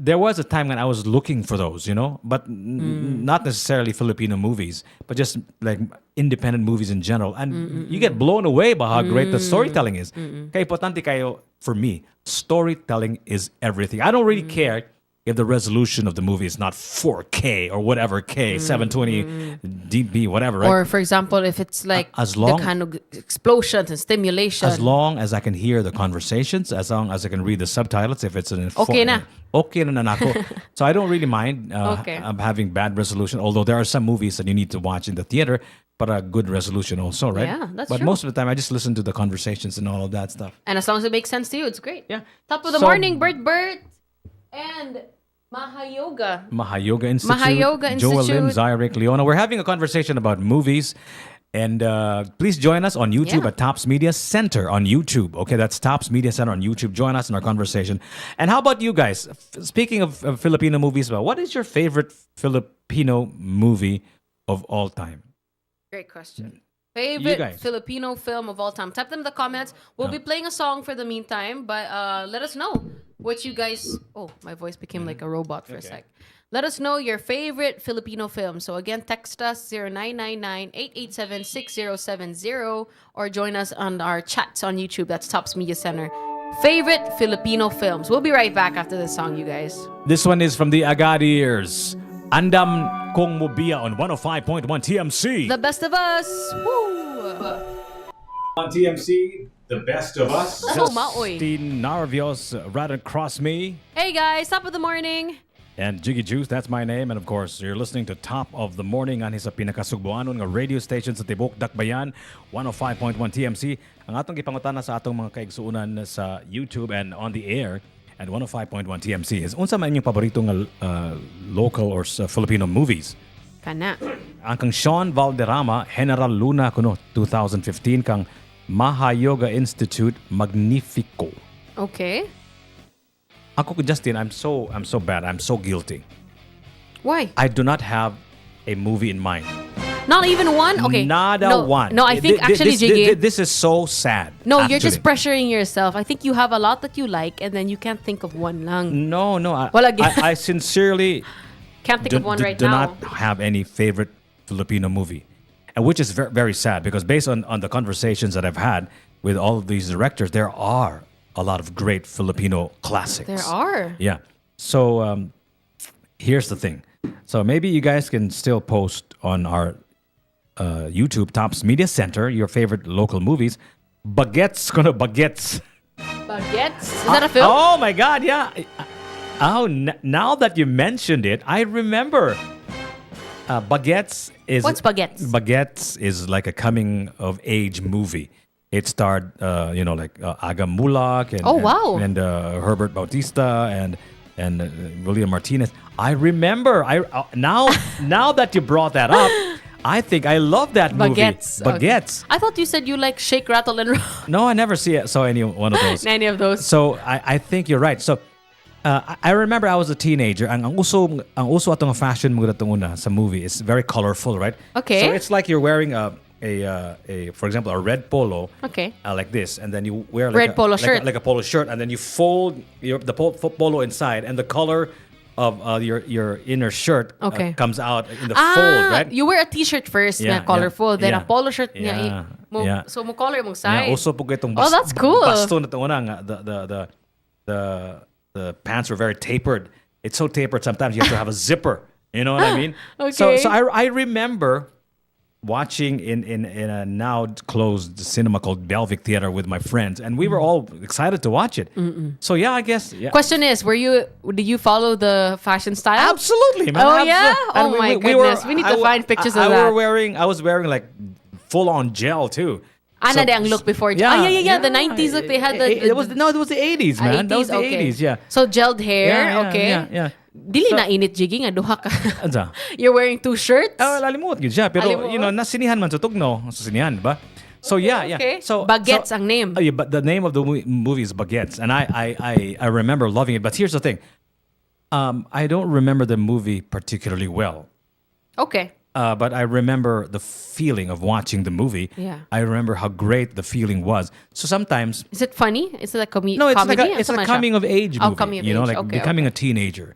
there was a time when I was looking for those, you know, but not necessarily Filipino movies, but just like independent movies in general. And you get blown away by how great the storytelling is. Kaya importante kayo, for me, storytelling is everything. I don't really care if the resolution of the movie is not 4K or whatever K, 720 dB, whatever, right? Or for example, if it's like As long- the kind of explosions and stimulation. As long as I can hear the conversations, as long as I can read the subtitles, if it's an Okay na. Okay na nako. So I don't really mind Okay. having bad resolution, although there are some movies that you need to watch in the theater, but a good resolution also, right? Yeah, that's but true. most of the time, I just listen to the conversations and all of that stuff. And as long as it makes sense to you, it's great. Yeah. Top of the So- morning, Bert and Mahayoga. Mahayoga Institute, Mahayoga Joel Lim, Institute. Zyrek, Leona. We're having a conversation about movies And please join us on YouTube Yeah. at Tops Media Center on YouTube. Okay, that's Tops Media Center on YouTube. Join us in our conversation. And how about you guys? Speaking of Filipino movies, what is your favorite Filipino movie of all time? Great question. You Favorite guys. Filipino film of all time? Type them in the comments. We'll be playing a song for the meantime, but let us know what you guys. Oh, my voice became like a robot for a sec. Let us know your favorite Filipino film. So again, text us 0999-887-6070 or join us on our chats on YouTube. That's Tops Media Center. Favorite Filipino films. We'll be right back after this song, you guys. This one is from the Agadiers. Andam Kong Mobia on 105.1 TMC. The best of us. Woo! On TMC, the best of us. Oh, maoy. Justin Narvios, right across me. Hey guys, top of the morning. And Jiggy Juice, that's my name. And of course, you're listening to Top of the Morning on sa pinakasugbuanon nga radio station sa Tibok Dakbayan, 105.1 TMC. Ang atong gipangutana sa atong mga kaigsuunan sa YouTube and on the air at 105.1 TMC is unsa man inyong paboritong local or Filipino movies? Kana. Ang kang Sean Valderrama, General Luna kuno 2015 kang Maha Yoga Institute Magnifico. Okay. Ako Justin, I'm so bad. I'm so guilty. Why? I do not have a movie in mind. Not even one? Okay. Nada one. No, I think actually, Jiggy. This is so sad. No, actually. you're just pressuring yourself. I think you have a lot that you like and then you can't think of one lang. No. Well, again. I sincerely Can't think of one right do now. not have any favorite Filipino movie. And which is very, very sad because based on the conversations that I've had with all of these directors, there are a lot of great Filipino classics. There are. Yeah. So here's the thing. So maybe you guys can still post on our YouTube Tops Media Center your favorite local movies. Baguettes. Baguettes? Is that a film? Oh my God, yeah. Now that you mentioned it, I remember. Baguettes is... What's Baguettes? Baguettes is like a coming of age movie. It starred, Aga Mulak and, Oh, wow. and Herbert Bautista and William Martinez. I remember. Now that you brought that up, I think I love that movie. Baguettes. Baguettes. Okay. I thought you said you like Shake, Rattle, and Roll. No, I never saw any one of those. Any of those. So I think you're right. So I remember I was a teenager. Ang uso atong fashion mo datong una sa movie is very colorful, right? Okay. So it's like you're wearing a for example a red polo. Okay. Like this, and then you wear like Red polo shirt. like a polo shirt, and then you fold the polo inside, and the color of your inner shirt Okay. comes out in the fold, right? You wear a t-shirt first Yeah, na colorful, then yeah. a polo shirt Yeah, niya. yeah. So mo color mong side. Yeah, also po itong Oh, that's cool. Basto na ito una nga, the pants were very tapered. It's so tapered sometimes you have to have a zipper. You know what I mean? So Okay. I remember watching in a now closed cinema called Belvic Theater with my friends, and we were all excited to watch it. So yeah, I guess. Yeah. Question is, did you follow the fashion style? Absolutely, man. Oh yeah? And Oh my goodness. We need to find pictures of that. I was wearing like full on gel too. Ana de ang look before. Yeah. The 90s look, they had It was the 80s, man. That was the 80s, 80s, yeah. So gelled hair, Yeah, okay. yeah. Dili na init jiggy nga duha ka. Ansa? You're wearing two shirts? Lalimot gid siya, pero Alimuot? nasinihan man sa tugno, sa sinihan, di ba? So yeah. Okay. So Baguettes ang name. Yeah, but the name of the movie is Baguettes, and I remember loving it. But here's the thing, I don't remember the movie particularly well. Okay. But I remember the feeling of watching the movie. Yeah. I remember how great the feeling was. So sometimes Is it funny? Is it like no, it's comedy? like a coming of age movie. Coming of you know, age. like Okay, becoming okay. a teenager,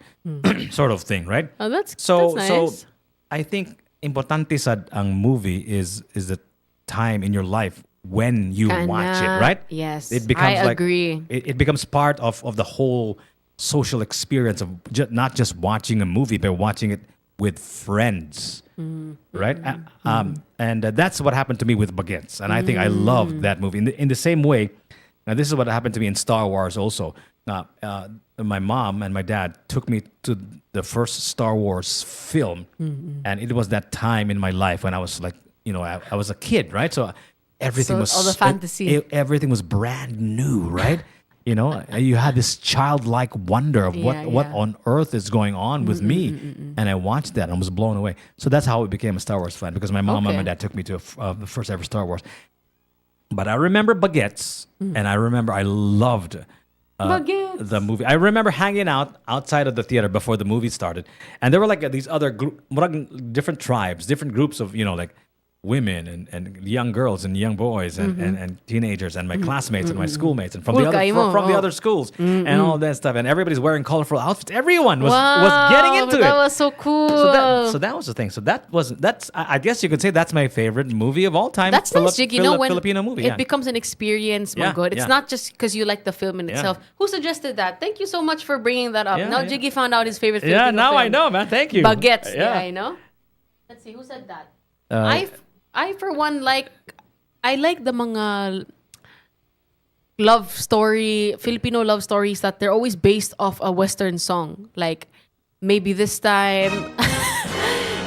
sort of thing, right? Oh, that's So nice. I think importante sa ang movie is the time in your life when you watch it, right? Yes, It becomes I like agree. It becomes part of the whole social experience of not just watching a movie, but watching it with friends, right? And that's what happened to me with Baguettes, and I think I loved that movie. In the same way, now this is what happened to me in Star Wars also. My mom and my dad took me to the first Star Wars film, and it was that time in my life when I was like, I was a kid, right? So everything So was all the fantasy. everything was brand new, right? You know, you had this childlike wonder of what Yeah. on earth is going on with me, and I watched that and was blown away. So that's how I became a Star Wars fan, because my mom and my dad took me to the first ever Star Wars. But I remember baguettes, and I remember I loved Baguettes. the movie. I remember hanging out outside of the theater before the movie started, and there were like these other different tribes, different groups of like women and young girls and young boys and teenagers and my classmates and my schoolmates and from the other schools and all that stuff, and everybody's wearing colorful outfits. Everyone was getting into That it. was so cool. So that was the thing. So that's I guess you could say that's my favorite movie of all time. That's nice, Jig. You know, when Filipino movie. it becomes an experience, my Yeah, God. It's yeah. not just because you like the film in itself. Who suggested that? Thank you so much for bringing that up. Yeah, Now yeah. Jiggy found out his favorite Yeah, Filipino now film. I know, man. Thank you. Baguettes. Yeah. Yeah, I know. Let's see, who said that? I for one like the mga Filipino love stories that they're always based off a Western song. Like, Maybe This Time.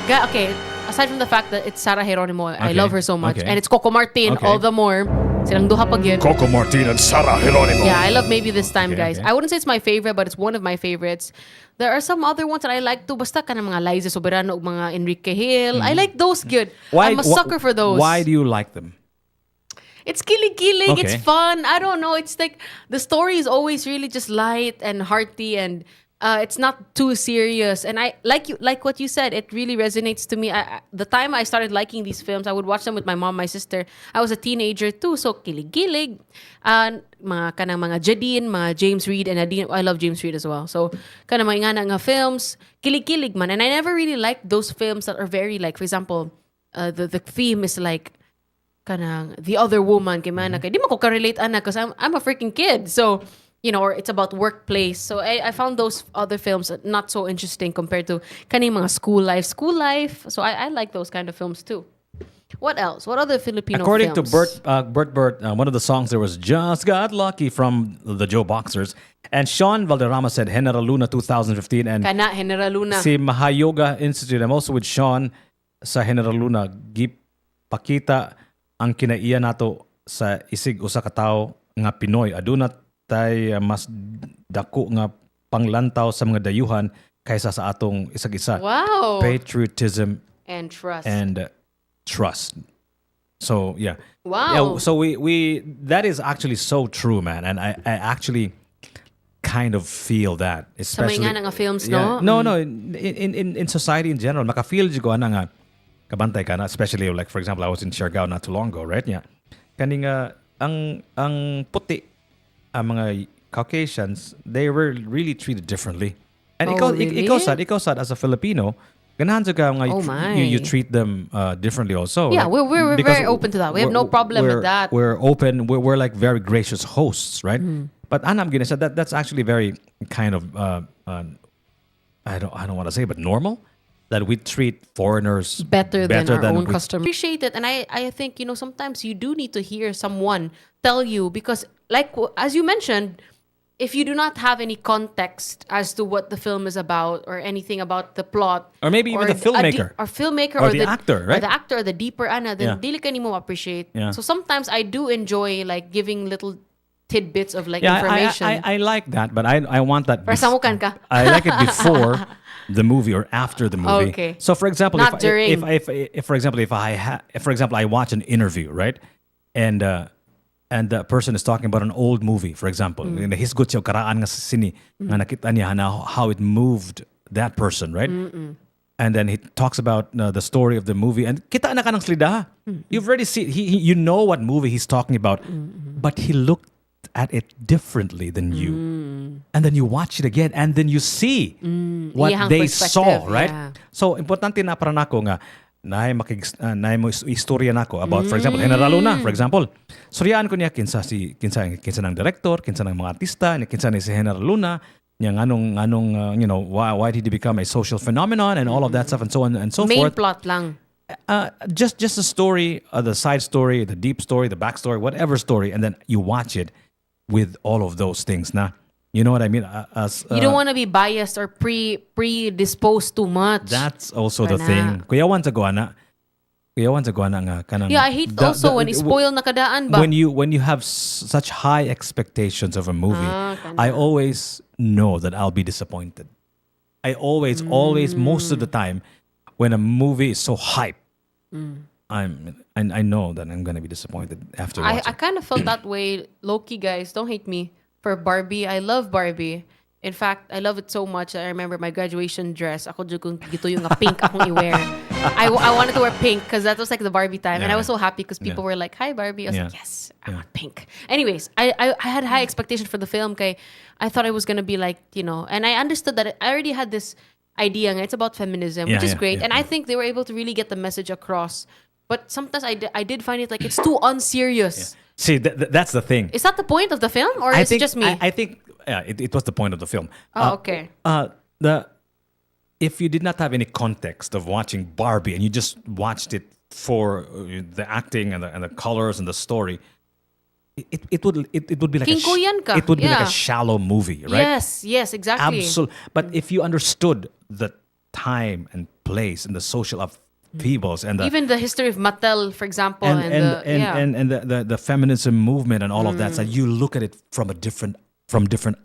Okay, aside from the fact that it's Sarah Geronimo, I love her so much. Okay. And it's Coco Martin, all the more. Silang duha pag yun. Coco Martin and Sarah Geronimo. Yeah, I love Maybe This Time, guys. okay. I wouldn't say it's my favorite, but it's one of my favorites. There are some other ones that I like too. Basta ka ng mga Liza Soberano, mga Enrique Hill. I like those good. I'm a sucker for those. Why do you like them? It's kilig-kilig. It's Okay. fun. I don't know. It's like the story is always really just light and hearty, and it's not too serious. And I like what you said. It really resonates to me. The time I started liking these films, I would watch them with my mom, my sister. I was a teenager too, so kilig-kilig. Mga kanang mga Jadine, mga James Reid and Nadine. I love James Reid as well. So kanang mga nga films, kilig-kilig man. And I never really liked those films that are very like, for example, the theme is like kanang The Other Woman kay mana kay di mo ko ka-relate ana because I'm a freaking kid, so or it's about workplace. So I found those other films not so interesting compared to kaning mga school life. So I like those kind of films too. What else? What other Filipino According films? to Bert, one of the songs there was Just Got Lucky from the Joe Boxers. And Sean Valderrama said General Luna 2015. And Kana General Luna. si Mahayoga Institute, I'm also with Sean sa General Luna. Gipakita ang kinaiya nato sa isig usa ka tawo nga Pinoy. Aduna tay mas dako nga panglantaw sa mga dayuhan kaysa sa atong isag-isa. Wow. Patriotism And trust. and trust. So yeah. Wow. Yeah, so we that is actually so true, man. And I actually kind of feel that, Sa especially mga nga films, yeah. no? No, in society in general, maka-feel ko ana nga kabantay ka na, especially like for example, I was in Siargao not too long ago, right? Yeah. Kaning ang puti, ang mga Caucasians, they were really treated differently. And really? ikaw sad as a Filipino, ganahan sa ka nga Oh my. you treat them differently also. Yeah, Like, we're because very open to that. We have no problem with that. We're open. We're like very gracious hosts, right? But anam gina said that's actually very kind of I don't want to say, but normal that we treat foreigners better than our own we- customers. Appreciate it, and I think sometimes you do need to hear someone tell you, because like as you mentioned, if you do not have any context as to what the film is about or anything about the plot, Or maybe even the filmmaker. or the actor, right? or the actor, the deeper ana, then Yeah. dili ka nimo appreciate. Yeah. So sometimes I do enjoy like giving little tidbits of like Yeah, information. I like that, but I want that. Para samukan ka. I like it before the movie or after the movie. Okay. So for example, Not during. if for example I watch an interview, right, and the person is talking about an old movie, for example, and hisgot siya og karaan nga sa sini nga nakita niya na how it moved that person, right? And then he talks about the story of the movie, and kita na ka ng slida. You've already seen you know what movie he's talking about, but he looked at it differently than you. And then you watch it again, and then you see what Iyahang they perspective, saw, right? yeah. So importante na para nako nga naay mo istorya nako about, for example, General Luna, for example. Suryaan ko niya kinsa ng director, kinsa ng mga artista, kinsa ni si General Luna, niya nganong why did he become a social phenomenon and all of that stuff and so on and so Main forth. plot lang. Just the story, the side story, the deep story, the backstory, whatever story, and then you watch it with all of those things. Na, you know what I mean? You don't want to be biased or predisposed too much. That's also the Kana. thing. Kuya once ago, ana, Yawan sa guana nga kanang Yeah, I hate also when spoil nakadaan ba. when you have such high expectations of a movie. I always know that I'll be disappointed. I always most of the time when a movie is so hype, I know that I'm gonna be disappointed after watching. I kind of felt that way, low-key, guys. Don't hate me for Barbie. I love Barbie. In fact, I love it so much that I remember my graduation dress. Ako dyan kung gito yung pink akong i-wear. I wanted to wear pink because that was like the Barbie time. And I was so happy because people were like, hi, Barbie. I was like, yes, I want pink. Anyways, I had high expectations for the film. Kay I thought it was going to be like, and I understood that I already had this idea. Nga, it's about feminism, which is great. And I think they were able to really get the message across. But sometimes I did find it like it's too unserious. See, that's the thing. Is that the point of the film? Or is it just me? I think it was the point of the film. Okay. If you did not have any context of watching Barbie and you just watched it for the acting and the colors and the story, it would be like it would be like a shallow movie, right? Yes, exactly. Absolutely. But if you understood the time and place and the social upheavals and even the history of Mattel, for example, and the feminism movement and all of that, so you look at it from different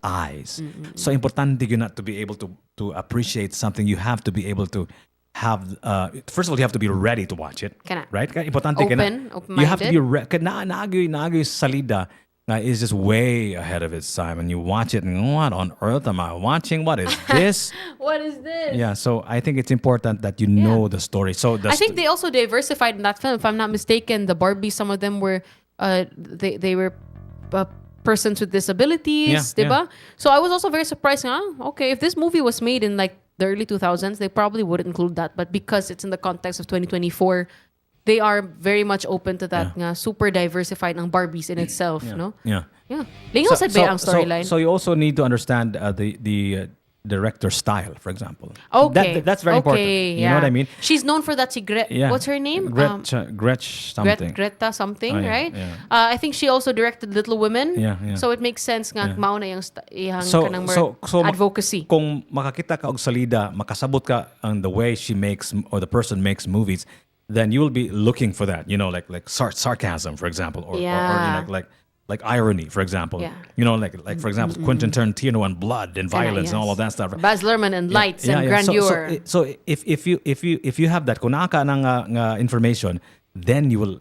eyes. So importante yun not to be able to appreciate something. You have to be able to have first of all you have to be ready to watch it. Right? Importante Open-minded. You have to be ready. Naagyo'y salida is just way ahead of its time, and you watch it and what on earth am I watching? What is this? What is this? Yeah, so I think it's important that you know the story. So I think they also diversified in that film. If I'm not mistaken, the Barbie, some of them were they were persons with disabilities, diba? So I was also very surprised. Okay, if this movie was made in like the early 2000s, they probably would include that. But because it's in the context of 2024, they are very much open to that. Super diversified ng Barbies in itself, no? Yeah. Lingaw sa ang storyline. So you also need to understand the director's style, for example. Okay. That's very important. You know what I mean? She's known for that. What's her name? Gretch something. Greta something, yeah, right? Yeah. I think she also directed Little Women. Yeah. So it makes sense nga mauna yung kanang so advocacy. Kung makakita ka og salida, makasabot ka on the way she makes or the person makes movies, then you will be looking for that, like sarcasm, for example, or like irony, for example. Yeah. Like for example, Quentin Tarantino and blood and violence and all of that stuff. Baz Luhrmann and lights and grandeur. So if you have that, kung naka ng information, then you will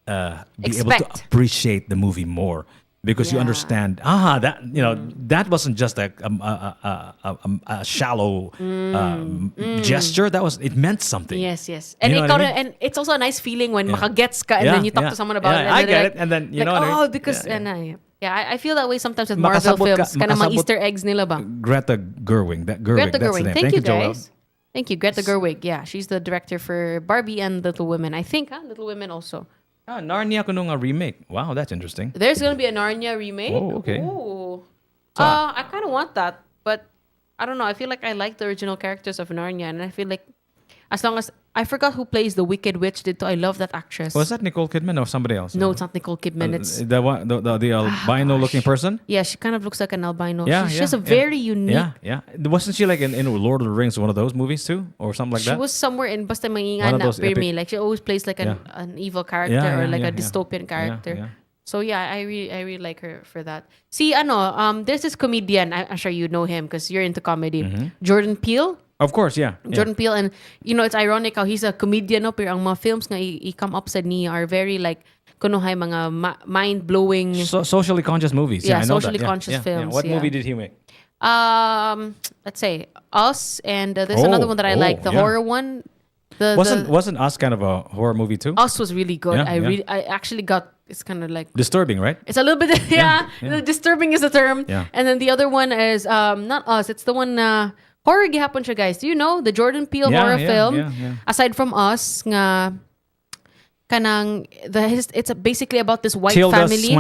be able to appreciate the movie more. Because you understand, that wasn't just a shallow gesture. It meant something. Yes. And and it's also a nice feeling when makagets ka and then you talk to someone about it. I get it. And then, what I mean? Because, I feel that way sometimes with Marvel films. Kind of mga Easter eggs nila ba? Greta Gerwig. That's the name. Thank you, guys. Thank you, Greta Gerwig. Yeah, she's the director for Barbie and Little Women. I think, Little Women also. Narnia ko nung remake. Wow, that's interesting. There's gonna be a Narnia remake. Oh, okay. Ooh. I kind of want that, but I don't know. I feel like I like the original characters of Narnia, and I feel like as long as I forgot who plays the Wicked Witch dito. I love that actress. Was that Nicole Kidman or somebody else? No, it's not Nicole Kidman. It's the one, the albino-looking person. Yeah, she kind of looks like an albino. Yeah, she has a very unique. Yeah. Wasn't she like in Lord of the Rings, one of those movies too, or something like that? She was somewhere in Basta Maingan na me. Like she always plays like an evil character or like a dystopian character. Yeah. So I really like her for that. See, there's this comedian. I'm sure you know him because you're into comedy. Jordan Peele. Of course, yeah. Jordan Peele, and it's ironic how he's a comedian, no, pero ang mga films nga i-come up sa niya are very like kunuhay mga mind-blowing socially conscious movies. Yeah, I know socially that. conscious films. What movie did he make? Let's say Us, and there's another one that I like, the horror one. Wasn't Us kind of a horror movie too? Us was really good. I actually got, it's kind of like disturbing, right? It's a little bit disturbing is the term. Yeah. And then the other one is not Us. It's the one horror gihapon siya, guys. Do you know the Jordan Peele horror film? Yeah. Aside from Us, nga kanang it's basically about this white Tilda family.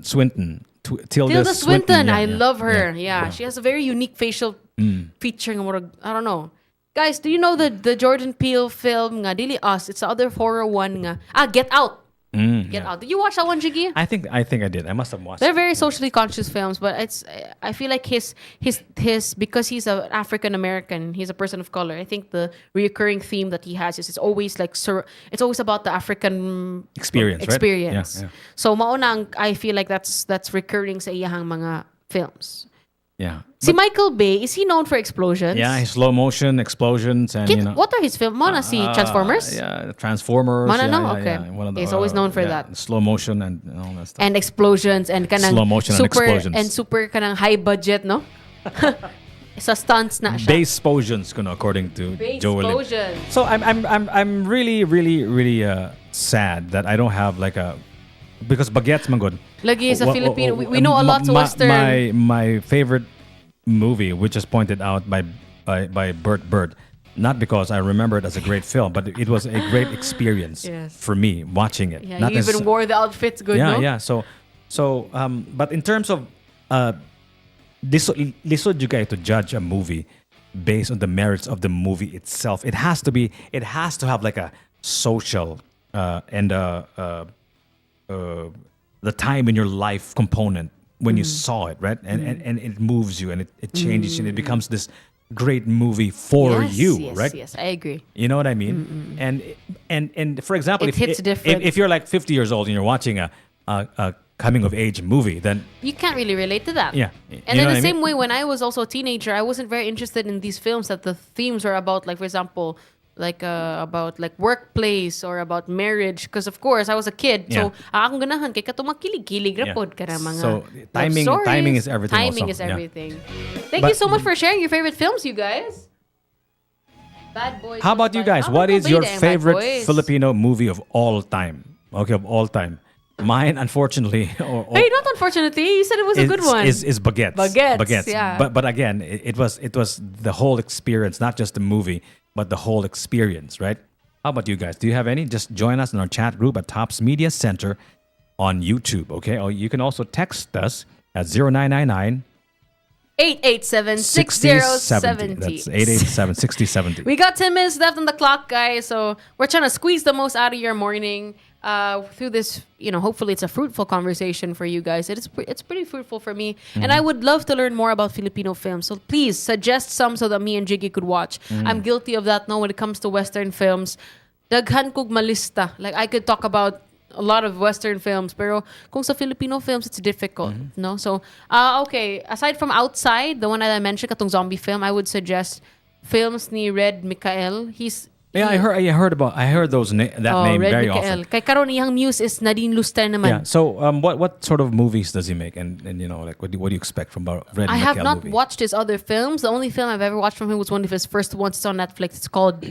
Swinton. Tilda Swinton. I love her. Yeah. She has a very unique facial feature. I don't know. Guys, do you know the Jordan Peele film nga dili Us? It's the other horror one nga. Get Out. Get Yeah. Out. Did you watch that one, Jiggy? I think I did. I must have watched. They're very socially conscious films, but I feel like his because he's an African American, he's a person of color. I think the reoccurring theme that he has is it's always like it's always about the African Experience, right? experience. Yeah, yeah. So mauna I feel like that's recurring sa iyahang mga films. Yeah. Si Michael Bay, is he known for explosions? Yeah, his slow motion explosions and What are his films? Mona si Transformers? Yeah, Transformers. Mana yeah, no? yeah, Okay. yeah. One of the, He's always known for yeah, that. slow motion and all that stuff. And explosions and kanang Slow motion and super explosions. super kanang high budget, no? Sa stunts na siya. Base explosions, according to Base Joel. explosions. So I'm really sad that I don't have like a because baguettes man good. Lagi sa Filipino, we know a lot of Western. My favorite movie, which is pointed out by Burt Bird, not because I remember it as a great film, but it was a great experience Yes. for me watching it. Yeah, Not you even necess- wore the outfits good, yeah, no? yeah. So but in terms of lisod you guys to judge a movie based on the merits of the movie itself. It has to have like a social and the time in your life component when you saw it, right? And it moves you and it changes you and it becomes this great movie for Yes, you, yes, right? Yes, I agree. You know what I mean? And for example, It hits different. if you're like 50 years old and you're watching a coming of age movie, then You can't really relate to that. yeah. And you know in the what I same mean? way, when I was also a teenager, I wasn't very interested in these films that the themes are about, like, for example, like about like workplace or about marriage. Because, of course, I was a kid. So, akong ganahan, kay katong makilig-kilig Yeah. rapod ka na mga So, love timing stories. is everything Timing also. is Yeah. everything. Thank But- you so much for sharing your favorite films, you guys. Bad Boys. How about you guys? How What about is your Bad favorite Boys? Filipino movie of all time? Okay, of all time. Mine, unfortunately, Hey, not unfortunately. You said it was a good one. Is Baguettes. Baguettes, yeah. But again, it was the whole experience, not just the movie, but the whole experience, right? How about you guys? Do you have any? Just join us in our chat group at Tops Media Center on YouTube, okay? Or you can also text us at 0999 887 6070. 6070. That's 887 6070. We got 10 minutes left on the clock, guys. So we're trying to squeeze the most out of your morning through this. Hopefully it's a fruitful conversation for you guys. It's pretty fruitful for me. And I would love to learn more about Filipino films. So please suggest some so that me and Jiggy could watch. I'm guilty of that now when it comes to Western films. Daghan kog malista. Like I could talk about a lot of Western films, pero kung sa Filipino films, it's difficult, no? So, okay, aside from Outside, the one that I mentioned, katong zombie film, I would suggest films ni Red Mikael. Yeah, I heard those that name Red very Mikael. often. Kay karon iyang muse is Nadine Luster naman. Yeah. So, what sort of movies does he make? And like what do you expect from a Red I have Mikael not movie? watched his other films. The only film I've ever watched from him was one of his first ones. It's on Netflix. It's called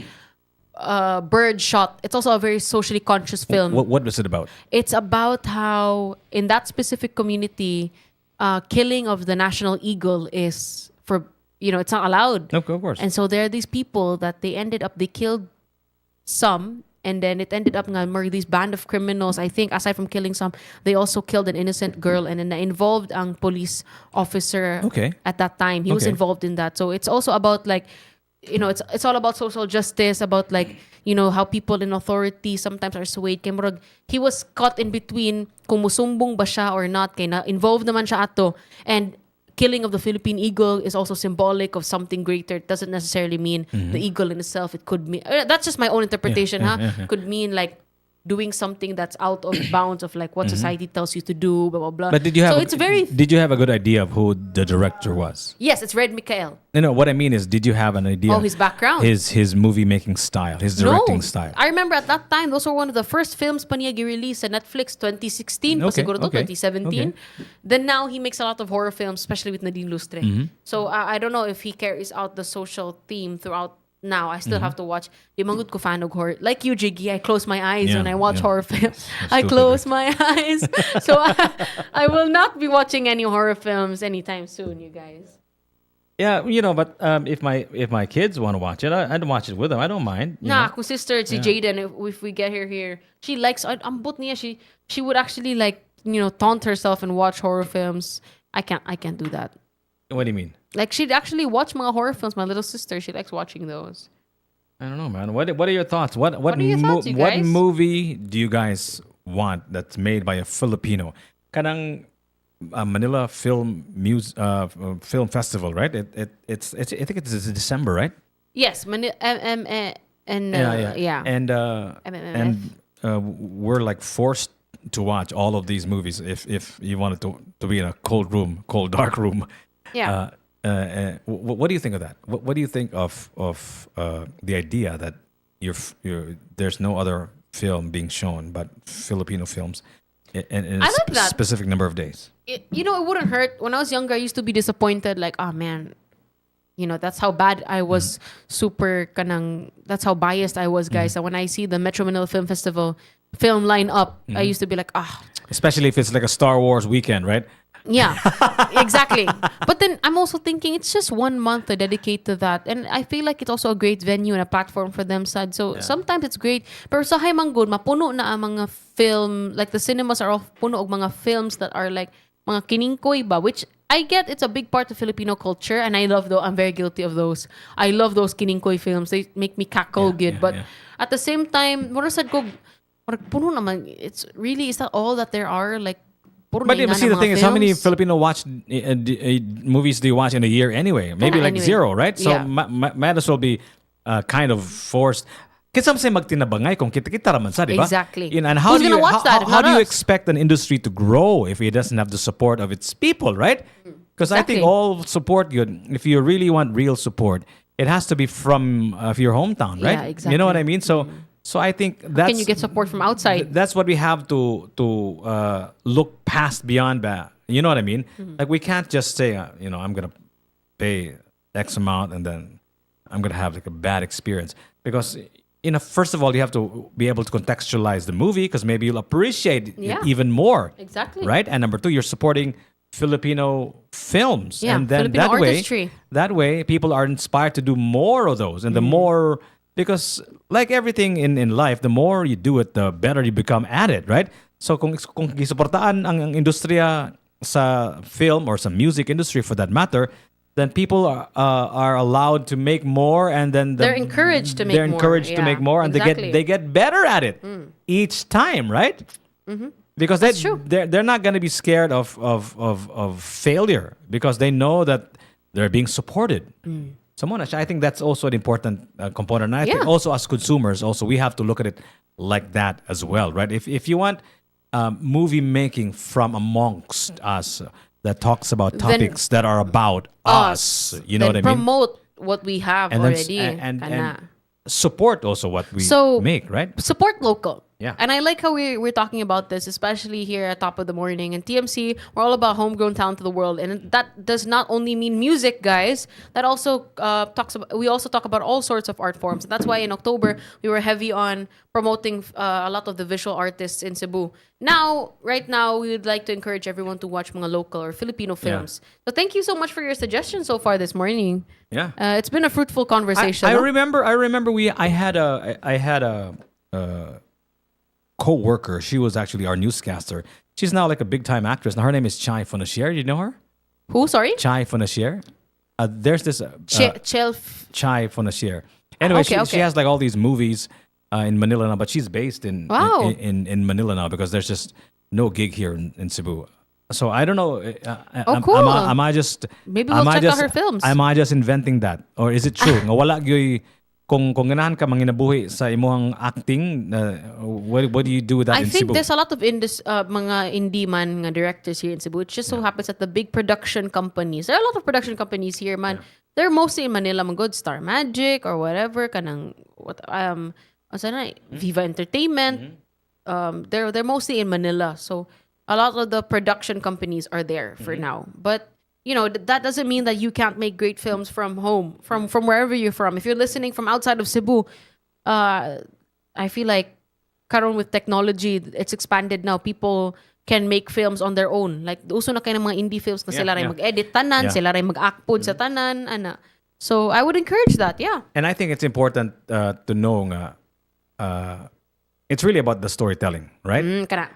Bird Shot. It's also a very socially conscious film. What was it about? It's about how in that specific community, killing of the national eagle is it's not allowed. Of course. And so there are these people that they killed some, and then it ended up nga these band of criminals. I think aside from killing some, they also killed an innocent girl, and then involved ang police officer. Okay. At that time, he was Okay. involved in that. So it's also about like, it's all about social justice, about like, how people in authority sometimes are swayed. Kay murag, he was caught in between kung musumbong ba siya or not. Kay na involved naman siya ato. And killing of the Philippine eagle is also symbolic of something greater. It doesn't necessarily mean the eagle in itself. It could mean, that's just my own interpretation, Yeah. Could mean like doing something that's out of bounds of like what society tells you to do, blah, blah, blah. But did you have a good idea of who the director was? Yes, it's Red Mikael. No, what I mean is, did you have an idea? Oh, his background. His movie making style, his directing style. I remember at that time, those were one of the first films pa niya released sa Netflix, 2016, pa siguro to, 2017. Then now he makes a lot of horror films, especially with Nadine Lustre. So I don't know if he carries out the social theme throughout. Now I still have to watch. Di man gud ko fan of horror. Like you, Jiggy, I close my eyes when I watch horror films. I close my eyes. So I will not be watching any horror films anytime soon, you guys. Yeah, but if my kids want to watch it, I'd watch it with them. I don't mind. you know? Kung sister, si Jaden, if we get her here, she likes, ambot niya, she would actually like, taunt herself and watch horror films. I can't do that. What do you mean? Like, she'd actually watch mga horror films. My little sister, she likes watching those. I don't know, man. What are your thoughts? What are your thoughts, you what guys? movie do you guys want that's made by a Filipino, kanang Manila Film Festival, right? It's I think it's December, right? Yes, and yeah. And MMF. we're like forced to watch all of these movies if you wanted to be in a cold dark room. Yeah. What do you think of that? What do you think of the idea that there's no other film being shown but Filipino films in a I like that. specific number of days? It wouldn't hurt. When I was younger, I used to be disappointed. Like, oh man, that's how bad I was. That's how biased I was, guys. And when I see the Metro Manila Film Festival film line up, I used to be like, Especially if it's like a Star Wars weekend, right? yeah, exactly. But then I'm also thinking it's just 1 month to dedicate to that. And I feel like it's also a great venue and a platform for them, Sad. So sometimes it's great. Pero sa Manggod, mapuno na ang mga film, like the cinemas are all puno og mga films that are like mga kiningkoy ba, which I get it's a big part of Filipino culture, and I love I'm very guilty of those. I love those kiningkoy films. They make me cackle good. But at the same time, mura sad ko, puno naman, is that all that there are? Like, but see, the thing is, how many Filipino movies do you watch in a year anyway? Maybe like zero, right? So might as well be kind of forced. Kasi say magtinabangay kung kita raman sa, di ba? Exactly. And how do you expect an industry to grow if it doesn't have the support of its people, right? Because I think all support good. If you really want real support, it has to be from your hometown, right? Yeah, exactly. You know what I mean? So I think that's... Can you get support from outside? That's what we have to look past beyond that. You know what I mean? Like, we can't just say, I'm going to pay X amount and then I'm going to have like a bad experience. Because, first of all, you have to be able to contextualize the movie because maybe you'll appreciate it even more. Exactly. Right? And number two, you're supporting Filipino films. Yeah, and then Filipino artistry. That way, people are inspired to do more of those. And the more... Because like everything in life, the more you do it, the better you become at it, right? So kung gisuportaan ang industriya sa film or sa music industry for that matter, then people are allowed to make more, and then they're encouraged to make more. They're encouraged to make more, and they get better at it each time, right? Because they're not going to be scared of failure because they know that they're being supported. So Monash, I think that's also an important component. And I think also as consumers, we have to look at it like that as well, right? If you want movie making from amongst us that talks about topics that are about us, you know what I mean? Promote what we have already. And support also what we make, right? Support local. Yeah. And I like how we're talking about this, especially here at Top of the Morning. And TMC, we're all about homegrown talent to the world. And that does not only mean music, guys. That also we also talk about all sorts of art forms. And that's why in October, we were heavy on promoting a lot of the visual artists in Cebu. Right now, we would like to encourage everyone to watch mga local or Filipino films. So thank you so much for your suggestions so far this morning. Yeah. It's been a fruitful conversation. I remember I had a co-worker. She was actually our newscaster. She's now like a big-time actress. Now her name is Chai Fonashier. You know her? Who? Sorry? Chai Fonashier. There's this Chai Fonashier. Anyway, she has like all these movies in Manila now, but she's based in Manila now because there's just no gig here in Cebu. So I don't know. Cool. Am I just maybe we'll check out her films? Am I just inventing that, or is it true? Nga wala gyoy kung ganahan ka manginabuhi sa imong acting, what do you do with that in Cebu? I think there's a lot of mga indie man nga directors here in Cebu. It just so happens that the big production companies, there are a lot of production companies here, man. They're mostly in Manila, Good Star Magic or whatever, kanang Viva Entertainment. They're mostly in Manila, so a lot of the production companies are there for now. But that doesn't mean that you can't make great films from home, from wherever you're from. If you're listening from outside of Cebu, I feel like karon with technology, it's expanded now. People can make films on their own. Like, uso na kayo ng mga indie films na sila rin mag-edit tanan, sila rin mag-act pod sa tanan, ana. So I would encourage that, yeah. And I think it's important to know it's really about the storytelling, right?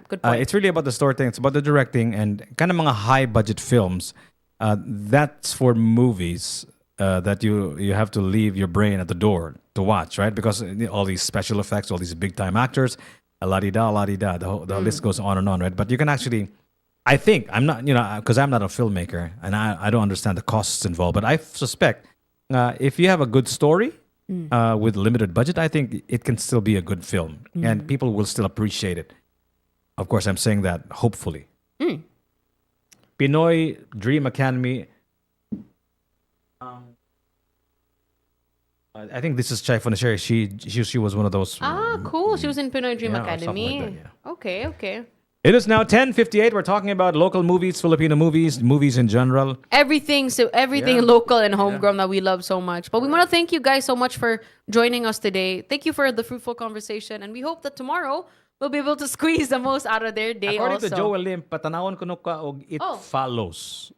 Good point. It's really about the storytelling. It's about the directing and kind of mga high-budget films. That's for movies that you have to leave your brain at the door to watch, right? Because all these special effects, all these big-time actors, la-di-da. The list goes on and on, right? But you can actually, I think, I'm not, because I'm not a filmmaker and I don't understand the costs involved, but I suspect if you have a good story with limited budget, I think it can still be a good film and people will still appreciate it. Of course, I'm saying that hopefully. Pinoy Dream Academy. I think this is Chai Fonasheri. She was one of those. Cool. She was in Pinoy Dream Yeah, or something Academy. like that, Okay. It is now 10:58. We're talking about local movies, Filipino movies in general. Everything Yeah. local and homegrown that we love so much. But we want to thank you guys so much for joining us today. Thank you for the fruitful conversation, and we hope that tomorrow we'll be able to squeeze the most out of their day. According also. to Joel Lim, patanawon ko ka og It Oh. Follows.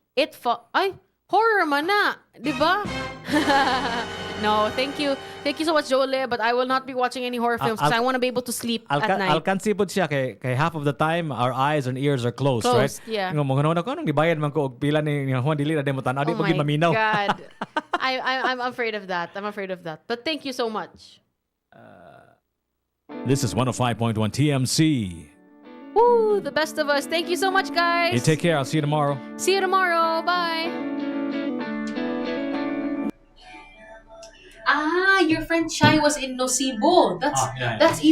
Ay, horror man na, di ba? No, thank you so much, Joel. But I will not be watching any horror films because I want to be able to sleep at night. Alkansi po siya kay half of the time our eyes and ears are closed, Closed, right? yeah. Nga mga ko anong gibayad man ko og pila ni Juan dili na demo tan. Adi Oh pag my maminaw. God. I'm afraid of that. But thank you so much. This is 105.1 TMC. Woo, the best of us. Thank you so much, guys. You take care. I'll see you tomorrow. See you tomorrow. Bye. Your friend Chai was in Nosibo. That's yeah. that's even